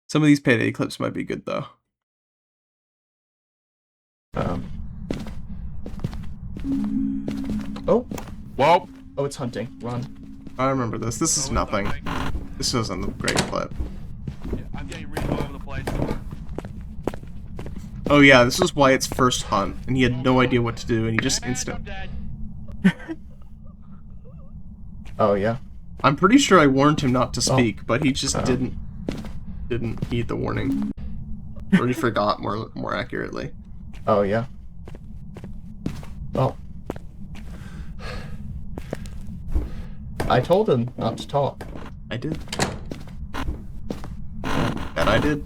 A: Some of these payday clips might be good though. Oh.
M: Whoa.
A: Oh, it's hunting. Run. I remember this. This is nothing. This isn't a great clip.
C: I'm getting really all over the place.
A: Oh yeah, this was Wyatt's first hunt, and he had no idea what to do, and he just instant. Oh yeah. I'm pretty sure I warned him not to speak, but he just didn't heed the warning. Or he forgot, more accurately. Oh yeah. Oh. I told him not to talk. I did. That I did.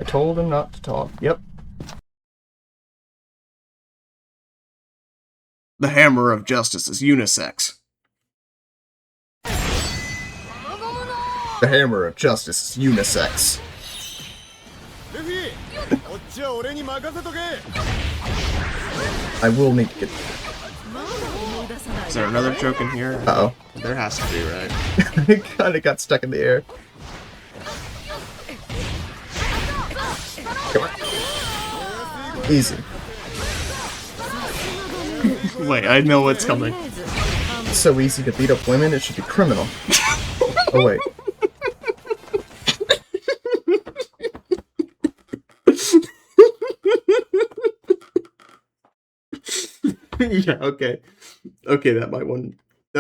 A: I told him not to talk. Yep. The hammer of justice is unisex. The hammer of justice is unisex. I will need to get... Is there another joke in here? Uh-oh. There has to be, right? It kinda got stuck in the air. Come on. Easy. Wait, I know what's coming. It's so easy to beat up women, it should be criminal. Oh wait. Yeah, okay. Okay, that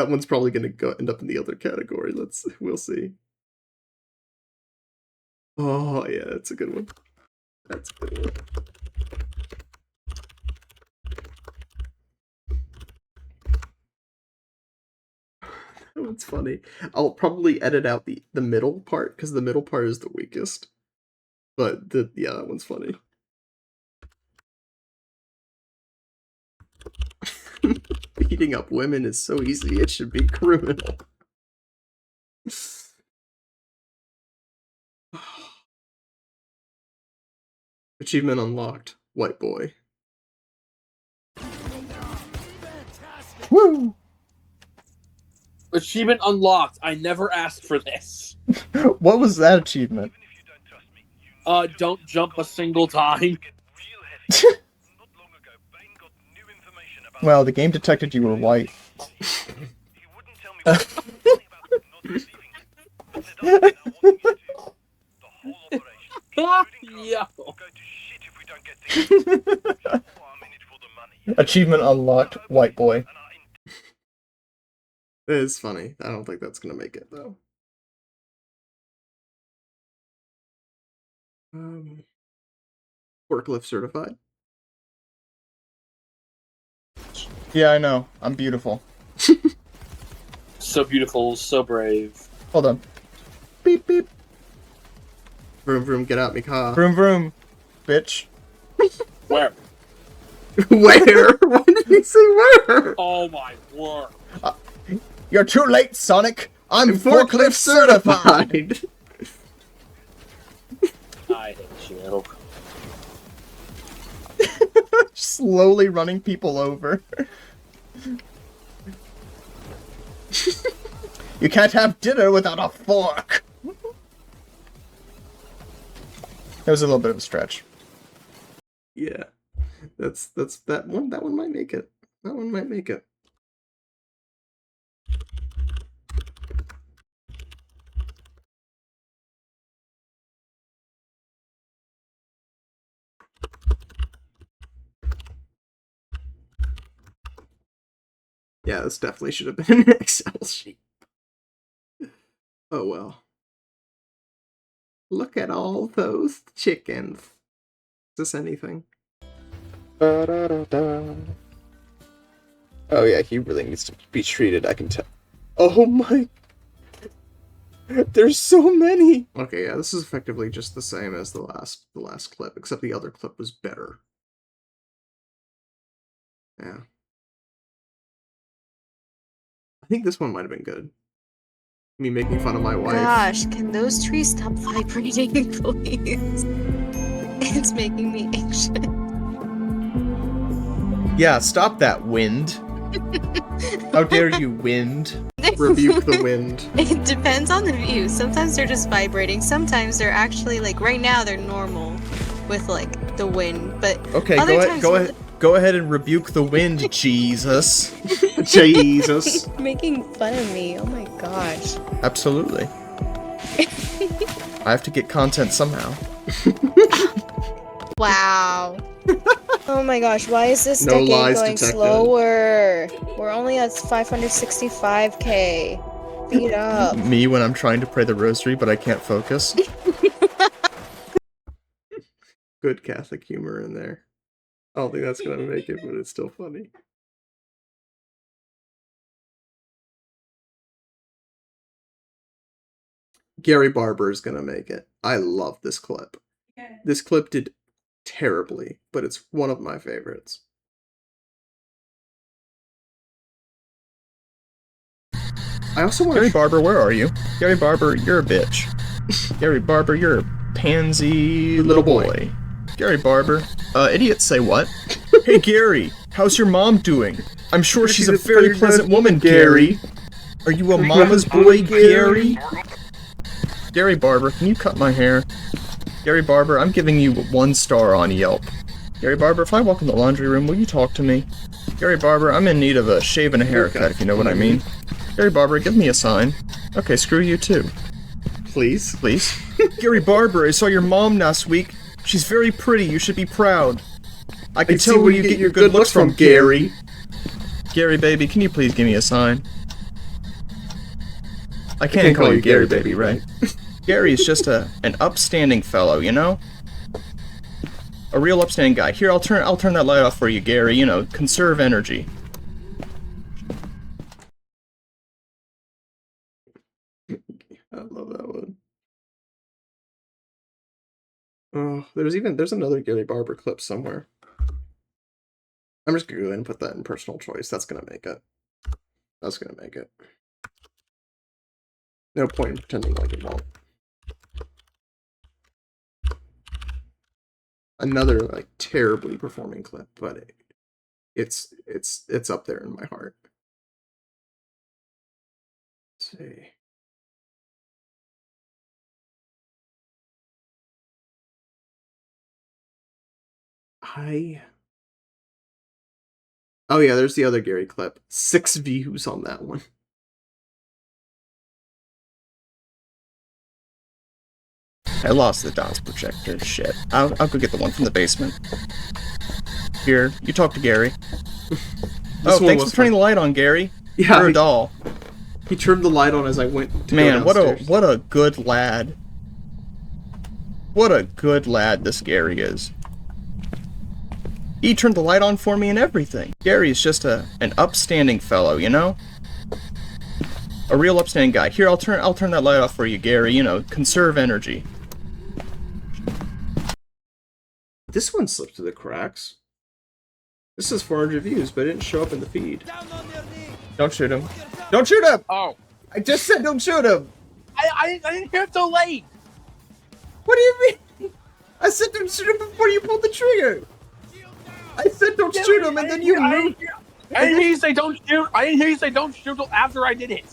A: one's probably gonna end up in the other category. We'll see. Oh yeah, that's a good one. That's a good one. That one's funny. I'll probably edit out the middle part, because the middle part is the weakest. But yeah, that one's funny. Beating up women is so easy, it should be criminal. Achievement unlocked. White boy. Woo!
E: Achievement unlocked. I never asked for this.
A: What was that achievement?
E: Don't jump a single time.
A: Well, the game detected you were white.
E: Yo.
A: Achievement unlocked, white boy. It is funny. I don't think that's gonna make it though. Forklift certified. Yeah, I know. I'm beautiful.
E: So beautiful, so brave.
A: Hold on. Beep beep. Vroom vroom, get out me car. Vroom vroom, bitch.
E: Where?
A: Where? Why did he say where?
E: Oh my word.
A: You're too late, Sonic. I'm forklift certified.
G: slowly running people over. You can't have dinner without a fork. That was a little bit of a stretch.
A: Yeah. That's that one might make it. That one might make it. Yeah, this definitely should have been an Excel sheet. Oh well. Look at all those chickens. Is this anything?
G: Oh yeah, he really needs to be treated, I can tell. Oh my... There's so many!
A: Okay, yeah, this is effectively just the same as the last clip, except the other clip was better. Yeah. I think this one might have been good. Me making fun of my wife.
F: Gosh, can those trees stop vibrating, please? It's making me anxious.
G: Yeah, stop that, wind. How dare you, wind?
A: Rebuke the wind.
F: It depends on the view. Sometimes they're just vibrating. Sometimes they're actually, like, right now they're normal with, like, the wind. But
G: Okay, go ahead and rebuke the wind, Jesus.
A: Jesus.
F: Making fun of me. Oh my gosh.
G: Absolutely. I have to get content somehow.
F: Wow. Oh my gosh, why is this
A: No
F: decade
A: lies
F: going
A: detected.
F: slower? We're only at 565k. Speed up.
G: Me when I'm trying to pray the rosary, but I can't focus.
A: Good Catholic humor in there. I don't think that's gonna make it, but it's still funny. Gary Barber is gonna make it. I love this clip. This clip did terribly, but it's one of my favorites. I also want
G: Gary Barber, where are you? Gary Barber, you're a bitch. Gary Barber, you're a pansy little boy. Gary Barber, idiots say what? Hey Gary, how's your mom doing? I'm sure she's a very pleasant woman, Gary. Are you a mama's boy, Gary? Gary Barber, can you cut my hair? Gary Barber, I'm giving you 1 star on Yelp. Gary Barber, if I walk in the laundry room, will you talk to me? Gary Barber, I'm in need of a shave and a haircut, if you know what I mean. Gary Barber, give me a sign. Okay, screw you too.
A: Please?
G: Please? Gary Barber, I saw your mom last week. She's very pretty, you should be proud. I can tell where you get your good looks from, Gary. Gary, baby, can you please give me a sign? I can't call you Gary, baby, right? Gary is just an upstanding fellow, you know? A real upstanding guy. Here, I'll turn that light off for you, Gary. You know, conserve energy.
A: I love that one. Oh, there's another Gary Barber clip somewhere. I'm just gonna go ahead and put that in personal choice. That's gonna make it. That's gonna make it. No point in pretending like it won't. Another like terribly performing clip, but it's up there in my heart. Let's see. Oh yeah, there's the other Gary clip. 6 views on that one.
G: I lost the DOS projector. Shit. I'll go get the one from the basement. Here, you talk to Gary. Oh, thanks for turning the light on, Gary.
A: Yeah,
G: You're a doll.
A: He turned the light on as I went to
G: Man,
A: go downstairs.
G: what a good lad. What a good lad this Gary is. He turned the light on for me and everything. Gary is just an upstanding fellow, you know? A real upstanding guy. Here, I'll turn that light off for you, Gary. You know, conserve energy.
A: This one slipped through the cracks. This is 400 views, but it didn't show up in the feed.
G: Don't shoot him. Don't shoot him!
E: Oh.
G: I just said don't shoot him!
E: I didn't hear it so late!
A: What do you mean? I said don't shoot him before you pulled the trigger! I said don't don't shoot him, and then you move.
E: I didn't hear you say don't shoot. I didn't hear you say don't shoot till after I did it.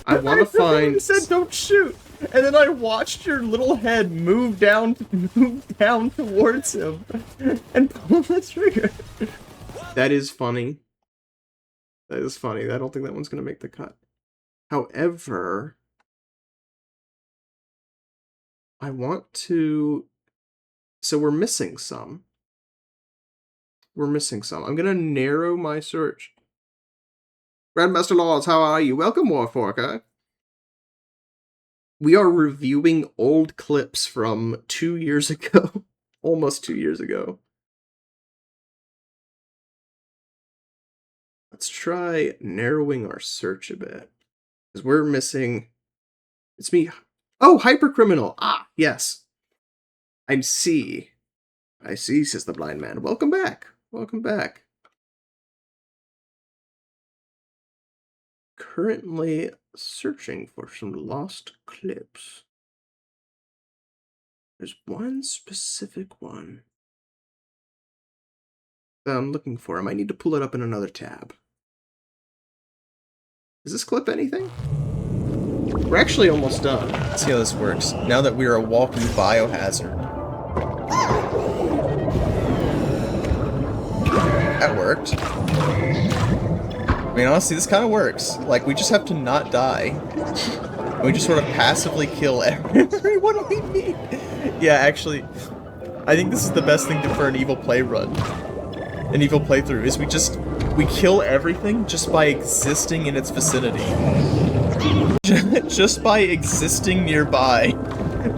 A: I want to find.
G: You said don't shoot, and then I watched your little head move down towards him, and pull the trigger.
A: That is funny. That is funny. I don't think that one's gonna make the cut. However, I want to. So we're missing some. I'm gonna narrow my search. Grandmaster Laws, how are you? Welcome, Warforker. We are reviewing old clips from 2 years ago. Almost 2 years ago. Let's try narrowing our search a bit. Because we're missing... It's me. Oh, Hypercriminal. Ah, yes. I see, says the blind man. Welcome back. Welcome back. Currently searching for some lost clips. There's one specific one that I'm looking for. I might need to pull it up in another tab. Is this clip anything? We're actually almost done. Let's see how this works. Now that we are a walking biohazard. That worked. I mean, honestly, this kind of works. Like, we just have to not die. We just sort of passively kill everyone we meet. Yeah, actually, I think this is the best thing for an evil play run. An evil playthrough, is we kill everything just by existing in its vicinity. Just by existing nearby,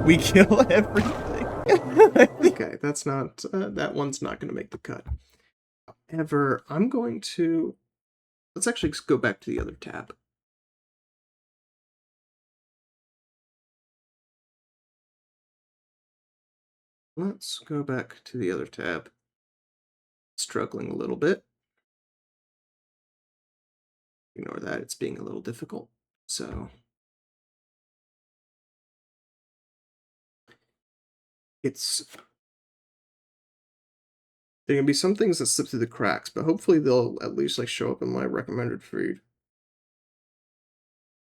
A: we kill everything. Okay, that's not, that one's not going to make the cut. However, I'm going to, let's actually go back to the other tab. Let's go back to the other tab. Struggling a little bit. Ignore that, it's being a little difficult. So there can be some things that slip through the cracks, but hopefully they'll at least like show up in my recommended feed.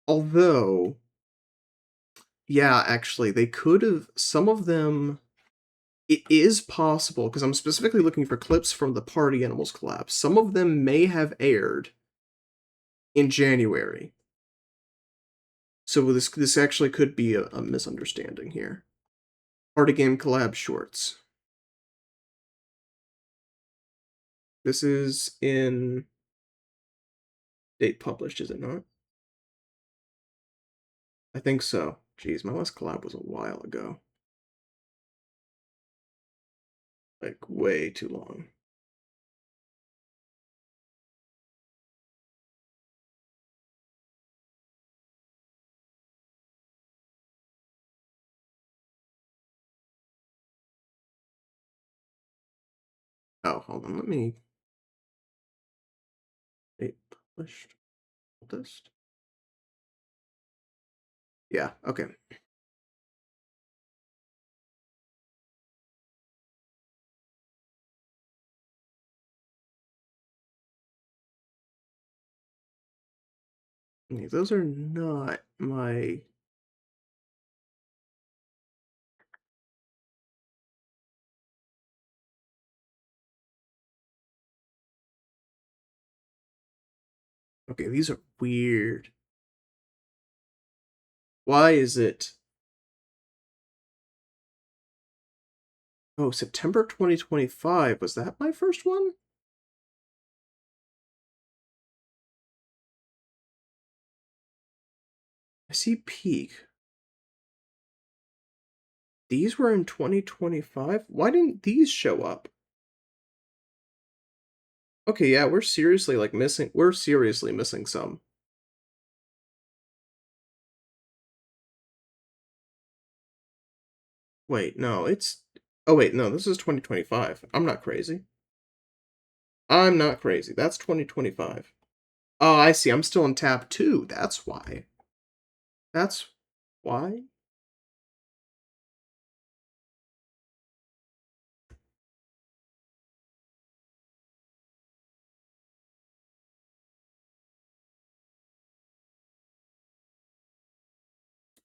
A: Although, yeah, actually, they could have, some of them, it is possible, because I'm specifically looking for clips from the Party Animals collab. Some of them may have aired in January. So this actually could be a misunderstanding here. Party Game collab shorts. This is in date published, is it not? I think so. Jeez, my last collab was a while ago. Like, way too long. Oh, hold on, let me... Date published. Oldest. Yeah, okay. Okay, those are not my... Okay, these are weird. Why is it... Oh, September 2025. Was that my first one? I see peak. These were in 2025? Why didn't these show up? Okay, yeah, we're seriously missing some. Wait, no, it's... Oh wait, no, this is 2025. I'm not crazy. I'm not crazy. That's 2025. Oh, I see. I'm still in tab 2. That's why. That's why?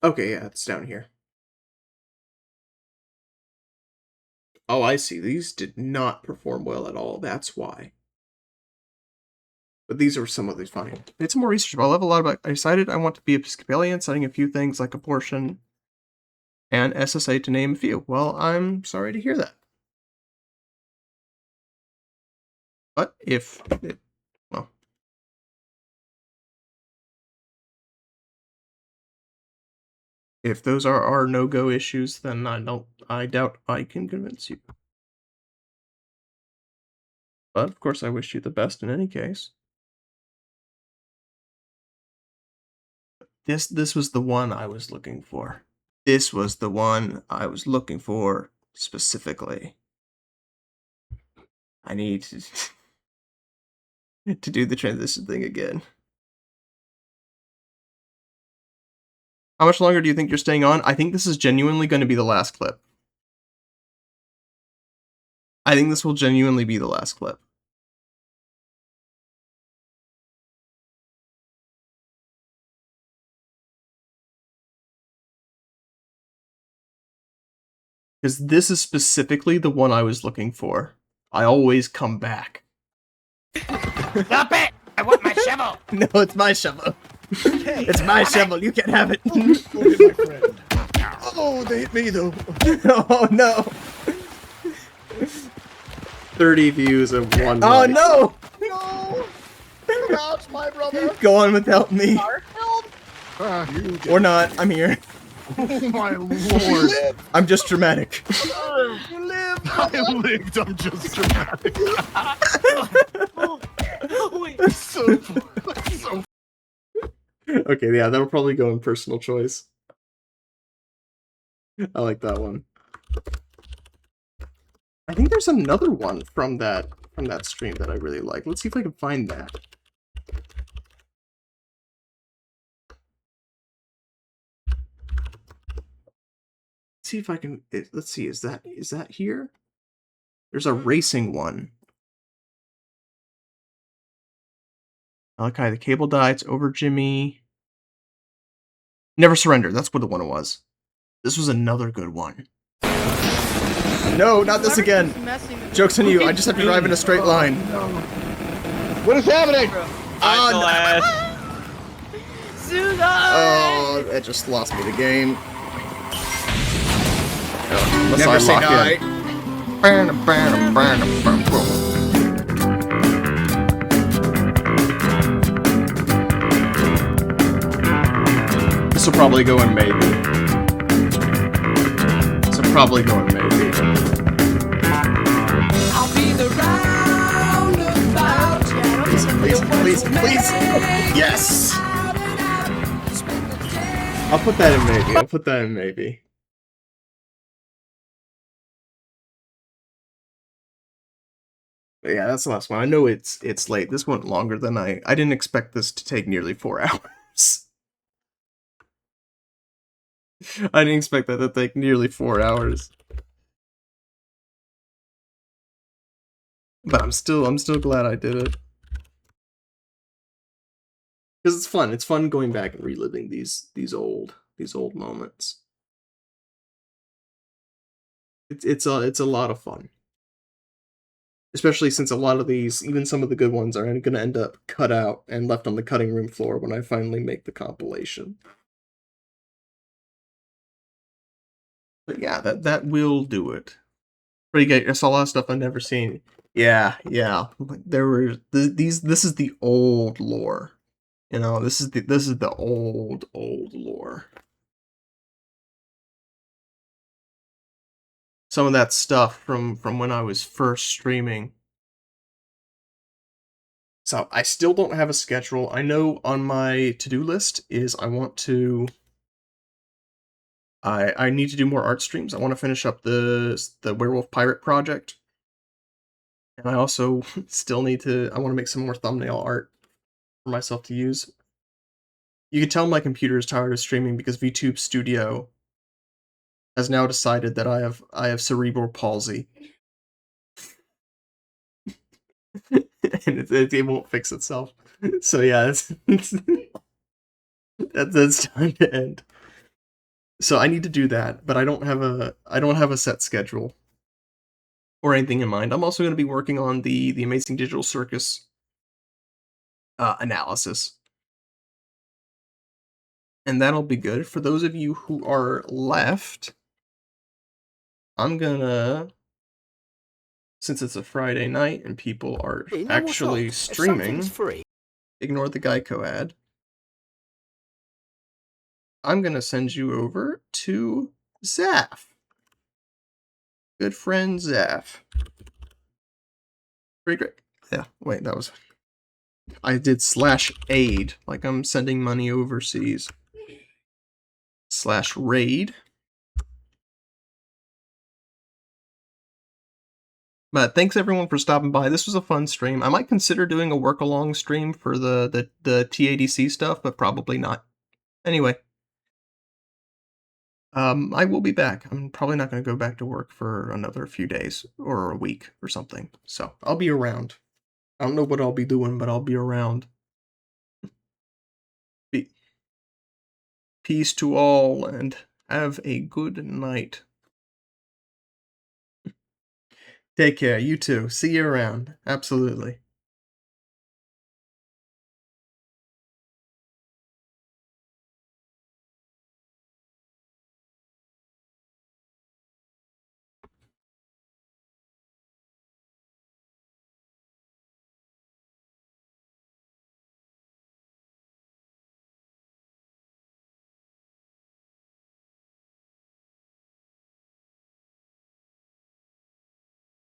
A: Okay, yeah, it's down here. Oh, I see. These did not perform well at all. That's why. But these are some of these funny. Did some more research about level a lot about. I decided I want to be Episcopalian, citing a few things like abortion and SSA to name a few. Well, I'm sorry to hear that. But well, if those are our no-go issues, then I doubt I can convince you. But of course, I wish you the best in any case. This was the one I was looking for. This was the one I was looking for specifically. I need to do the transition thing again. How much longer do you think you're staying on? I think this is genuinely going to be the last clip. I think this will genuinely be the last clip. Because this is specifically the one I was looking for. I always come back.
U: Stop it! I want my shovel!
A: No, it's my shovel. It's my shovel. You can't have it. Oh, they hit me though. Oh no. 30 views of one. Oh like. No!
T: No! Crouch, my brother!
A: Go on without me. Or not. I'm here.
T: Oh my lord!
A: I'm just dramatic.
T: You live! I lived. I'm just dramatic. so.
A: Okay, yeah, that'll probably go in personal choice. I like that one. I think there's another one from that stream that I really like. Let's see if I can find that. Let's see if I can. Let's see. Is that here? There's a racing one. Malachi, the cable died. It's over, Jimmy. Never Surrender. That's what the one it was. This was another good one. No, not this again. Joke's on you. I just have to drive in a straight line.
T: What is happening?
A: Oh, it just lost me the game. Oh, never say die. This will probably go in maybe. This will probably go in maybe.
U: I'll be the roundabout.
A: Please. Yes! I'll put that in maybe. But yeah, that's the last one. I know it's late. This went longer than I didn't expect this to take nearly 4 hours. I didn't expect that to take nearly 4 hours. But I'm still glad I did it. Because it's fun. It's fun going back and reliving these old moments. It's a lot of fun. Especially since a lot of these, even some of the good ones, are going to end up cut out and left on the cutting room floor when I finally make the compilation. But yeah, that will do it. Pretty good. I saw a lot of stuff I've never seen. Yeah. There were this is the old lore. You know, this is the old lore. Some of that stuff from when I was first streaming. So I still don't have a schedule. I know on my to-do list is I need to do more art streams. I want to finish up the Werewolf Pirate project. And I also still I want to make some more thumbnail art for myself to use. You can tell my computer is tired of streaming because VTube Studio has now decided that I have cerebral palsy. And it won't fix itself. So yeah, that's time to end. So I need to do that, but I don't have a set schedule or anything in mind. I'm also going to be working on the Amazing Digital Circus analysis. And that'll be good. For those of you who are left, I'm gonna, since it's a Friday night and people are
T: Hey, now what's
A: actually
T: up? If
A: streaming,
T: something's free.
A: ignore the Geico ad. I'm gonna send you over to Zaf. Good friend Zaf. Great. Yeah, wait, that was... I did /aid, like I'm sending money overseas. /raid. But thanks everyone for stopping by. This was a fun stream. I might consider doing a work-along stream for the TADC stuff, but probably not. Anyway. I will be back. I'm probably not going to go back to work for another few days, or a week, or something. So, I'll be around. I don't know what I'll be doing, but I'll be around. Peace to all, and have a good night. Take care, you too. See you around. Absolutely.